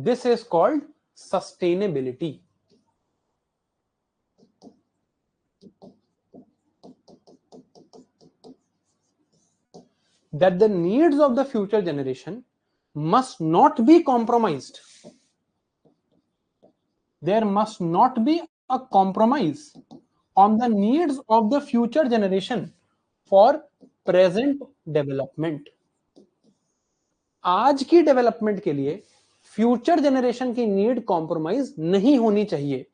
This is called sustainability. That the needs of the future generation must not be compromised. There must not be a compromise on the needs of the future generation for present development. आज की development के लिए future generation की need compromise नहीं होनी चाहिए.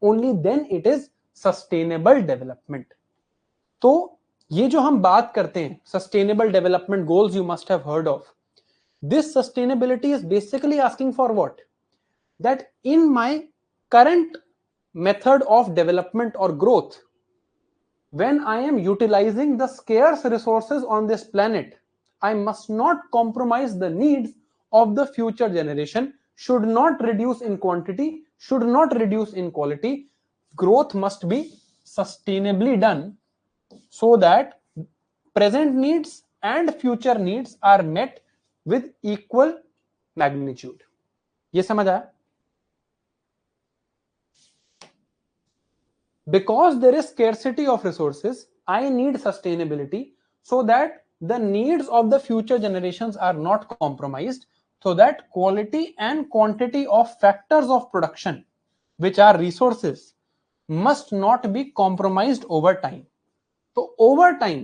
Only then it is sustainable development. तो ये जो हम बात करते हैं sustainable development goals, you must have heard of. This sustainability is basically asking for what? That in my current method of development और growth, when I am utilizing the scarce resources on this planet, I must not compromise the needs of the future generation should not reduce in quantity, should not reduce in quality. Growth must be sustainably done so that present needs and future needs are met with equal magnitude. ये समझ आया? Because there is scarcity of resources, I need sustainability so that the needs of the future generations are not compromised, so that quality and quantity of factors of production, which are resources, must not be compromised over time. तो over time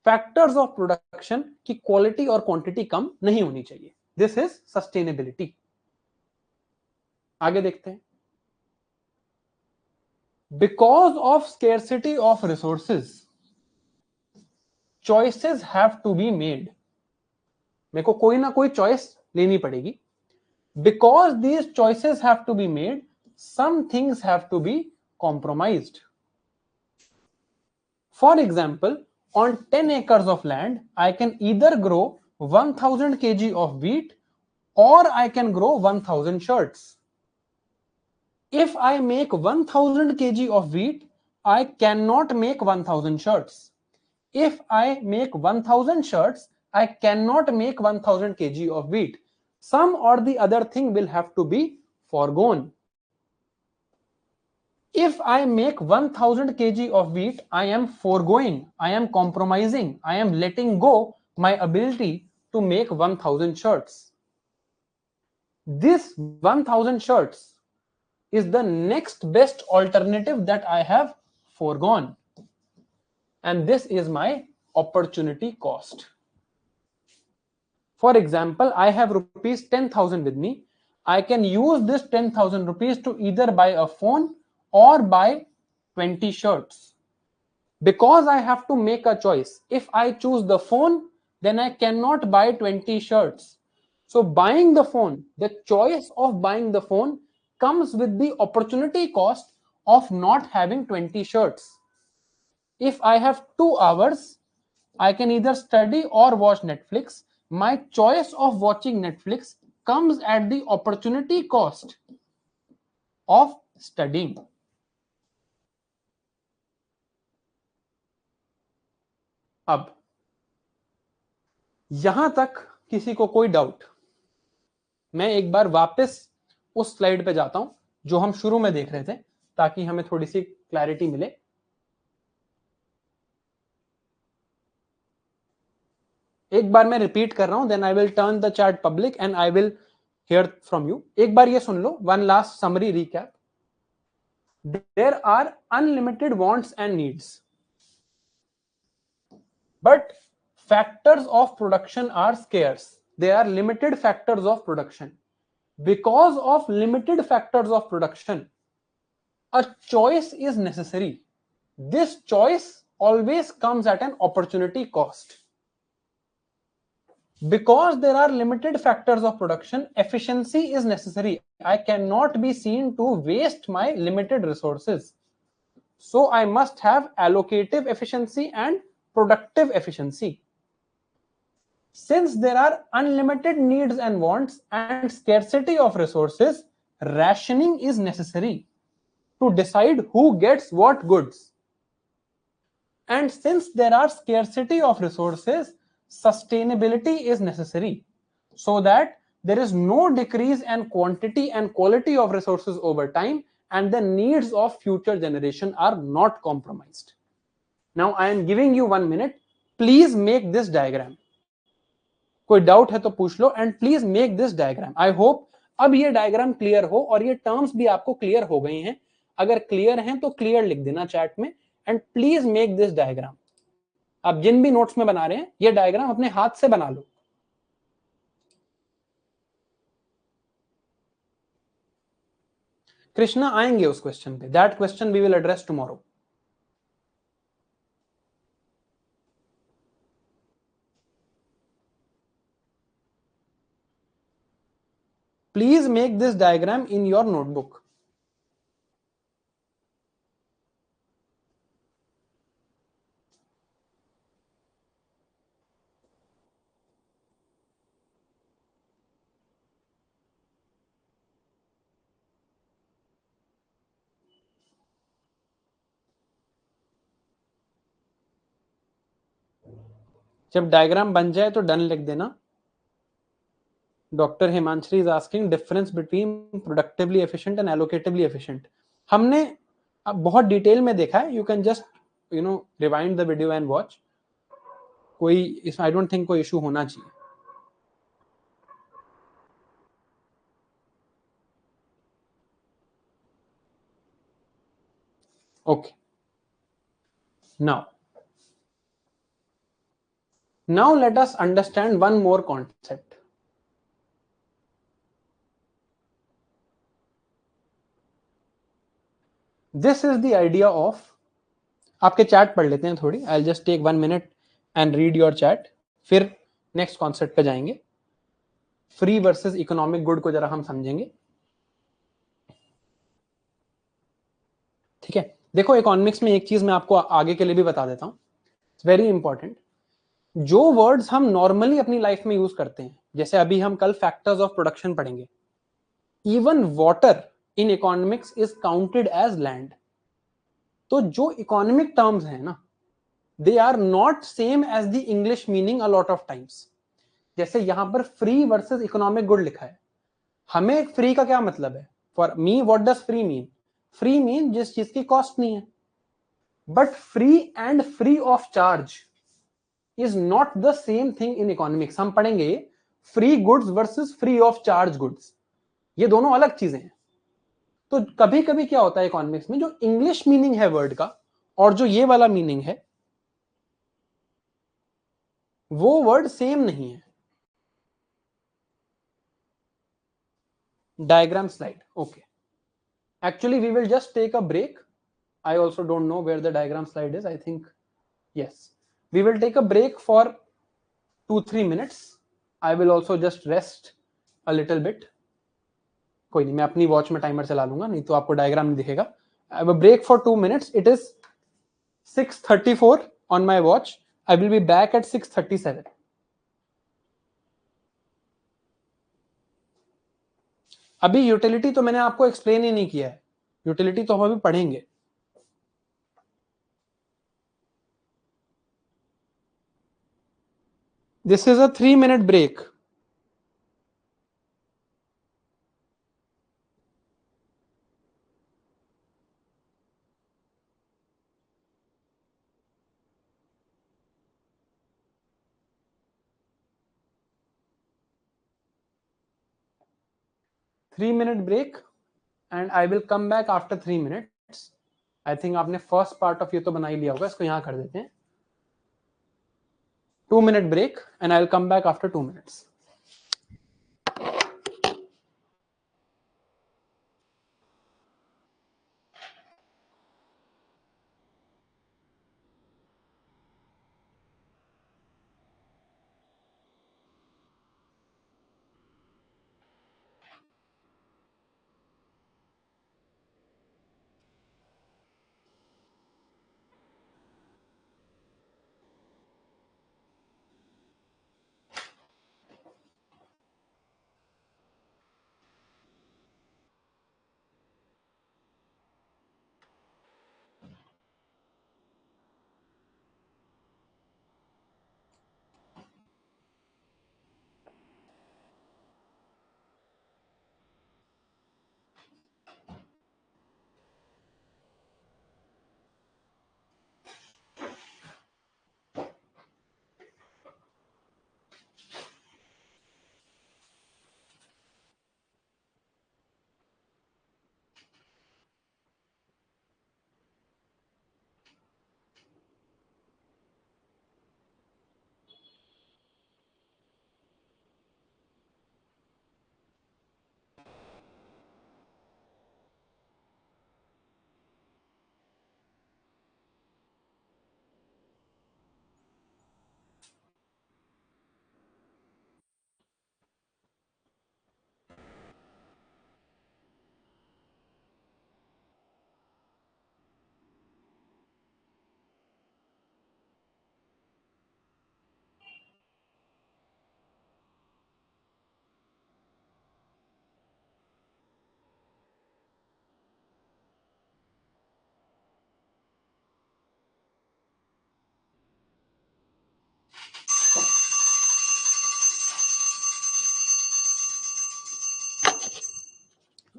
factors of production की quality और quantity कम नहीं होनी चाहिए. This is sustainability. आगे देखते हैं. Because of scarcity of resources, choices have to be made. मेरे को कोई ना कोई चॉइस लेनी पड़ेगी. Because these choices have to be made, some things have to be compromised. For example, on 10 acres of land, I can either grow 1000 kg of wheat or I can grow 1000 shirts. If I make 1000 kg of wheat, I cannot make 1000 shirts. If I make 1000 shirts, I cannot make 1000 kg of wheat. Some or the other thing will have to be foregone. If I make 1000 kg of wheat, I am foregoing, I am compromising, I am letting go my ability to make 1000 shirts. This 1000 shirts is the next best alternative that I have foregone. And this is my opportunity cost. For example, I have rupees 10,000 with me. I can use this 10,000 rupees to either buy a phone or buy 20 shirts. Because I have to make a choice. If I choose the phone, then I cannot buy 20 shirts. So buying the phone, the choice of buying the phone comes with the opportunity cost of not having 20 shirts. If I have 2 hours, I can either study or watch Netflix. My choice of watching Netflix comes at the opportunity cost of studying. अब यहां तक किसी को कोई doubt? मैं एक बार वापस उस स्लाइड पे जाता हूं जो हम शुरू में देख रहे थे, ताकि हमें थोड़ी सी क्लैरिटी मिले. एक बार मैं रिपीट कर रहा हूं, then I will turn the chat public and I will hear from you. एक बार ये सुन लो. One last summary recap. There are unlimited wants and needs, but factors of production are scarce. They are limited factors of production. Because of limited factors of production, a choice is necessary. This choice always comes at an opportunity cost. Because there are limited factors of production, efficiency is necessary. I cannot be seen to waste my limited resources. So I must have allocative efficiency and productive efficiency. Since there are unlimited needs and wants and scarcity of resources, rationing is necessary to decide who gets what goods. And since there are scarcity of resources, sustainability is necessary so that there is no decrease in quantity and quality of resources over time and the needs of future generation are not compromised. Now I am giving you 1 minute. Please make this diagram. कोई doubt है तो पूछ लो and please make this diagram. I hope अब ये diagram clear हो और ये टर्म्स भी आपको क्लियर हो गई हैं. अगर क्लियर हैं तो क्लियर लिख देना चैट में and please make this diagram. आप जिन भी नोट्स में बना रहे हैं ये डायग्राम अपने हाथ से बना लो. कृष्णा आएंगे उस क्वेश्चन पे. That question we will address tomorrow. Please make this diagram in your notebook. जब डायग्राम बन जाए तो डन लिख देना। Doctor Himanshi is asking difference between productively efficient and allocatively efficient. हमने अब बहुत डिटेल में देखा है, you can just rewind the video and watch. कोई इस आई डोंट थिंक कोई इशू होना चाहिए। Okay, now let us understand one more concept. This is the idea of, आपके चैट पढ़ लेते हैं थोड़ी, I just take 1 minute and read your chat, फिर नेक्स्ट कॉन्सेप्ट पे जाएंगे। फ्री वर्सेस इकोनॉमिक गुड को जरा हम समझेंगे, ठीक है। देखो इकोनॉमिक्स में एक चीज मैं आपको आगे के लिए भी बता देता हूं, इट्स वेरी इंपॉर्टेंट। जो वर्ड्स हम नॉर्मली अपनी लाइफ में यूज करते हैं, जैसे अभी हम कल फैक्टर्स ऑफ प्रोडक्शन पढ़ेंगे, even water in economics is counted as land. तो जो इकोनॉमिक टर्म्स हैं ना, they are not same as the English meaning a lot of times. जैसे यहां पर फ्री वर्सेस इकोनॉमिक गुड लिखा है, हमें फ्री का क्या मतलब है? For me what does free mean? Free mean जिस चीज की कॉस्ट नहीं है। But free and free of charge is not the same thing in economics. हम पढ़ेंगे free goods versus free of charge goods, ये दोनों अलग चीजें हैं। तो कभी कभी क्या होता है इकोनॉमिक्स में, जो इंग्लिश मीनिंग है वर्ड का और जो ये वाला मीनिंग है, वो वर्ड सेम नहीं है। Diagram slide, okay. Actually we will just take a break. I also don't know where the diagram slide is. I think yes, we will take a break for 2-3 minutes. I will also just rest a little bit. कोई नहीं, मैं अपनी watch में timer चला लूंगा, नहीं तो आपको डायग्राम नहीं दिखेगा। I have a break for 2 minutes. It is 6:34 on my watch. I will be back at 6:37. अभी यूटिलिटी तो मैंने आपको एक्सप्लेन ही नहीं किया है, यूटिलिटी तो हम अभी पढ़ेंगे। This is a 3-minute break. Three-minute break and I will come back after 3 minutes. I think आपने फर्स्ट पार्ट ऑफ ये तो बना ही लिया होगा, इसको यहां कर देते हैं। 2-minute break and I will come back after 2 minutes.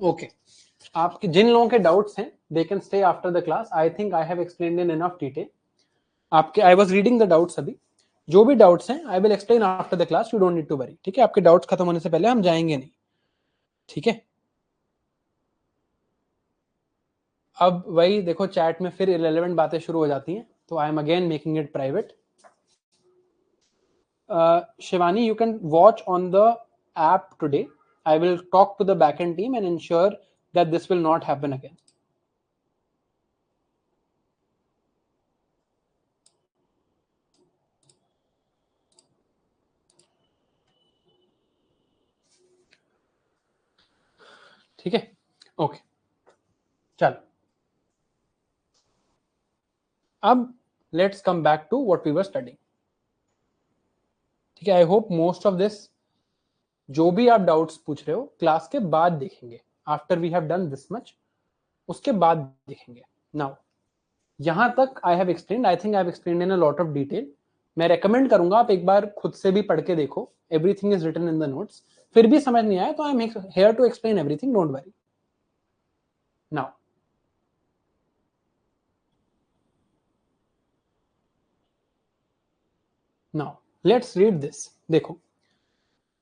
Okay आपके जिन लोगों के डाउट्स हैं they can stay after the class. I think I have explained in enough detail. आपके I was reading the doubts अभी. जो भी डाउट्स हैं I will explain after the class. You don't need to worry. ठीक है, आपके doubts खत्म होने से पहले हम जाएंगे नहीं. ठीक है, अब वही देखो चैट में फिर इरेलेवेंट बातें शुरू हो जाती हैं, तो I M again making it private. Shivani, you can watch on the app today. I will talk to the backend team and ensure that this will not happen again. ठीक है, ओके चलो. अब let's come back to what we were studying. ठीक है, I hope most of this जो भी आप doubts पूछ रहे हो क्लास के बाद देखेंगे. After we have done this much उसके बाद देखेंगे. नाउ यहां तक I have explained. I think I have explained in a lot of detail. मैं रेकमेंड करूंगा आप एक बार खुद से भी पढ़ के देखो. Everything is written in the notes. फिर भी समझ नहीं आया तो I am here to explain everything. Don't worry. Now now let's read this. देखो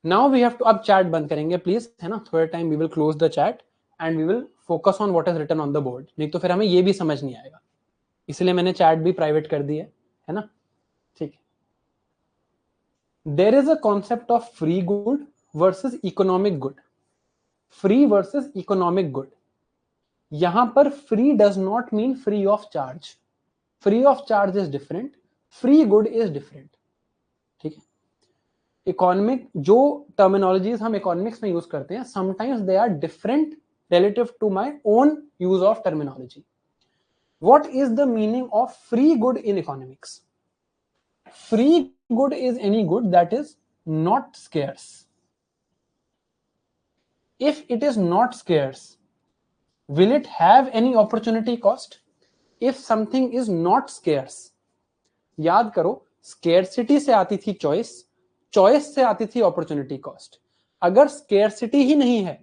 नाउ वी हैव टू. अब चैट बंद करेंगे प्लीज, है ना. थोड़े time we will close the chat and we will focus on what is written on the board. नहीं तो फिर हमें ये भी समझ नहीं आएगा. इसलिए मैंने चैट भी प्राइवेट कर दी है ना. ठीक है. There is a concept of free good versus economic good. Free versus economic good. यहां पर free does not mean free of charge. Free of charge is different, free good is different. ठीक है. Economic जो terminologies हम economics में use करते हैं sometimes they are different relative to my own use of terminology. What is the meaning of free good in economics? Free good is any good that is not scarce. If it is not scarce, will it have any opportunity cost? If something is not scarce, याद करो scarcity से आती थी choice, choice से आती थी opportunity cost. अगर scarcity ही नहीं है,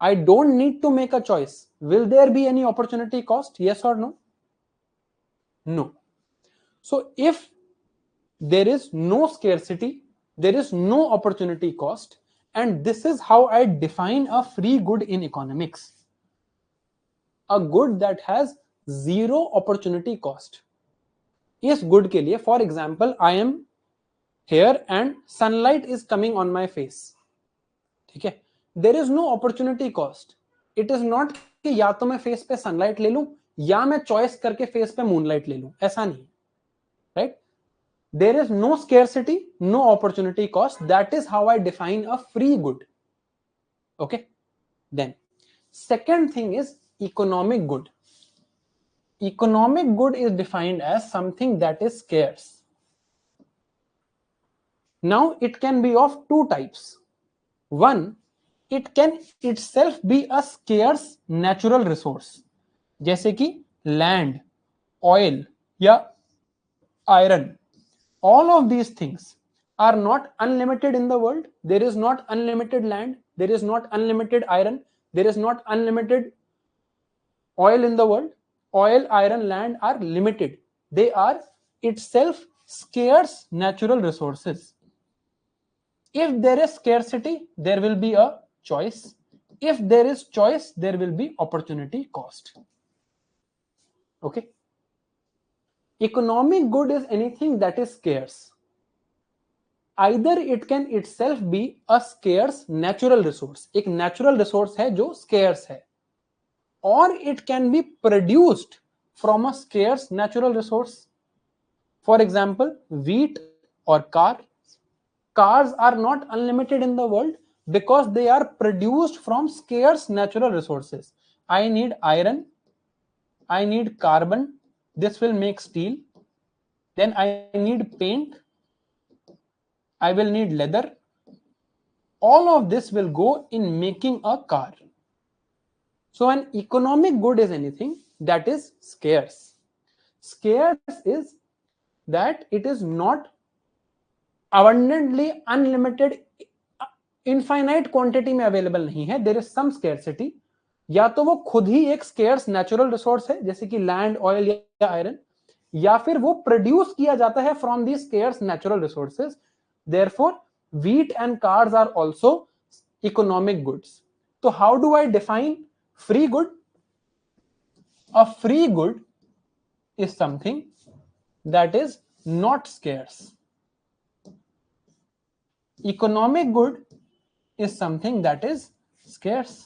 I don't need to make a choice. Will there be any opportunity cost? Yes or no? No. So if there is no scarcity, there is no opportunity cost, and this is how I define a free good in economics. A good that has zero opportunity cost. इस good के लिए, for example, I am here and sunlight is coming on my face. ठीक है. There is no opportunity cost. It is not कि या तो मैं face पे सनलाइट ले लूं या मैं चॉइस करके फेस पे मूनलाइट ले लूं. ऐसा नहीं. Right. There is no scarcity, no opportunity cost. That is how I define a free good. Okay. Then second thing is economic good. Economic good is defined as something that is scarce. Now it can be of two types. One, it can itself be a scarce natural resource, जैसे कि land, oil या iron. All of these things are not unlimited in the world. There is not unlimited land, there is not unlimited iron, there is not unlimited oil in the world. Oil, iron, land are limited. They are itself scarce natural resources. If there is scarcity, there will be a choice. If there is choice, there will be opportunity cost. Okay. Economic good is anything that is scarce. Either it can itself be a scarce natural resource, एक natural resource है जो scarce है, or it can be produced from a scarce natural resource. For example, wheat or car. Cars are not unlimited in the world because they are produced from scarce natural resources. I need iron, I need carbon, this will make steel. Then I need paint, I will need leather. All of this will go in making a car. So an economic good is anything that is scarce. Scarce is that it is not abundantly unlimited, infinite quantity में available नहीं है. There is some scarcity, या तो वो खुद ही एक scarce natural resource है जैसे कि लैंड, ऑयल या आयरन, या फिर वो प्रोड्यूस किया जाता है from the scarce natural resources. Therefore wheat and cars are also economic goods. So how do I define free good? A free good is something that is not scarce. Economic good is something that is scarce.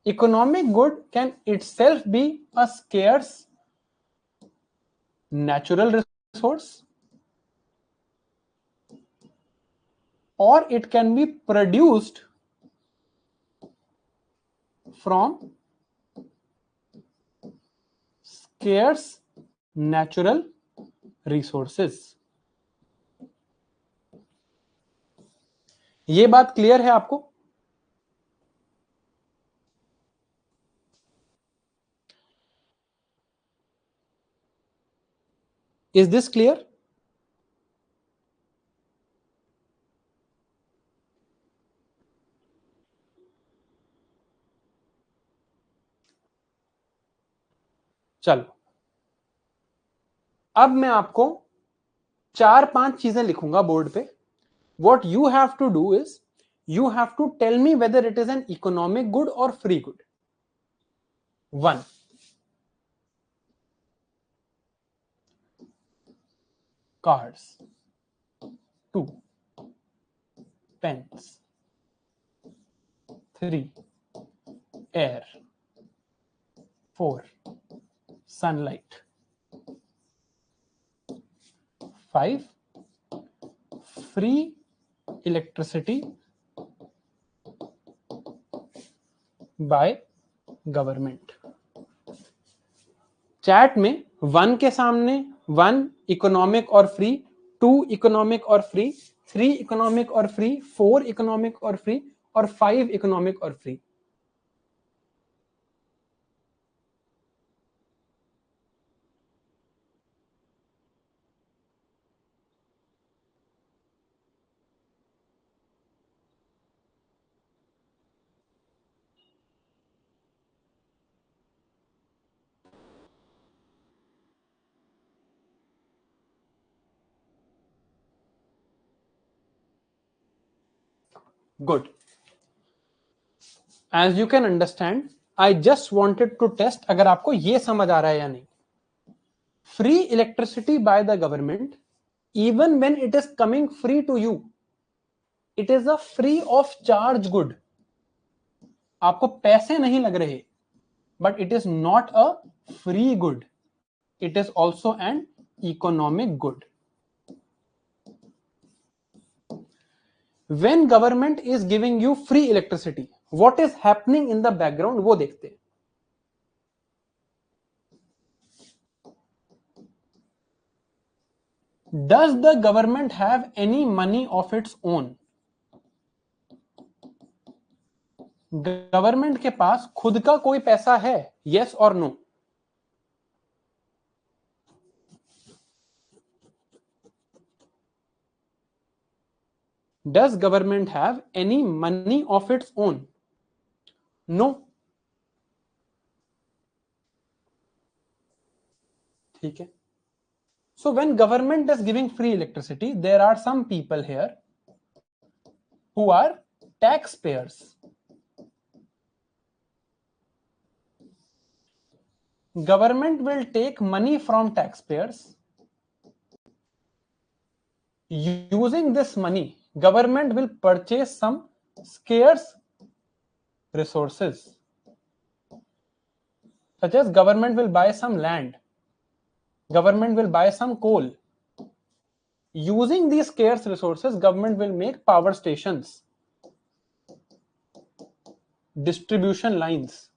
Economic good can itself be a scarce natural resource, or it can be produced from scarce natural resources. ये बात clear है आपको? Is this clear? चलो, अब मैं आपको 4-5 चीजें लिखूंगा बोर्ड पे. What you have to do is you have to tell me whether it is an economic good or free good. 1, cards. 2, pens. 3, air. 4, sunlight. 5, free electricity by government. Chat में 1 के सामने 1 इकोनॉमिक और free, 2 economic और free, 3 economic और free, 4 economic और free, और 5 economic और free. Good. As you can understand, I just wanted to test अगर आपको ये समझ आ रहा है या नहीं. Free electricity by the government, even when it is coming free to you, it is a free of charge good. आपको पैसे नहीं लग रहे, but it is not a free good. It is also an economic good. When government is giving you free electricity, what is happening in the background वो देखते हैं. Does the government have any money of its own? Government के पास खुद का कोई पैसा है? Yes or no? Does government have any money of its own? No. ठीक है. So when government is giving free electricity, there are some people here who are taxpayers. Government will take money from taxpayers. Using this money, government will purchase some scarce resources, such as government will buy some land, government will buy some coal. Using these scarce resources, government will make power stations, distribution lines,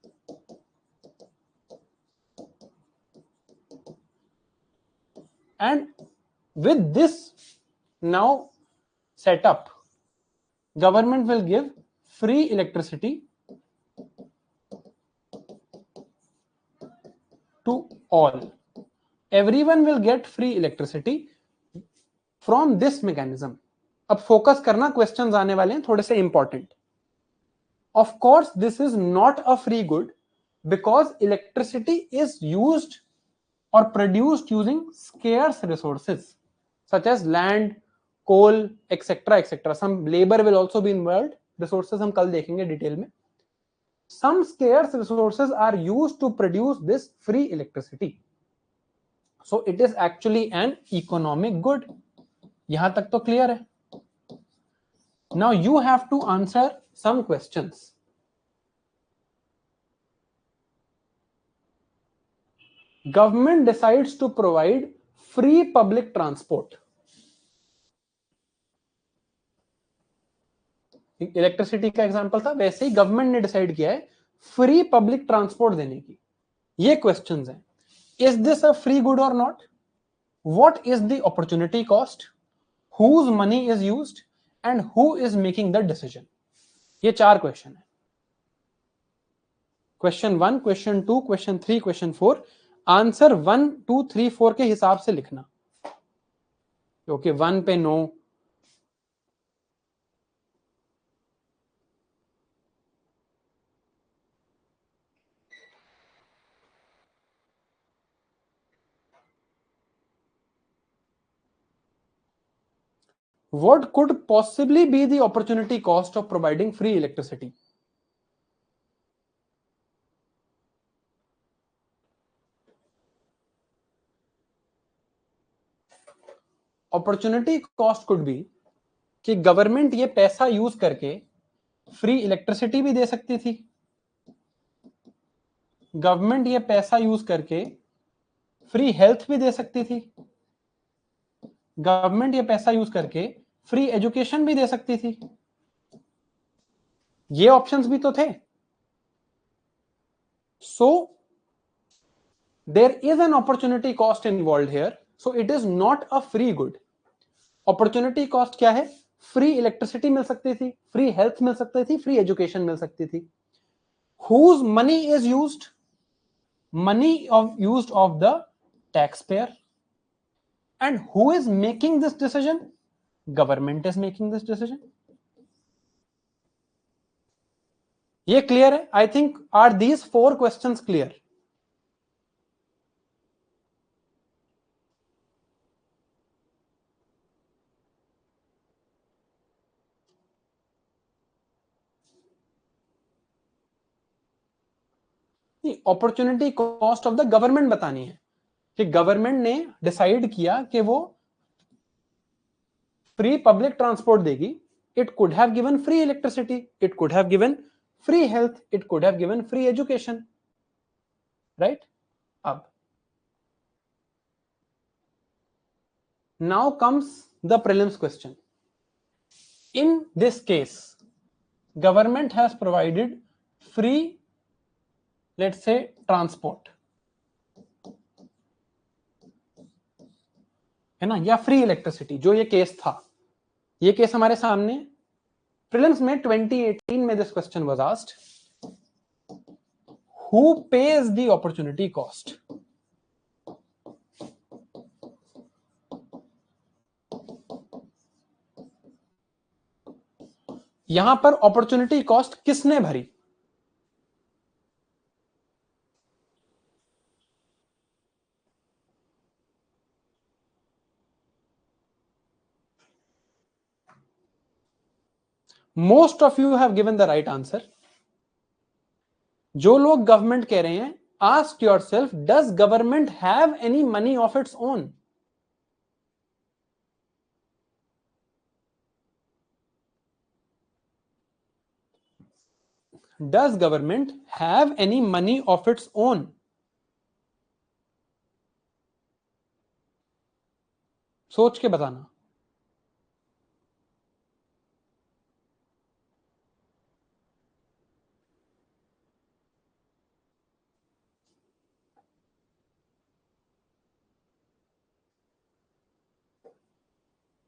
and with this now setup, government will give free electricity to all. Everyone will get free electricity. From this mechanism, अब focus करना, questions आने वाले हैं थोड़े से important. Of course this is not a free good because electricity is used or produced using scarce resources such as land, coal, etc. etc. Some labor will also be involved. Resources हम कल देखेंगे detail में. Some scarce resources are used to produce this free electricity. So it is actually an economic good. यहां तक तो clear है. Now you have to answer some questions. Government decides to provide free public transport. Electricity का example था, वैसे ही government ने decide किया है फ्री पब्लिक ट्रांसपोर्ट देने की. ये क्वेश्चंस हैं. Is this a free good और not? What is the opportunity cost? Whose money is used and who is making the decision? ये 4 क्वेश्चन है. Question 1, question 2, question 3, question 4. Answer 1, 2, 3, 4 के हिसाब से लिखना. ओके, 1 पे no. What could possibly be the opportunity cost of providing free electricity? Opportunity cost could be कि government ये पैसा यूज करके फ्री इलेक्ट्रिसिटी भी दे सकती थी. गवर्नमेंट ये पैसा यूज करके फ्री हेल्थ भी दे सकती थी. गवर्नमेंट ये पैसा यूज करके फ्री एजुकेशन भी दे सकती थी. ये ऑप्शंस भी तो थे. So there is an opportunity cost involve here, so it is not a free good. Opportunity cost क्या है? फ्री इलेक्ट्रिसिटी मिल सकती थी, फ्री हेल्थ मिल सकती थी, फ्री एजुकेशन मिल सकती थी. Whose money is used? Money used of the taxpayer. And who is making this decision? Government is making this decision. ये clear है? I think are these 4 questions clear? Opportunity cost of the government बतानी है कि government ने decide किया कि वो free public transport देगी. It could have given free electricity, it could have given free health, it could have given free education. Right? अब now comes the prelims question. In this case government has provided free, let's say, transport, है ना, या free electricity. जो ये case था, ये case हमारे सामने प्रीलिम्स में 2018 में this question was asked. Who page the opportunity cost? यहां पर अपॉर्चुनिटी कॉस्ट किसने भरी? Most of you have given the right answer. जो लोग गवर्नमेंट कह रहे हैं, ask yourself, does government have any money of its own? Does government have any money of its own? सोच के बताना.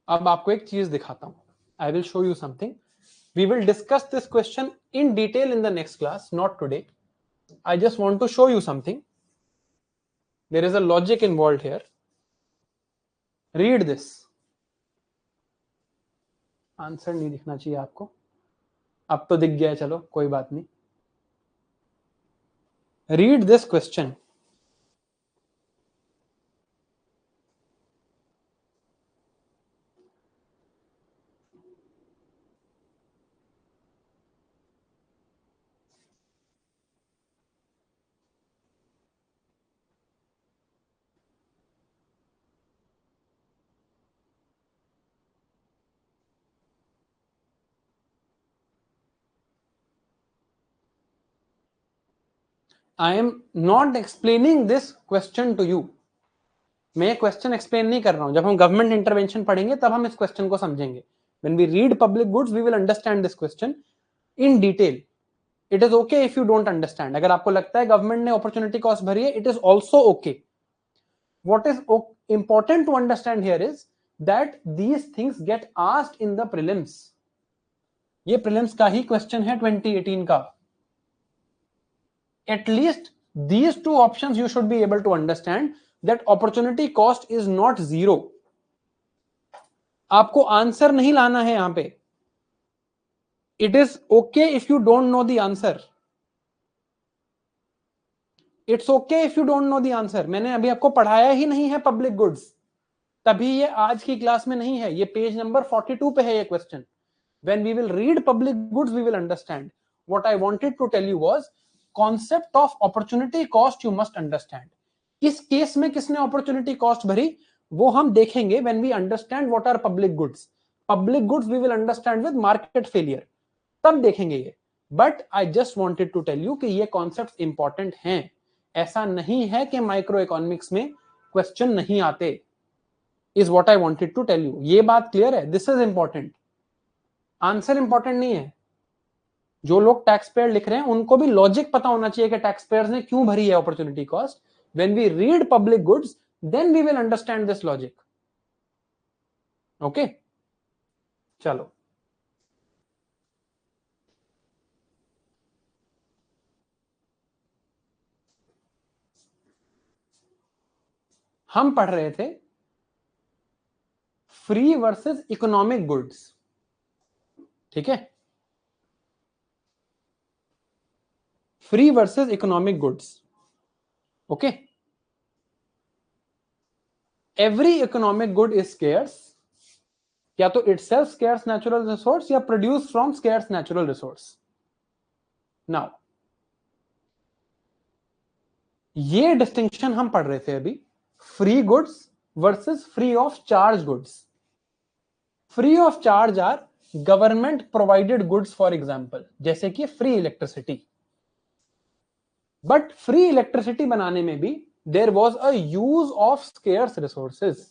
अब आपको एक चीज दिखाता हूं. I will show you something. We will discuss this question in detail in the next class, not today. I just want to show you something. There is a logic involved here. Read this. Answer नहीं दिखना चाहिए आपको, अब तो दिख गया है, चलो कोई बात नहीं. Read this question. I am not explaining this question to you. मैं क्वेश्चन एक्सप्लेन नहीं कर रहा हूं. जब हम गवर्नमेंट इंटरवेंशन पढ़ेंगे तब हम इस क्वेश्चन को समझेंगे. When we read public goods, we will understand this question in detail. It is okay if you don't understand. अगर आपको लगता है गवर्नमेंट ने अपॉर्चुनिटी कॉस्ट भरी है, it is also okay. What is important to understand here is that these things get asked in the prelims. ये prelims का ही question है 2018 का. At least these two options you should be able to understand that opportunity cost is not zero. आपको answer नहीं लाना है यहां पे. It is okay if you don't know the answer. It's okay if you don't know the answer. मैंने अभी आपको पढ़ाया ही नहीं है पब्लिक गुड्स, तभी ये आज की क्लास में नहीं है. ये पेज नंबर 42 पे है ये question. When we will read public goods, we will understand. What I wanted to tell you was concept of opportunity cost you must understand. इस केस में किसने opportunity cost भरी वो हम देखेंगे when we understand what are public goods. Public goods we will understand with market failure. तब देखेंगे ये. But I just wanted to tell you कि ये concepts important हैं. ऐसा नहीं है कि माइक्रो इकोनॉमिक्स में क्वेश्चन नहीं आते. Is what I wanted to tell you. ये बात क्लियर है. This is important. Answer important नहीं है. जो लोग टैक्स पेयर लिख रहे हैं उनको भी लॉजिक पता होना चाहिए कि टैक्स पेयर्स ने क्यों भरी है opportunity cost. When we read public goods then we will understand this logic. Okay, चलो. हम पढ़ रहे थे फ्री वर्सेस इकोनॉमिक गुड्स. ठीक है, free versus economic goods. Okay, every economic good is scarce. या तो itself scarce natural resource या produced from scarce natural resource. Now, ये डिस्टिंक्शन हम पढ़ रहे थे अभी, free goods versus free of charge goods. Free of charge are government provided goods, for example जैसे कि free electricity. But free electricity बनाने में भी there was a use of scarce resources.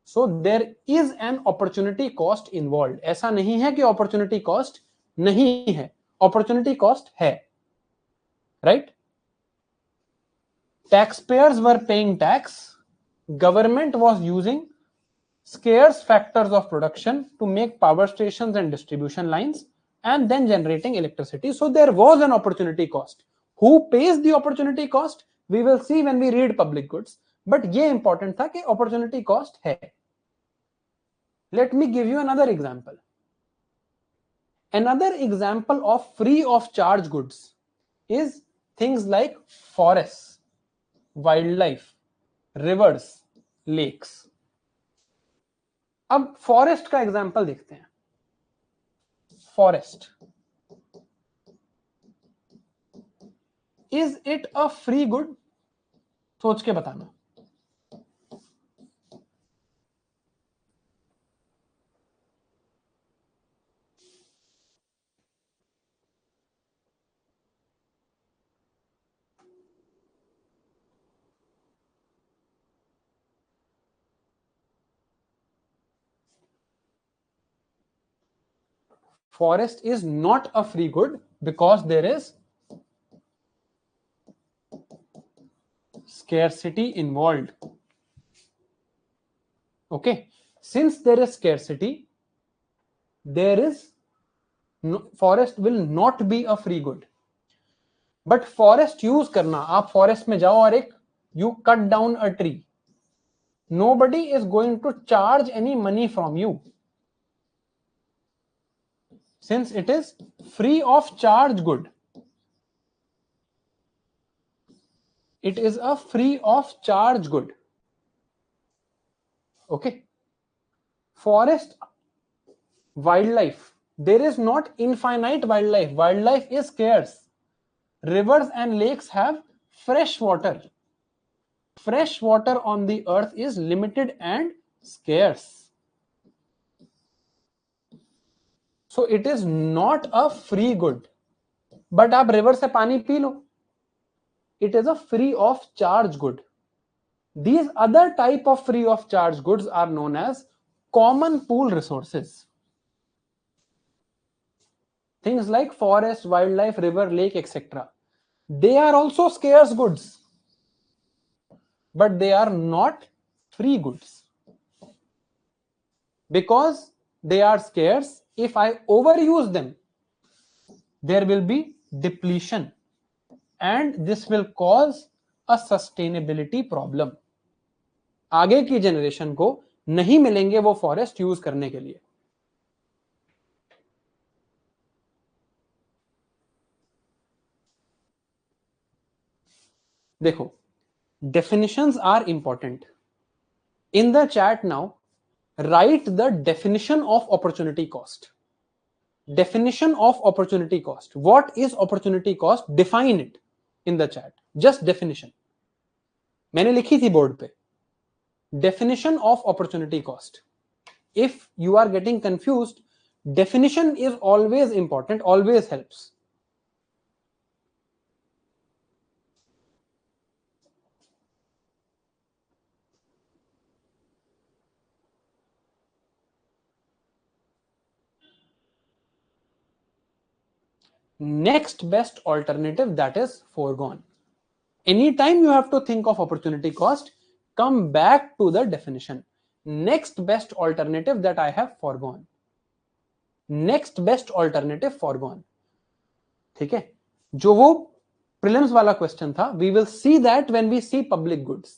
So there is an opportunity cost involve. ऐसा नहीं है कि opportunity cost नहीं है, अपॉर्चुनिटी कॉस्ट है. Right? Taxpayers were paying tax. Government was using scarce factors of production to make power stations and distribution lines and then generating electricity. So there was an opportunity cost. Who pays the opportunity cost? We will see when we read public goods. But ये important था कि opportunity cost है. Let me give you another example. Another example of free of charge goods is things like forests, wild rivers, lakes. अब forest का example देखते हैं. Forest, is it a free good? सोच के बताना. Forest is not a free good because there is scarcity involved. Okay, since there is scarcity, there is forest will not be a free good. But forest use करना, आप forest में जाओ और एक you cut down a tree, nobody is going to charge any money from you. since it is free of charge good. It is a free of charge good. Okay. Forest, wildlife. There is not infinite wildlife. Wildlife is scarce. Rivers and lakes have fresh water. Fresh water on the earth is limited and scarce. So it is not a free good. But आप river से पानी P low. It is a free of charge good. These other type of free of charge goods are known as common pool resources. Things like forest, wildlife, river, lake, etc. They are also scarce goods, but they are not free goods. Because they are scarce, if I overuse them, there will be depletion, and this will cause a sustainability problem. आगे की generation को नहीं मिलेंगे वो forest use करने के लिए. देखो, definitions are important. In the chat now, write the definition of opportunity cost. Definition of opportunity cost. What is opportunity cost? Define it in the chat. Just definition. मैंने लिखी थी बोर्ड पे. Definition of opportunity cost. If you are getting confused, definition is always important, always helps. Next best alternative, that is foregone. Anytime you have to think of opportunity cost, come back to the definition. Next best alternative that I have foregone. Next best alternative foregone. ठीक है, जो वो prelims वाला question था, we will see that when we see public goods.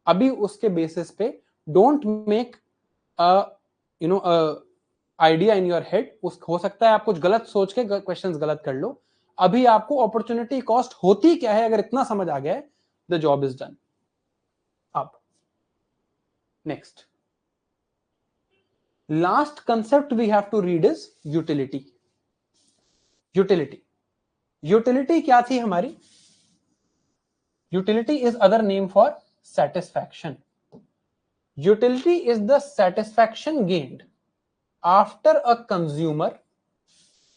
अभी उसके basis पे don't make a idea in your head. हो सकता है आप कुछ गलत सोच के क्वेश्चंस गलत कर लो. अभी आपको अपॉर्चुनिटी कॉस्ट होती क्या है अगर इतना समझ आ गया है, द जॉब इज डन. अब next, last concept we have to read is utility. Utility, utility क्या थी हमारी? Utility is other name for satisfaction. Utility is the satisfaction gained after a consumer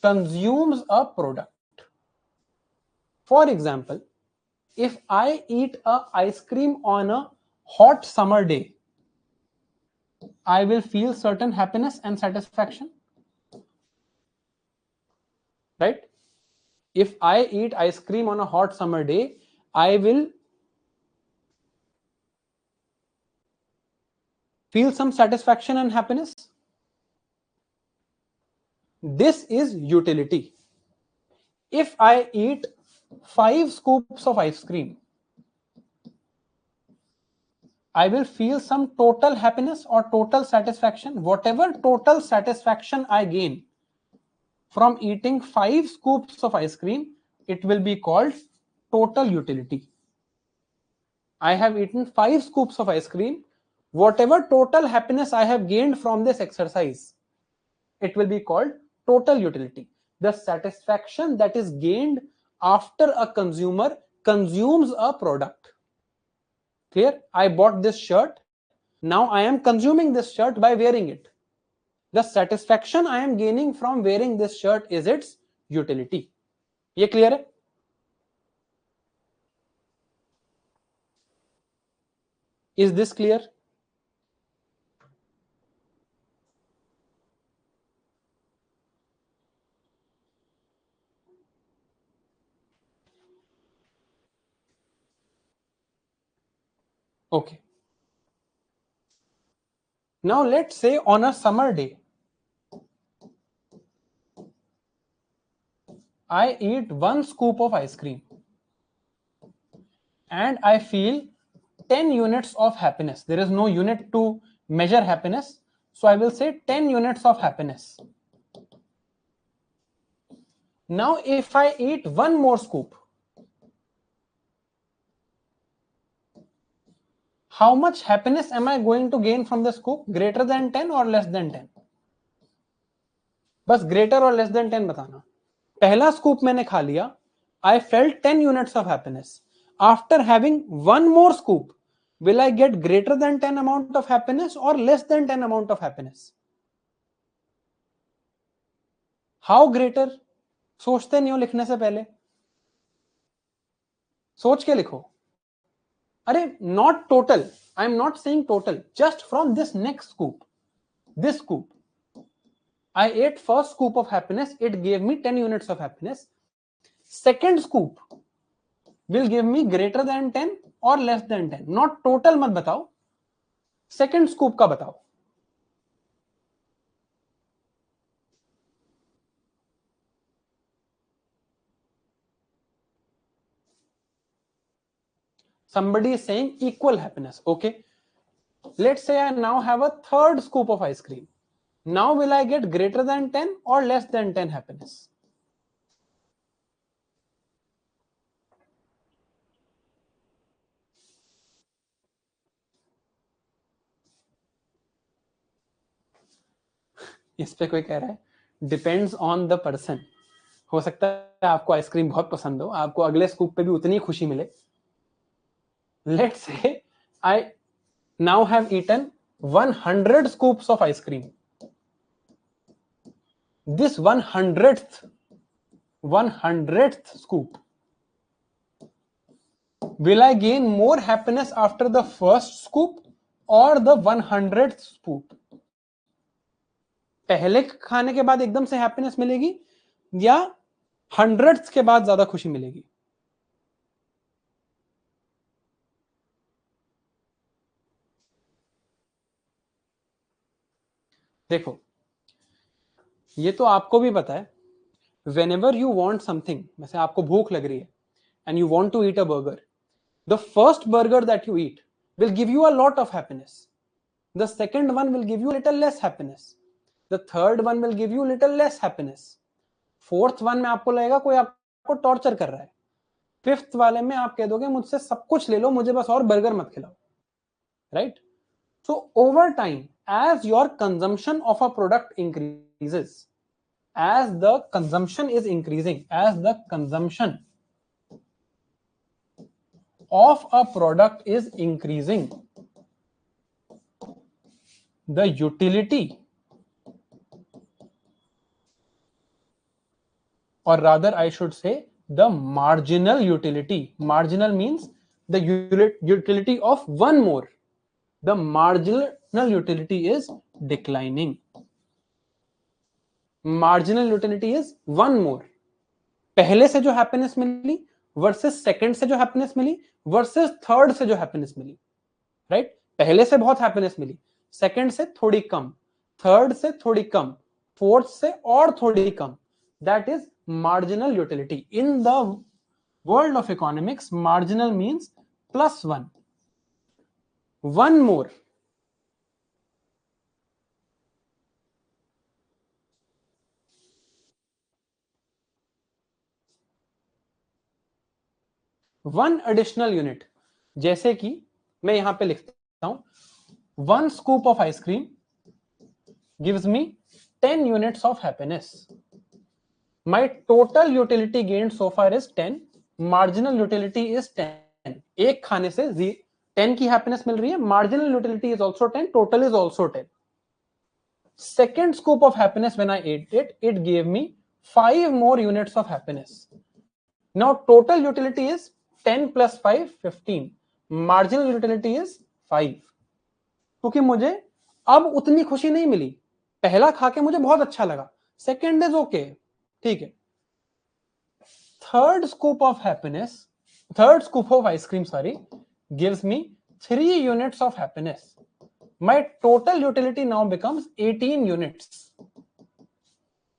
consumes a product. For example, if I eat a ice cream on a hot summer day, I will feel certain happiness and satisfaction, right? If I eat ice cream on a hot summer day, I will feel some satisfaction and happiness. This is utility. If I eat 5 scoops of ice cream, I will feel some total happiness or total satisfaction. Whatever total satisfaction I gain from eating 5 scoops of ice cream, it will be called total utility. I have eaten 5 scoops of ice cream. Whatever total happiness I have gained from this exercise, it will be called total utility. The satisfaction that is gained after a consumer consumes a product. Clear? I bought this shirt. Now I am consuming this shirt by wearing it. The satisfaction I am gaining from wearing this shirt is its utility. ये clear है? Is this clear? Okay. Now let's say on a summer day, I eat 1 scoop of ice cream and I feel 10 units of happiness. There is no unit to measure happiness, so I will say 10 units of happiness. Now if I eat one more scoop, how much happiness am I going to gain from the scoop? Greater than 10 or less than 10? बस greater or less than 10 बताना. पहला scoop मैंने खा लिया, I felt 10 units of happiness. After having one more scoop, will I get greater than 10 amount of happiness or less than 10 amount of happiness? How greater? सोचते नहीं हो लिखने से पहले, सोच के लिखो. अरे not total, I am not saying total, just from this next scoop, this scoop. I ate first scoop of happiness, it gave me 10 units of happiness. Second scoop will give me greater than 10 or less than 10. Not total मत बताओ, second scoop का बताओ. Somebody is saying equal happiness. Okay. Let's say I now have a third scoop of ice cream. Now will I get greater than 10 or less than 10 happiness? इस पे कोई कह रहा है डिपेंड्स ऑन द पर्सन. हो सकता है आपको आइसक्रीम बहुत पसंद हो, आपको अगले स्कूप पे भी उतनी खुशी मिले. Let's say I now have eaten 100 scoops of ice cream. This 100th scoop, will I gain more happiness after the first scoop or the 100th scoop? पहले खाने के बाद एकदम से हैप्पीनेस मिलेगी या 100th के बाद ज्यादा खुशी मिलेगी? देखो, ये तो आपको भी पता है, whenever you want something, जैसे आपको भूख लग रही है and you want to eat a burger, the first burger that you eat will give you a lot of happiness. The second one will give you a little less happiness. The third one will give you a little less happiness. Fourth one में आपको लगेगा कोई आपको torture कर रहा है. Fifth वाले में आप कह दोगे मुझसे सब कुछ ले लो, मुझे बस और बर्गर मत खिलाओ. Right? So over time, as your consumption of a product increases, as the consumption is increasing, as the consumption of a product is increasing, the utility, or rather I should say the marginal utility. Marginal means the utility of one more. The marginal utility is declining. Marginal utility is one more. पहले से जो happiness मिली versus second से जो happiness मिली versus third से जो happiness मिली. Right? पहले से बहुत हैप्पीनेस मिली, सेकंड से थोड़ी कम, थर्ड से थोड़ी कम, फोर्थ से और थोड़ी कम. That is marginal utility. In the world of economics, marginal means plus one. One more. One additional unit. जैसे कि मैं यहां पे लिखता हूं, one scoop of ice cream gives me 10 units of happiness. My total utility gained so far is 10. Marginal utility is 10. एक खाने से 10 की हैप्पीनेस मिल रही है. Marginal utility is also 10. Total is also 10. Second scoop of happiness, when I ate it, it gave me 5 more units of happiness. Now total utility is 10 plus 5, 15. Marginal utility is 5. क्योंकि मुझे अब उतनी खुशी नहीं मिली. पहला खा के मुझे बहुत अच्छा लगा. सेकेंड इज ओके, ठीक है. Third scoop of happiness, third scoop of ice cream, sorry, gives me 3 units of happiness. My total utility now becomes 18 units.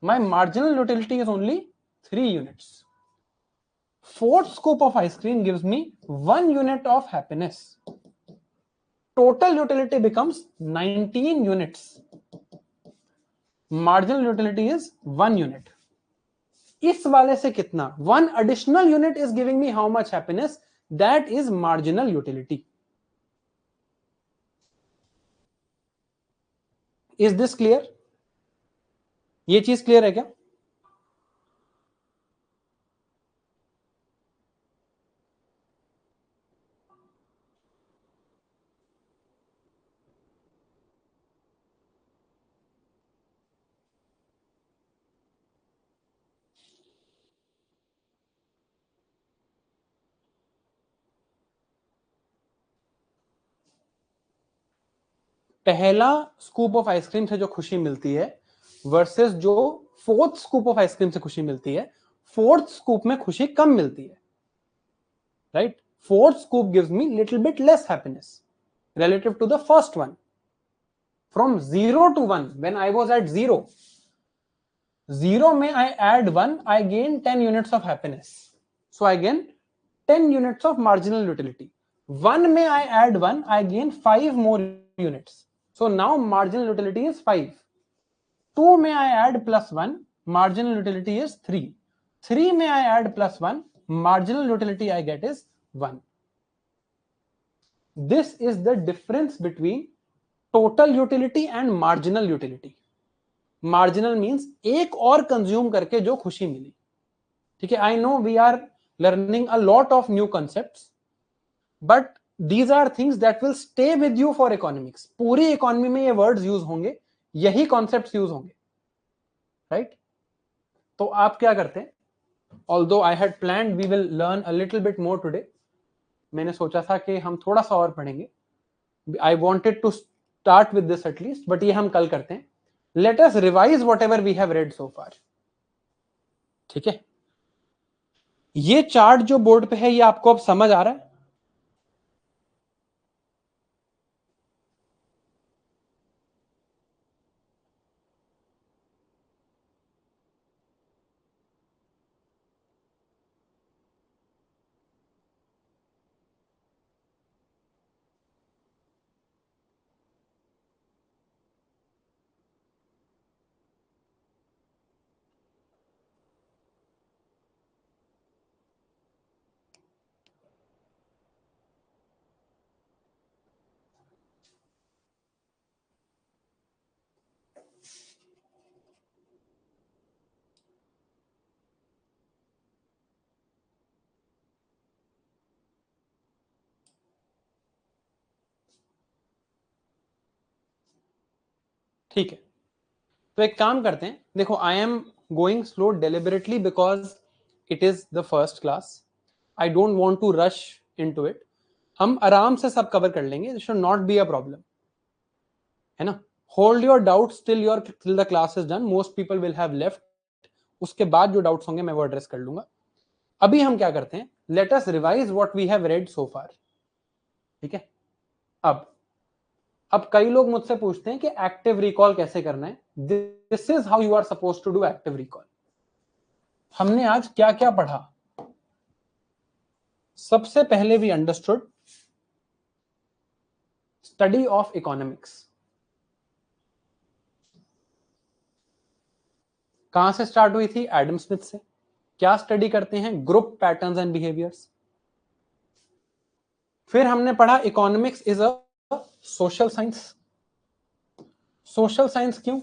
My marginal utility is only 3 units. Fourth scoop of ice cream gives me 1 unit of happiness. Total utility becomes 19 units. Marginal utility is 1 unit. इस वाले से कितना, 1 additional unit is giving me how much happiness, that is marginal utility. Is this clear? ये चीज clear है क्या? पहला scoop of ice cream से जो खुशी मिलती है वर्सेस जो फोर्थ स्कूप ऑफ आइसक्रीम से खुशी मिलती है, फोर्थ स्कूप में खुशी कम मिलती है, right? Fourth scoop gives me little bit less happiness relative to the first one. From 0 to 1, when I was at 0 में I add 1, I gain 10 units of happiness. So I gain 10 units of marginal utility. 1 में I add 1, I gain 5 more units. So now marginal utility is 5. 2 में I add plus 1, marginal utility is 3. 3 में I add plus 1, marginal utility I get is 1. This is the difference between total utility and marginal utility. Marginal means एक और consume करके जो खुशी मिली, ठीक है? I know we are learning a lot of new concepts, but these are things that will stay with you for economics. पूरी economy में ये वर्ड्स यूज होंगे, यही कॉन्सेप्ट्स यूज होंगे, राइट? तो आप क्या करते हैं? Although I had planned we will learn a little bit more today, मैंने सोचा था कि हम थोड़ा सा और पढ़ेंगे. I wanted to start with this at least, but ये हम कल करते हैं. Let us revise whatever we have read so far. ठीक है? ये चार्ट जो बोर्ड पे है ये आपको अब समझ आ रहा है? ठीक है, तो एक काम करते हैं. देखो, I am going slow deliberately because it is the first class. I don't want to rush into it. हम आराम से सब कवर कर लेंगे. This should not be a problem, है ना? Hold your doubts till the class is done. Most people will have left. उसके बाद जो डाउट्स होंगे मैं वो एड्रेस कर लूंगा. अभी हम क्या करते हैं? Let us revise what we have read so far. ठीक है? अब कई लोग मुझसे पूछते हैं कि एक्टिव रिकॉल कैसे करना है. This is how you are suppose to do active recall. हमने आज क्या क्या पढ़ा? सबसे पहले we understood study of economics. कहां से स्टार्ट हुई थी? एडम स्मिथ से. क्या स्टडी करते हैं? Group patterns and behaviours. फिर हमने पढ़ा economics is a social science. Social science क्यों?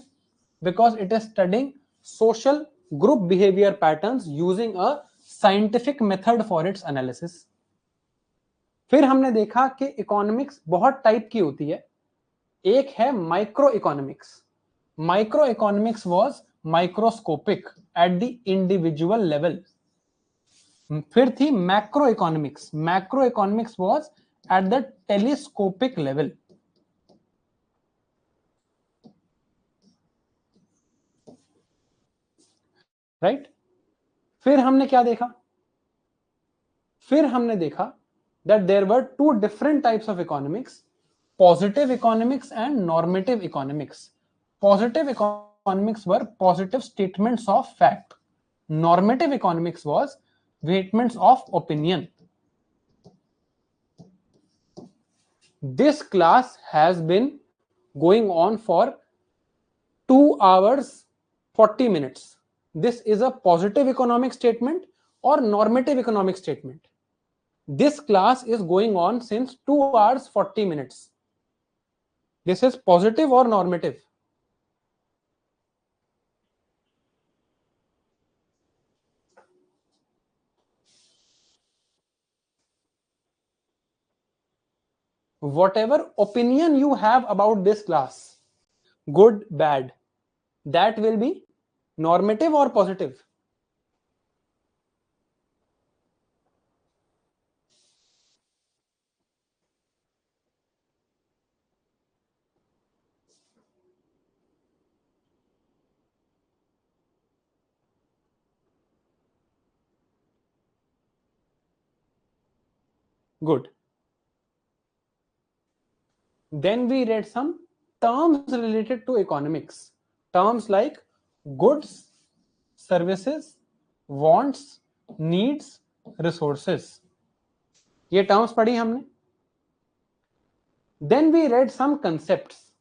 Because it is studying social group behaviour patterns using a scientific method for its analysis. फिर हमने देखा कि इकोनॉमिक्स बहुत टाइप की होती है. एक है micro economics. Micro economics was microscopic at the individual level. फिर थी macro economics. Macro economics was at the telescopic level. Right? फिर हमने क्या देखा? फिर हमने देखा that there were two different types of economics: positive economics and normative economics. Positive economics were positive statements of fact. Normative economics was statements of opinion. This class has been going on for 2 hours 40 minutes. this is a positive economic statement or normative economic statement? This class is going on since 2 hours 40 minutes. This is positive or normative? Whatever opinion you have about this class, good, bad, that will be normative or positive? Good. Then we read some terms related to economics. Terms like goods, services, wants, needs, resources. ये terms पढ़ी हमने. Then we read some concepts.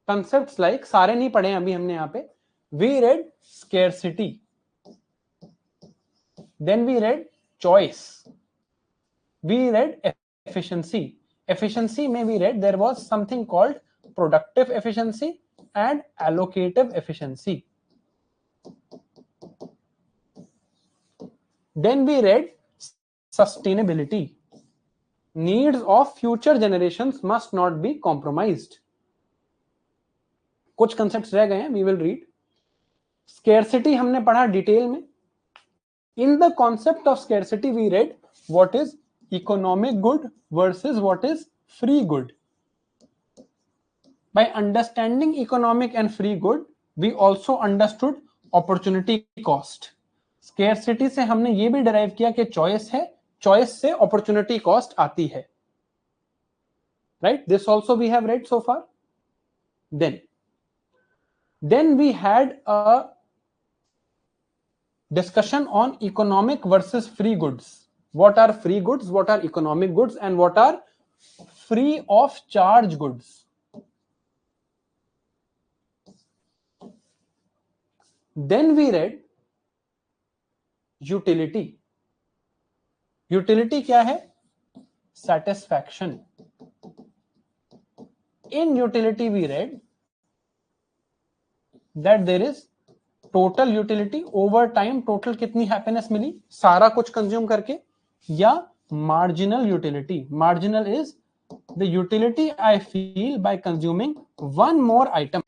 Concepts like, सारे नहीं पढ़े अभी हमने यहाँ पे. We read scarcity. Then we read choice. We read efficiency. Efficiency में we read there was something called productive efficiency and allocative efficiency. Then we read sustainability. Needs of future generations must not be compromised. कुछ concepts रह गए हैं, we will read. Scarcity हमने पढ़ा detail में. In the concept of scarcity we read what is economic good versus what is free good. By understanding economic and free good, we also understood opportunity cost. Scarcity से हमने ये भी derive किया कि choice है, choice से opportunity cost आती है. Right? This also we have read so far. Then we had a discussion on economic versus free goods. What are free goods, what are economic goods, and what are free of charge goods. Then we read utility. Utility क्या है? Satisfaction. In utility we read that there is total utility over time. Total कितनी happiness मिली सारा कुछ consume करके, या marginal utility. Marginal is the utility I feel by consuming one more item.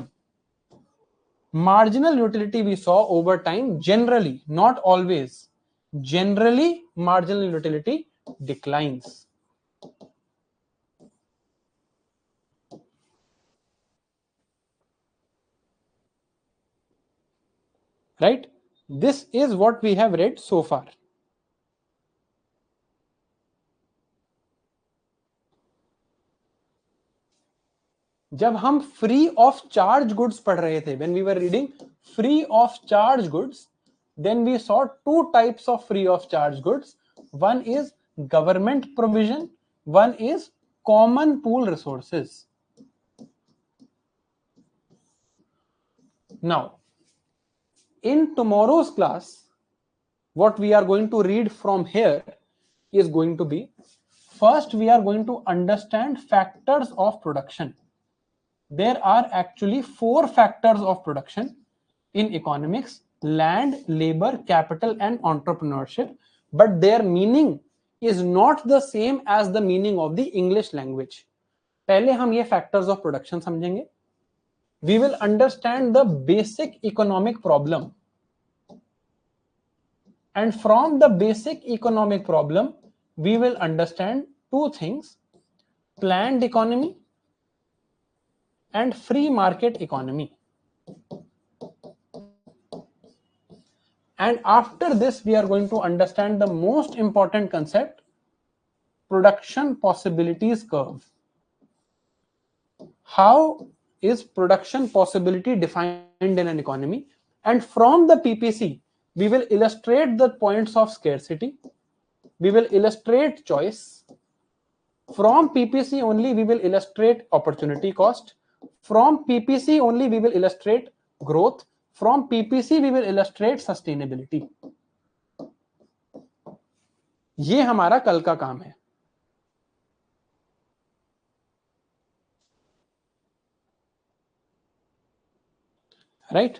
Marginal utility we saw over time, generally, not always, generally marginal utility declines. Right? This is what we have read so far. जब हम free of charge goods पढ़ रहे थे, when we were reading free of charge goods, then we saw two types of free of charge goods. One is government provision, one is common pool resources. Now, in tomorrow's class, what we are going to read from here is going to be, first we are going to understand factors of production. There are actually 4 factors of production in economics: land, labor, capital, and entrepreneurship. But their meaning is not the same as the meaning of the English language. पहले हम ये factors of production समझेंगे. We will understand the basic economic problem. And from the basic economic problem, we will understand two things: planned economy and free market economy. And after this, we are going to understand the most important concept, production possibilities curve. How is production possibility defined in an economy? And from the PPC, we will illustrate the points of scarcity. We will illustrate choice. From PPC only, we will illustrate opportunity cost. From PPC only, we will illustrate growth. From PPC we will illustrate sustainability. ये हमारा कल का काम है. Right?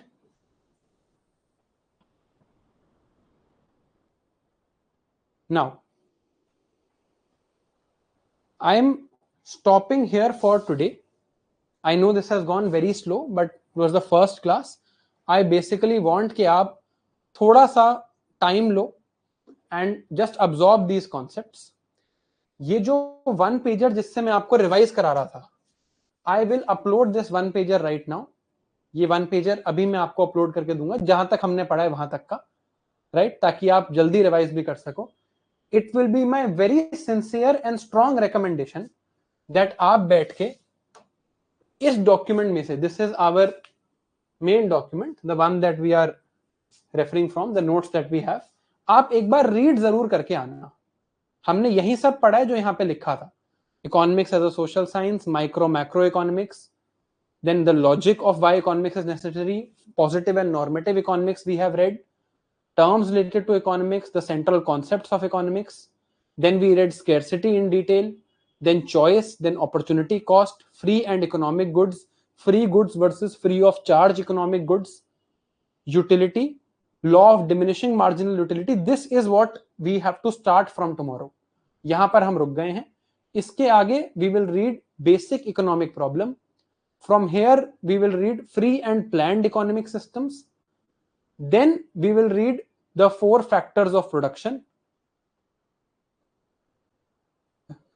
Now, I am stopping here for today. I know this has gone very slow, but it was the first class. I basically want कि आप थोड़ा सा time low and just absorb these concepts. ये जो one pager जिससे मैं आपको revise करा रहा था, I will upload this one pager right now. ये one pager अभी मैं आपको upload करके दूंगा, जहां तक हमने पढ़ा है वहां तक का, right? ताकि आप जल्दी revise भी कर सको. It will be my very sincere and strong recommendation that आप बैठ के इस डॉक्यूमेंट में से, this is our main document, the one that we are referring from, the notes that we have, आप एक बार रीड जरूर करके आना. हमने यही सब पढ़ा है जो यहाँ पे लिखा था. Economics as a social science, micro macro economics, then the logic of why economics is necessary, positive and normative economics we have read, terms related to economics, the central concepts of economics, then we read scarcity in detail, then choice, then opportunity cost, free and economic goods, free goods versus free of charge economic goods, utility, law of diminishing marginal utility. This is what we have to start from tomorrow. यहां पर हम रुक गए हैं. इसके आगे we will read basic economic problem. From here we will read free and planned economic systems. Then we will read the 4 factors of production.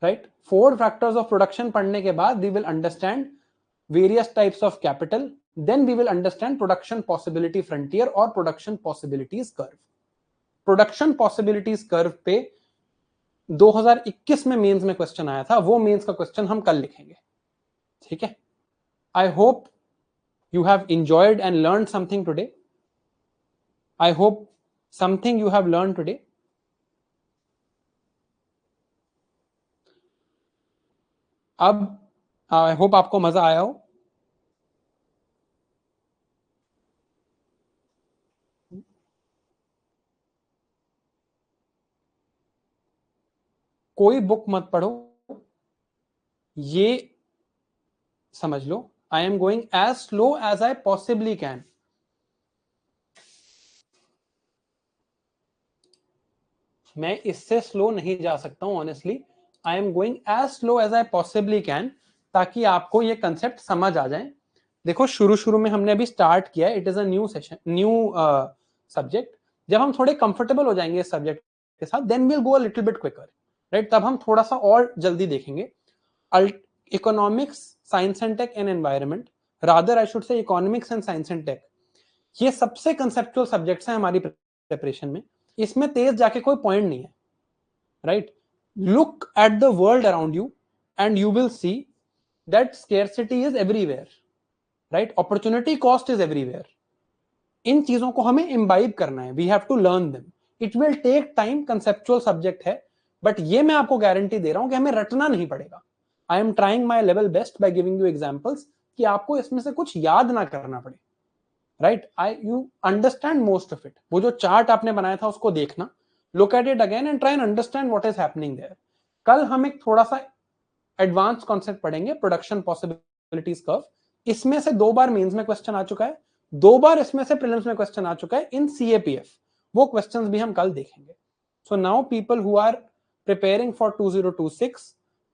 Right? 4 factors of production पढ़ने के बाद we will understand various types of capital. Then we will understand production possibility frontier or production possibilities curve. Production possibilities curve पे 2021 में mains में question आया था. वो mains का क्वेश्चन हम कल लिखेंगे. ठीक है? I hope you have enjoyed and learned something today. I hope something you have learned today. अब I hope आपको मजा आया हो. कोई बुक मत पढ़ो, ये समझ लो. I am going as slow as I possibly can. मैं इससे स्लो नहीं जा सकता हूं honestly. I am going as slow as I possibly can, ताकि आपको ये कंसेप्ट समझ आ जाए. देखो शुरू में हमने अभी स्टार्ट किया है. It is a new session, new subject. जब हम थोड़े कंफर्टेबल हो जाएंगे इस सब्जेक्ट के साथ, then will go a little bit quicker, right? तब हम थोड़ा सा और जल्दी देखेंगे. Economics, science and tech and environment, rather I should say economics and science and tech, ये सबसे कंसेप्चुअल सब्जेक्ट्स हैं हमारी प्रिपरेशन में. इसमें तेज जाके कोई पॉइंट नहीं है, right? Look at the world around you and you will see that scarcity is everywhere, right? Opportunity cost is everywhere. इन चीजों को हमें इम्बाइब करना है. We have to learn them. It will take time. Conceptual subject है, but ये मैं आपको गारंटी दे रहा हूं कि हमें रटना नहीं पड़ेगा. I am trying my level best by giving you examples, कि आपको इसमें से कुछ याद ना करना पड़े, right? You understand most of it. वो जो चार्ट आपने बनाया था उसको देखना, look at it again and try and understand what is happening there. कल हम एक थोड़ा सा एडवांस कॉन्सेप्ट पढ़ेंगे, प्रोडक्शन पॉसिबिलिटीज कर्व. इसमें से 2 बार मेंस में क्वेश्चन आ चुका है, 2 बार इसमें से प्रीलिम्स में क्वेश्चन आ चुका है इन CAPF. वो क्वेश्चंस भी हम कल देखेंगे. So now people who are preparing for 2026,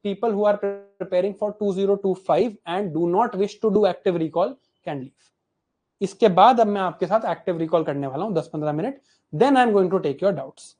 people who are preparing for 2025 and do not wish to do active recall can leave. इसके बाद अब मैं आपके साथ एक्टिव रिकॉल करने वाला हूं 10-15 minute. Then I am going to take your doubts.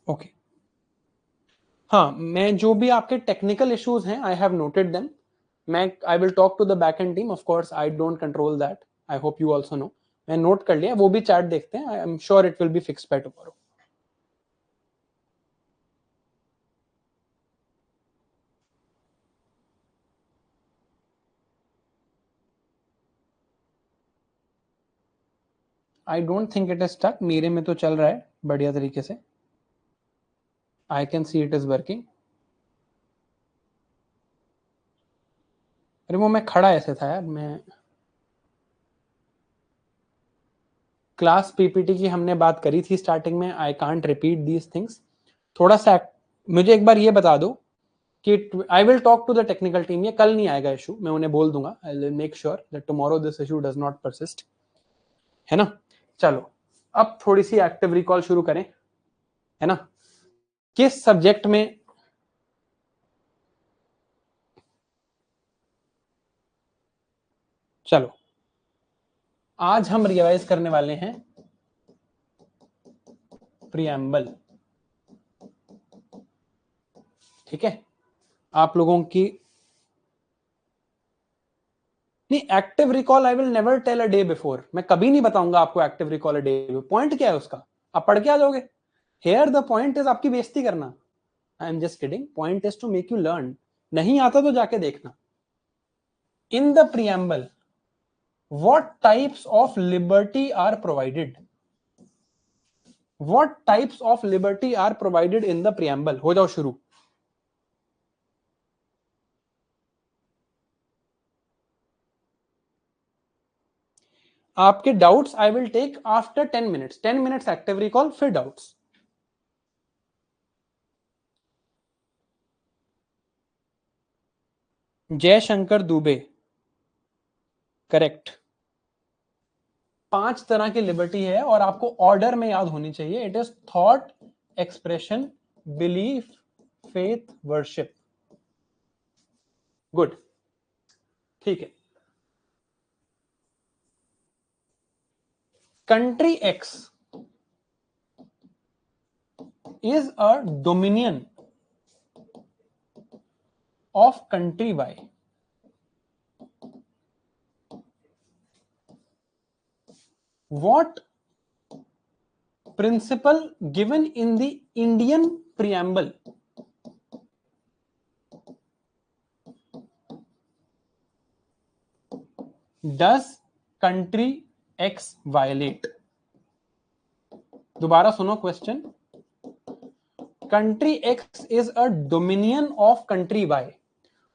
Okay. हाँ, मैं जो भी आपके टेक्निकल इश्यूज हैं, I have noted them. I will talk to the back end team. Of course I don't control that. I hope you also know. मैं note कर लिया. वो भी चैट देखते हैं. I am sure it will be fixed by tomorrow. I don't think it is stuck, मेरे में तो चल रहा है बढ़िया तरीके से. आई can see it is working. अरे वो मैं खड़ा ऐसे था यार. मैं क्लास पीपीटी की हमने बात करी थी स्टार्टिंग में. I can't repeat these things. थोड़ा सा मुझे एक बार ये बता दो कि I will talk to the technical team. ये कल नहीं आएगा इशू, मैं उन्हें बोल दूंगा. I will make sure that tomorrow this issue does not persist. है ना. चलो अब थोड़ी सी एक्टिव रिकॉल शुरू करें. है ना. किस सब्जेक्ट में. चलो आज हम रिवाइज करने वाले हैं प्रियम्बल. ठीक है. आप लोगों की नहीं, active recall I will never tell a day before. मैं कभी नहीं बताऊंगा आपको active recall a day. Point क्या है उसका, आप पढ़ के आ जाओगे. हेयर द पॉइंट इज आपकी बेइज्जती करना. I am just kidding. Point is to make you learn. नहीं आता तो जाके देखना. In the preamble what types of liberty are provided. What types of liberty are provided in the preamble. हो जाओ शुरू. आपके doubts I will take after 10 minutes. 10 minutes active recall, फिर डाउट्स. जयशंकर दुबे. करेक्ट. 5 तरह की लिबर्टी है और आपको ऑर्डर में याद होनी चाहिए. It is thought, expression, belief, faith, worship. Good. ठीक है. Country x is a dominion of country Y. What principle given in the Indian preamble does country X violate? दोबारा सुनो question. Country X is a dominion of country Y.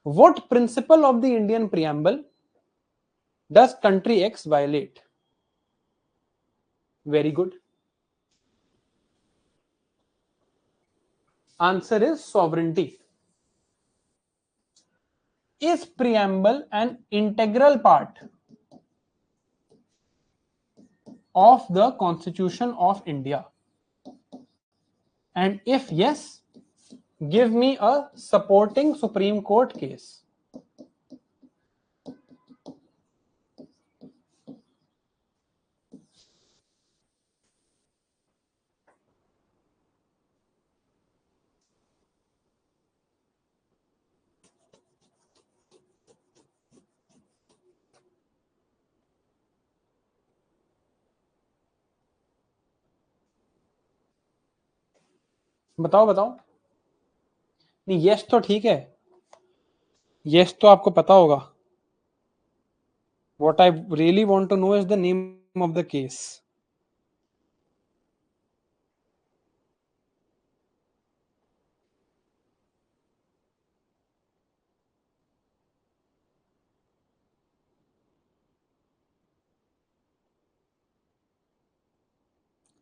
What principle of the Indian preamble does country X violate? Very good. Answer is sovereignty. Is preamble an integral part of the Constitution of India? And if yes, give me a supporting Supreme Court case. बताओ बताओ. नहीं, yes तो ठीक है. Yes तो आपको पता होगा. What I really want to know is the name of the case.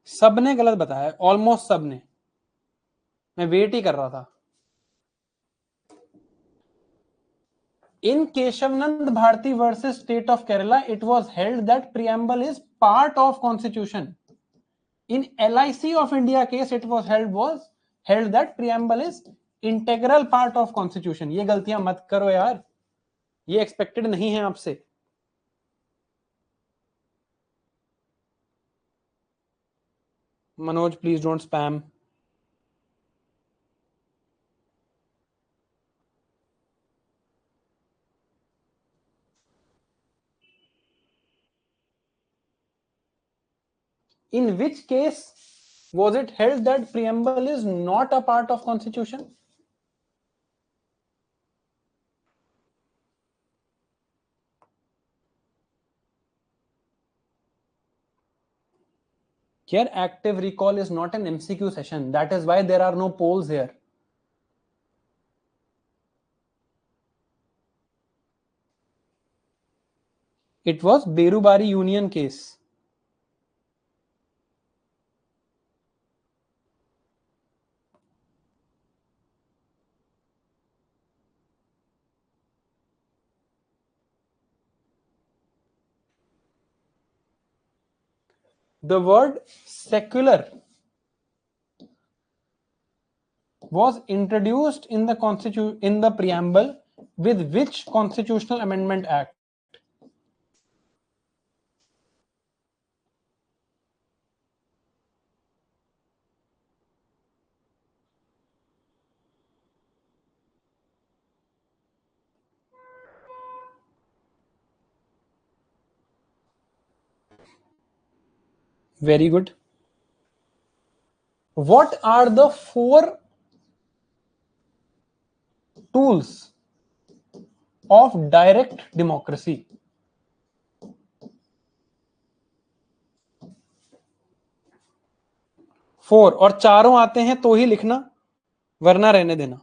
सबने गलत बताया, ऑलमोस्ट सबने. मैं वेट ही कर रहा था. In Keshavanand Bharati versus State of Kerala, it was held that preamble is part of Constitution. In LIC of India case, it was held that preamble is integral part of Constitution. ये गलतियां मत करो यार, ये expected नहीं है आपसे. Manoj, please don't spam. In which case was it held that preamble is not a part of Constitution? Here, active recall is not an MCQ session. That is why there are no polls here. It was Berubari Union case. The word secular was introduced in the preamble with which constitutional amendment act? Very good. What are the 4 tools of direct democracy? 4 और चारों आते हैं तो ही लिखना, वरना रहने देना.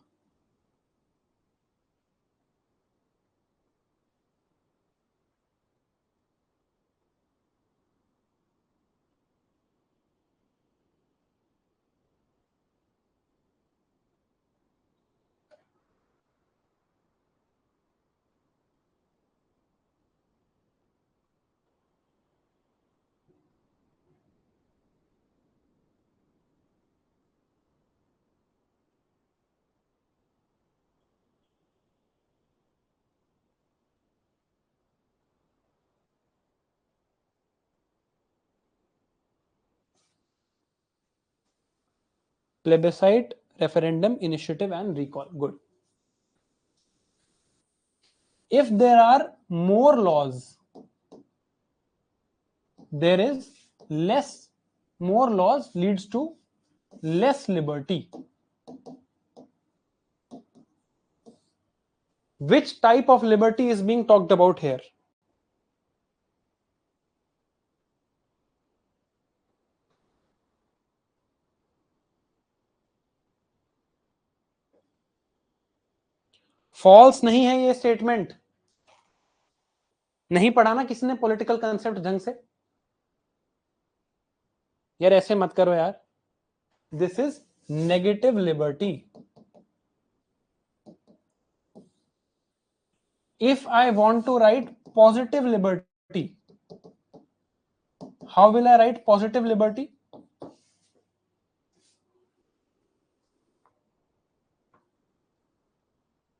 Plebiscite, referendum, initiative and recall. Good. If there are more laws, there is less. More laws leads to less liberty. Which type of liberty is being talked about here? False नहीं है ये स्टेटमेंट. नहीं पढ़ा ना किसी ने political concept ढंग से. यार ऐसे मत करो यार. This is negative liberty. If I want to write positive liberty, how will I write positive liberty?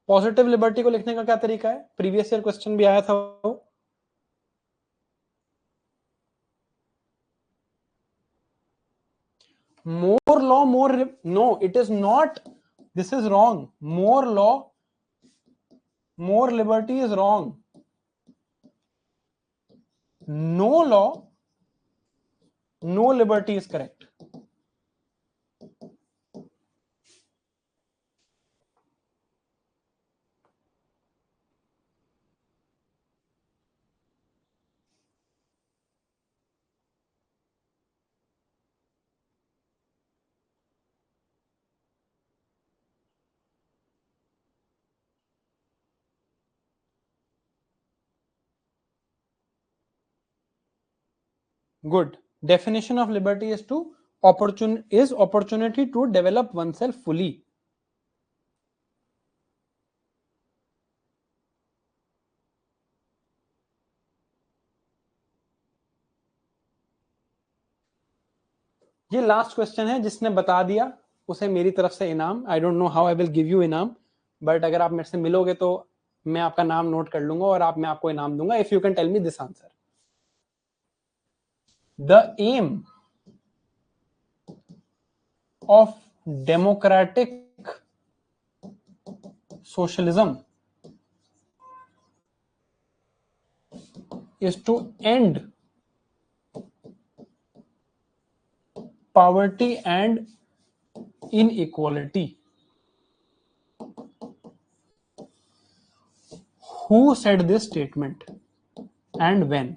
Positive liberty को लिखने का क्या तरीका है? प्रीवियस ईयर क्वेश्चन भी आया था वो. More law, more. No, it is not. This is wrong. More law, more liberty is wrong. No law, no liberty is correct. Good. Definition of liberty is opportunity to develop oneself fully. ये last question है. जिसने बता दिया उसे मेरी तरफ से इनाम. I don't know how I will give you इनाम, बट अगर आप मेरे से मिलोगे तो मैं आपका नाम नोट कर लूंगा और मैं आपको इनाम दूंगा if you can tell me this answer. The aim of democratic socialism is to end poverty and inequality. Who said this statement and when?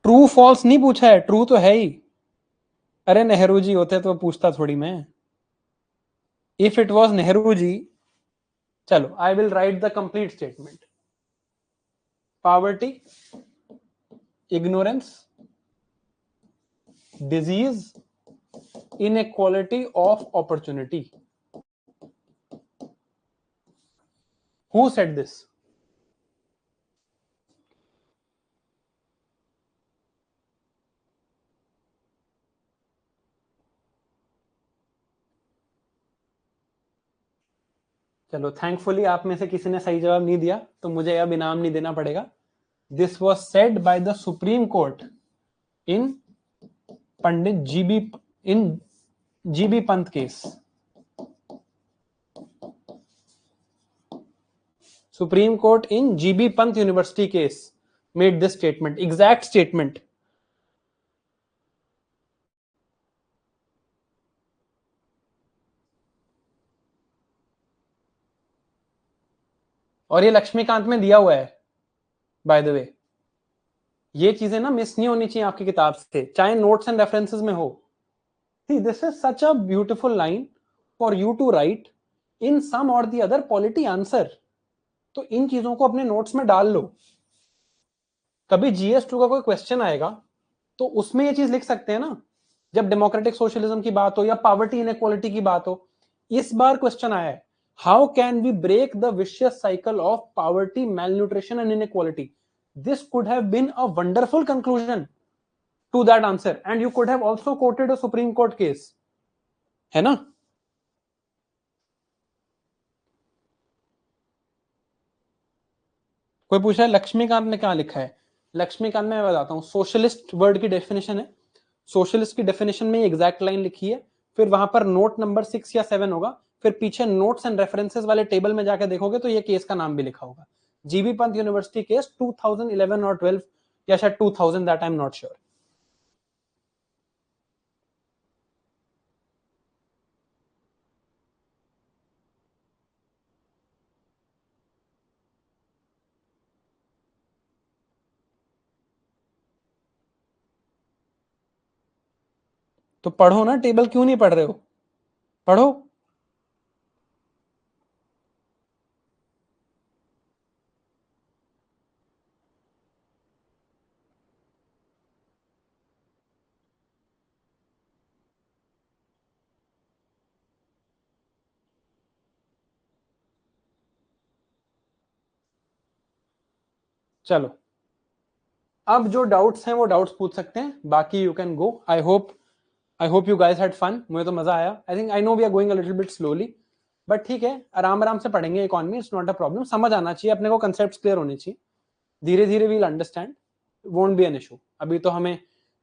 True false नहीं पूछा है, ट्रू तो है ही। अरे नेहरू जी होते तो पूछता थोड़ी मैं। If it was Nehru ji, चलो I will write the complete statement. Poverty, ignorance, disease, inequality of opportunity. Who said this? चलो थैंकफुली आप में से किसी ने सही जवाब नहीं दिया, तो मुझे अब इनाम नहीं देना पड़ेगा। This was said by the supreme court in Pandit GB Pant case. Supreme court in GB Pant university case made this statement, exact statement. और ये लक्ष्मीकांत में दिया हुआ है बाय द वे। ये चीजें ना मिस नहीं होनी चाहिए आपकी किताब से, चाहे नोट्स एंड रेफरेंसेस में हो। See, this is such a beautiful line for you to write in some or the other polity answer. तो इन चीजों को अपने नोट्स में डाल लो। कभी GS2 का कोई क्वेश्चन आएगा तो उसमें ये चीज लिख सकते हैं ना, जब डेमोक्रेटिक सोशलिज्म की बात हो या पॉवर्टी इनइक्वालिटी की बात हो। इस बार क्वेश्चन आया है, how can we break the vicious cycle of poverty, malnutrition and inequality? This could have been a wonderful conclusion to that answer, and you could have also quoted a Supreme Court case, है ना? कोई पूछ रहा है लक्ष्मीकांत ने क्या लिखा है। लक्ष्मीकांत में मैं बताता हूँ, सोशलिस्ट वर्ड की डेफिनेशन है, सोशलिस्ट की डेफिनेशन में एग्जैक्ट लाइन लिखी है, फिर वहां पर नोट नंबर 6 या 7 होगा, फिर पीछे नोट्स एंड रेफरेंसेस वाले टेबल में जाकर देखोगे तो ये केस का नाम भी लिखा होगा, जीबी पंत यूनिवर्सिटी केस 2011 और 12 या शायद 2000, that I am not sure. तो पढ़ो ना टेबल, क्यों नहीं पढ़ रहे हो? पढ़ो। चलो अब जो डाउट्स हैं वो डाउट्स पूछ सकते हैं, बाकी you can go. I hope you guys had fun. मुझे तो मजा आया। I think I know we are going a little bit slowly, but ठीक है, आराम आराम से पढ़ेंगे economy, it's not a problem. समझ आना चाहिए अपने को, कंसेप्ट क्लियर होने चाहिए, धीरे धीरे we'll understand, won't be an issue. अभी तो हमें,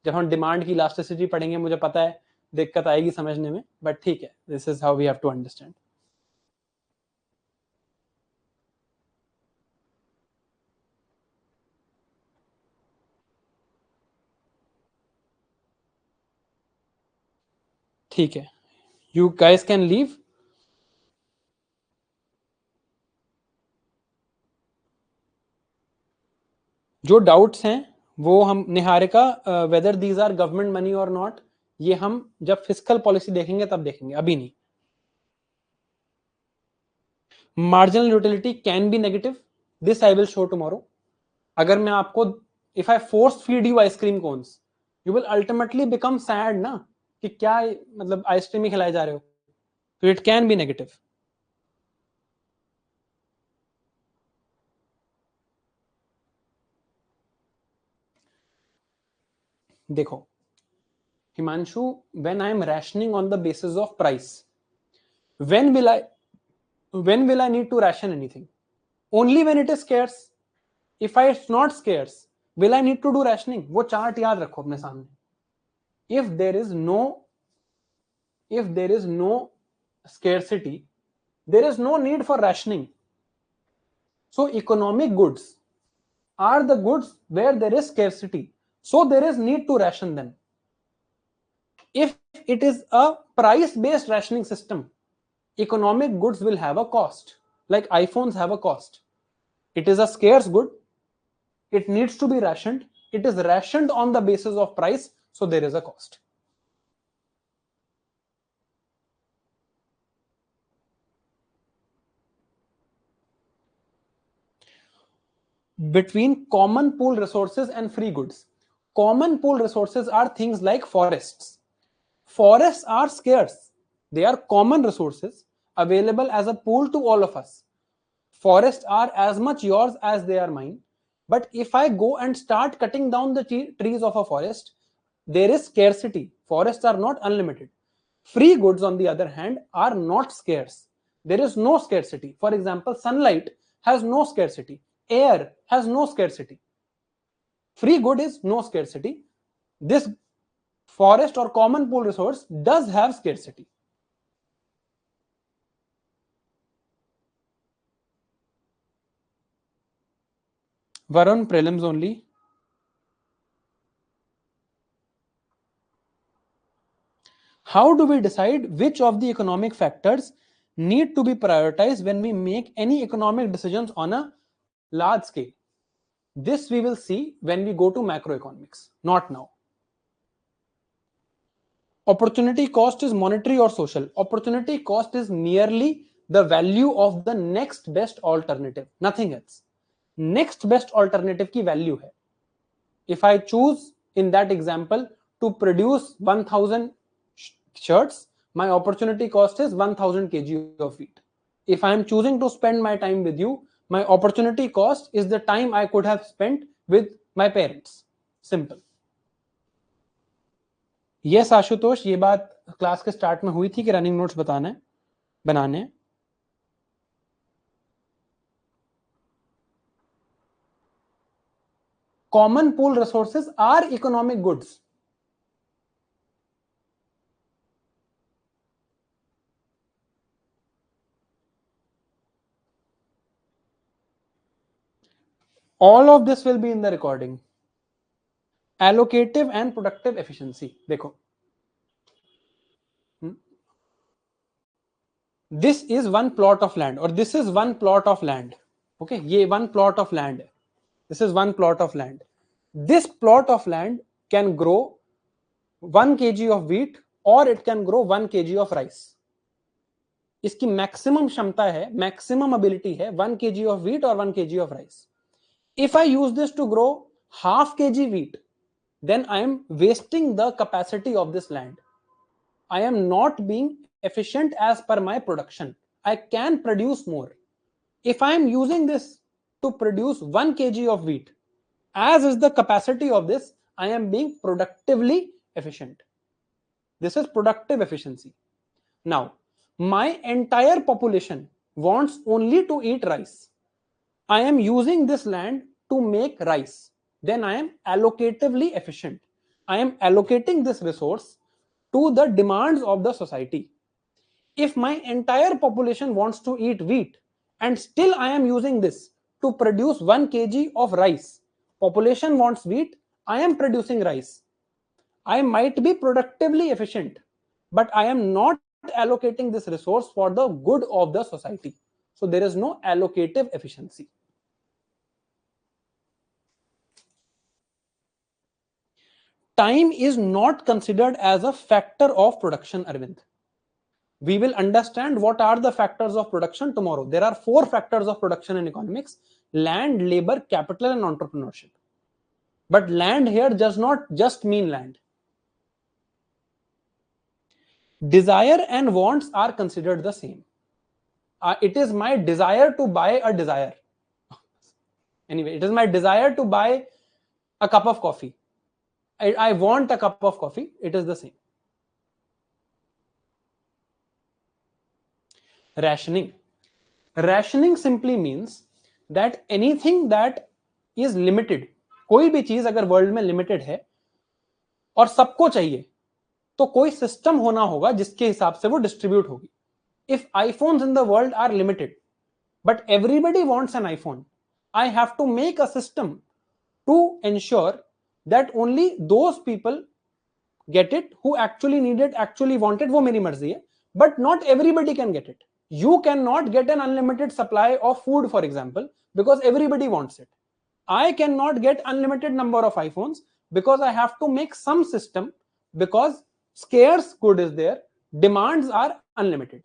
जब हम डिमांड की इलास्टिसिटी पढ़ेंगे, मुझे पता है दिक्कत आएगी समझने में, बट ठीक है, this is how we have to understand. ठीक है, यू गाइस कैन लीव। जो डाउट्स हैं वो हम, Niharika, whether these are government money और नॉट, ये हम जब फिस्कल पॉलिसी देखेंगे तब देखेंगे, अभी नहीं। Marginal utility can be negative, this I will show tomorrow. अगर मैं आपको, if I force feed you ice cream cones, you will ultimately become sad ना, कि क्या मतलब आइसक्रीम ही खिलाए जा रहे हो, तो इट कैन बी नेगेटिव। देखो Himanshu, when I am rationing on the basis of price, when will I when will I need to ration anything? Only when it is scarce. If it's not scarce, will I need to do rationing? वो chart याद रखो अपने सामने। if there is no scarcity, there is no need for rationing. So economic goods are the goods where there is scarcity, so there is need to ration them. If it is a price based rationing system, economic goods will have a cost, like iPhones have a cost. It is a scarce good, it needs to be rationed, It is rationed on the basis of price, so there is a cost. Between common pool resources and free goods. Common pool resources are things like forests. Forests are scarce. They are common resources available as a pool to all of us. Forests are as much yours as they are mine. But if I go and start cutting down the trees of a forest, there is scarcity. Forests are not unlimited. Free goods, on the other hand, are not scarce. There is no scarcity. For example, sunlight has no scarcity. Air has no scarcity. Free good is no scarcity. This forest or common pool resource does have scarcity. Varun, prelims only. How do we decide which of the economic factors need to be prioritized when we make any economic decisions on a large scale? This we will see when we go to macroeconomics, not now. Opportunity cost is monetary or social? Opportunity cost is merely the value of the next best alternative, nothing else. Next best alternative की value है. If I choose in that example to produce 1000 shirts, my opportunity cost is 1000 kg of wheat. If I am choosing to spend my time with you, my opportunity cost is the time I could have spent with my parents. Simple. Yes, Ashutosh, ये बात class के start में हुई थी कि running notes बनाने. Common pool resources are economic goods. All of this will be in the recording. Allocative and productive efficiency. देखो, this is one plot of land, or this is one plot of land. Okay, ये one plot of land है. This is one plot of land. This plot of land can grow 1 kg of wheat or it can grow 1 kg of rice. इसकी maximum क्षमता है, maximum ability है 1 kg of wheat or 1 kg of rice. If I use this to grow half kg wheat, then I am wasting the capacity of this land. I am not being efficient as per my production. I can produce more. If I am using this to produce 1 kg of wheat, as is the capacity of this, I am being productively efficient. This is productive efficiency. Now, my entire population wants only to eat rice. I am using this land to make rice. Then I am allocatively efficient. I am allocating this resource to the demands of the society. If my entire population wants to eat wheat and still I am using this to produce 1 kg of rice, population wants wheat, I am producing rice. I might be productively efficient, but I am not allocating this resource for the good of the society. So there is no allocative efficiency. Time is not considered as a factor of production, Arvind. We will understand what are the factors of production tomorrow. There are 4 factors of production in economics: land, labor, capital, and entrepreneurship. But land here does not just mean land. Desire and wants are considered the same. It is my desire to buy a desire. Anyway, it is my desire to buy a cup of coffee. I want a cup of coffee. It is the same. Rationing. Rationing simply means that anything that is limited, कोई भी चीज अगर world में limited है और सबको चाहिए, तो कोई सिस्टम होना होगा जिसके हिसाब से वो डिस्ट्रीब्यूट होगी. If iPhones in the world are limited, but everybody wants an iPhone, I have to make a system to ensure that only those people get it who actually need it, actually want it. वो मेरी मर्जी है, but not everybody can get it. You cannot get an unlimited supply of food, for example, because everybody wants it. I cannot get unlimited number of iPhones because I have to make some system, because scarce good is there, demands are unlimited.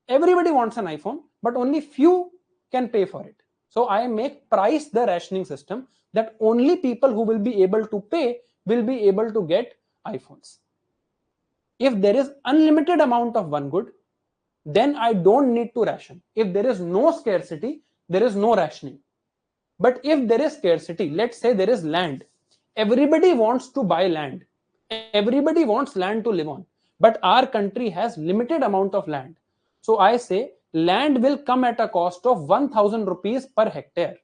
Everybody wants an iPhone, but only few can pay for it. So I make price the rationing system, that only people who will be able to pay will be able to get iPhones. If there is unlimited amount of one good, then I don't need to ration. If there is no scarcity, there is no rationing. But if there is scarcity, let's say there is land, everybody wants to buy land, everybody wants land to live on, but our country has limited amount of land. So I say land will come at a cost of 1000 rupees per hectare.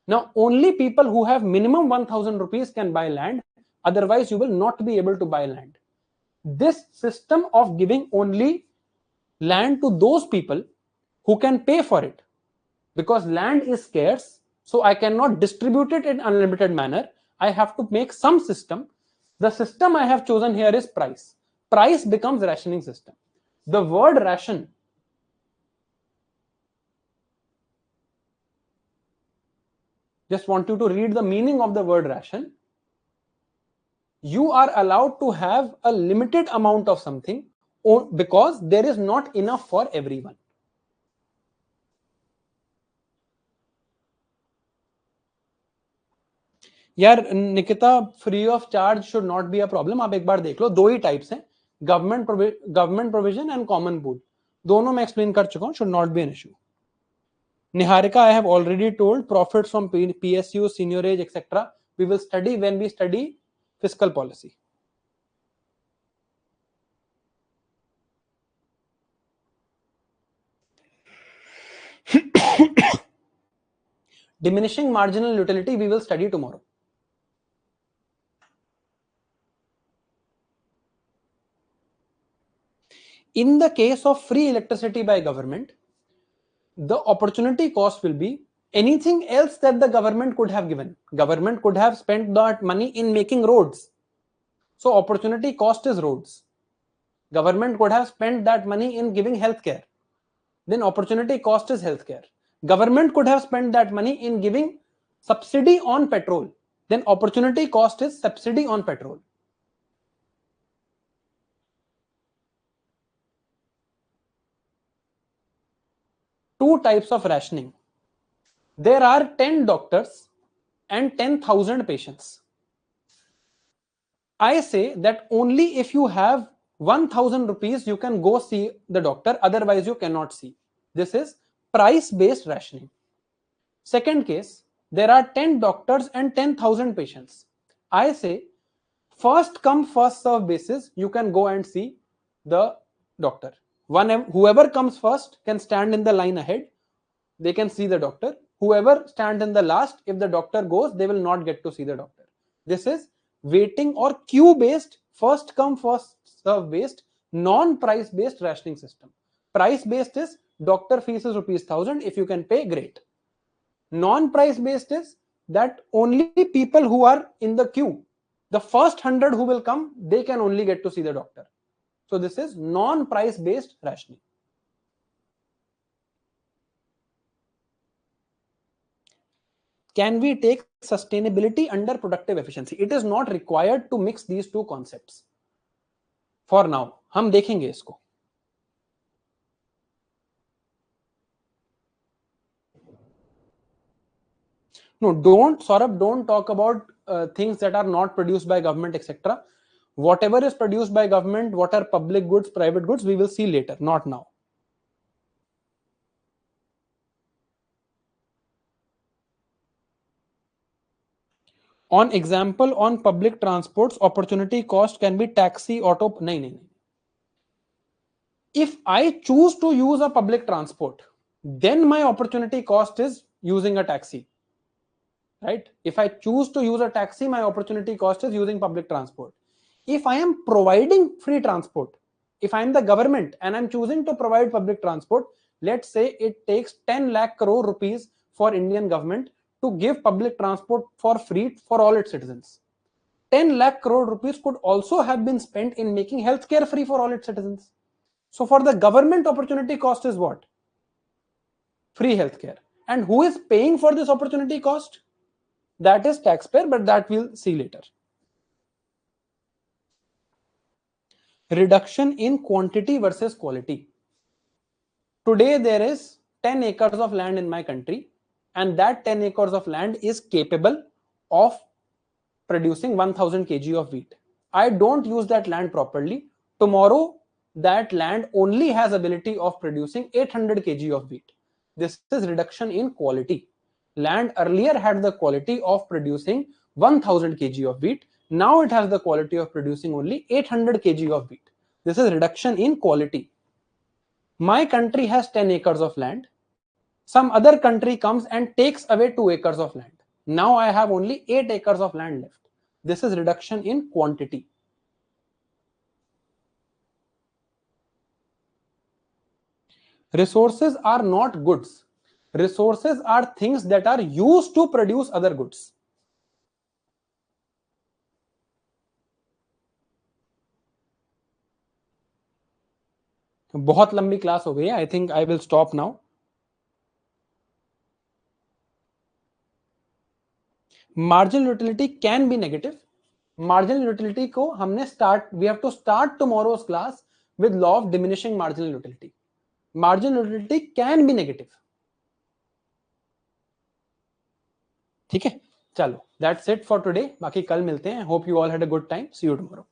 Now only people who have minimum 1000 rupees can buy land, otherwise you will not be able to buy land. This system of giving only land to those people who can pay for it, because land is scarce, so I cannot distribute it in unlimited manner. I have to make some system. The system I have chosen here is price. Price becomes rationing system. The word ration, just want you to read the meaning of the word ration. You are allowed to have a limited amount of something because there is not enough for everyone. यार Nikita, free of charge should not be a problem. आप एक बार देख लो, दो ही types हैं, government provision and common pool. दोनों में explain कर चुका हूं, should not B an issue. Niharika, I have already told profits from PSU, seniorage, etc. We will study when we study fiscal policy. Diminishing marginal utility we will study tomorrow. In the case of free electricity by government, the opportunity cost will be anything else that the government could have given. Government could have spent that money in making roads. So opportunity cost is roads. Government could have spent that money in giving healthcare. Then opportunity cost is healthcare. Government could have spent that money in giving subsidy on petrol. Then opportunity cost is subsidy on petrol. Two types of rationing. There are 10 doctors and 10,000 patients. I say that only if you have 1000 rupees you can go see the doctor, otherwise you cannot see. This is price based rationing. Second case, there are 10 doctors and 10,000 patients. I say first come first serve basis, you can go and see the doctor. Whoever comes first can stand in the line ahead, they can see the doctor. Whoever stands in the last, if the doctor goes, they will not get to see the doctor. This is waiting or queue based, first come first serve based, non price based rationing system. Price based is doctor fees is ₹1000, if you can pay, great. Non price based is that only people who are in the queue, the first 100 who will come, they can only get to see the doctor. So this is non price based rationing. Can we take sustainability under productive efficiency? It is not required to mix these two concepts. For now, हम देखेंगे इसको. No, Saurabh, don't talk about things that are not produced by government, etc. Whatever is produced by government, what are public goods, private goods, we will see later, not now. On example, on public transports, opportunity cost can be taxi, auto. No. If I choose to use a public transport, then my opportunity cost is using a taxi. Right? If I choose to use a taxi, my opportunity cost is using public transport. If I am providing free transport, if I am the government and I'm choosing to provide public transport, let's say it takes 10 lakh crore rupees for Indian government to give public transport for free for all its citizens. 10 lakh crore rupees could also have been spent in making healthcare free for all its citizens. So for the government, opportunity cost is what? Free healthcare. And who is paying for this opportunity cost? that is taxpayer, but that we'll see later. Reduction in quantity versus quality. Today there is 10 acres of land in my country, and that 10 acres of land is capable of producing 1000 kg of wheat. I don't use that land properly. Tomorrow, that land only has ability of producing 800 kg of wheat. This is reduction in quality. Land earlier had the quality of producing 1000 kg of wheat. Now it has the quality of producing only 800 kg of wheat. This is reduction in quality. My country has 10 acres of land. Some other country comes and takes away 2 acres of land. Now I have only 8 acres of land left. This is reduction in quantity. Resources are not goods. Resources are things that are used to produce other goods. बहुत लंबी class हो गई है. I think I will stop now. Marginal utility can be negative. Marginal utility को हमने we have to start tomorrow's class with law of diminishing marginal utility. Marginal utility can be negative. ठीक है, चलो, that's it for today. बाकी कल मिलते हैं. Hope you all had a good time. See you tomorrow.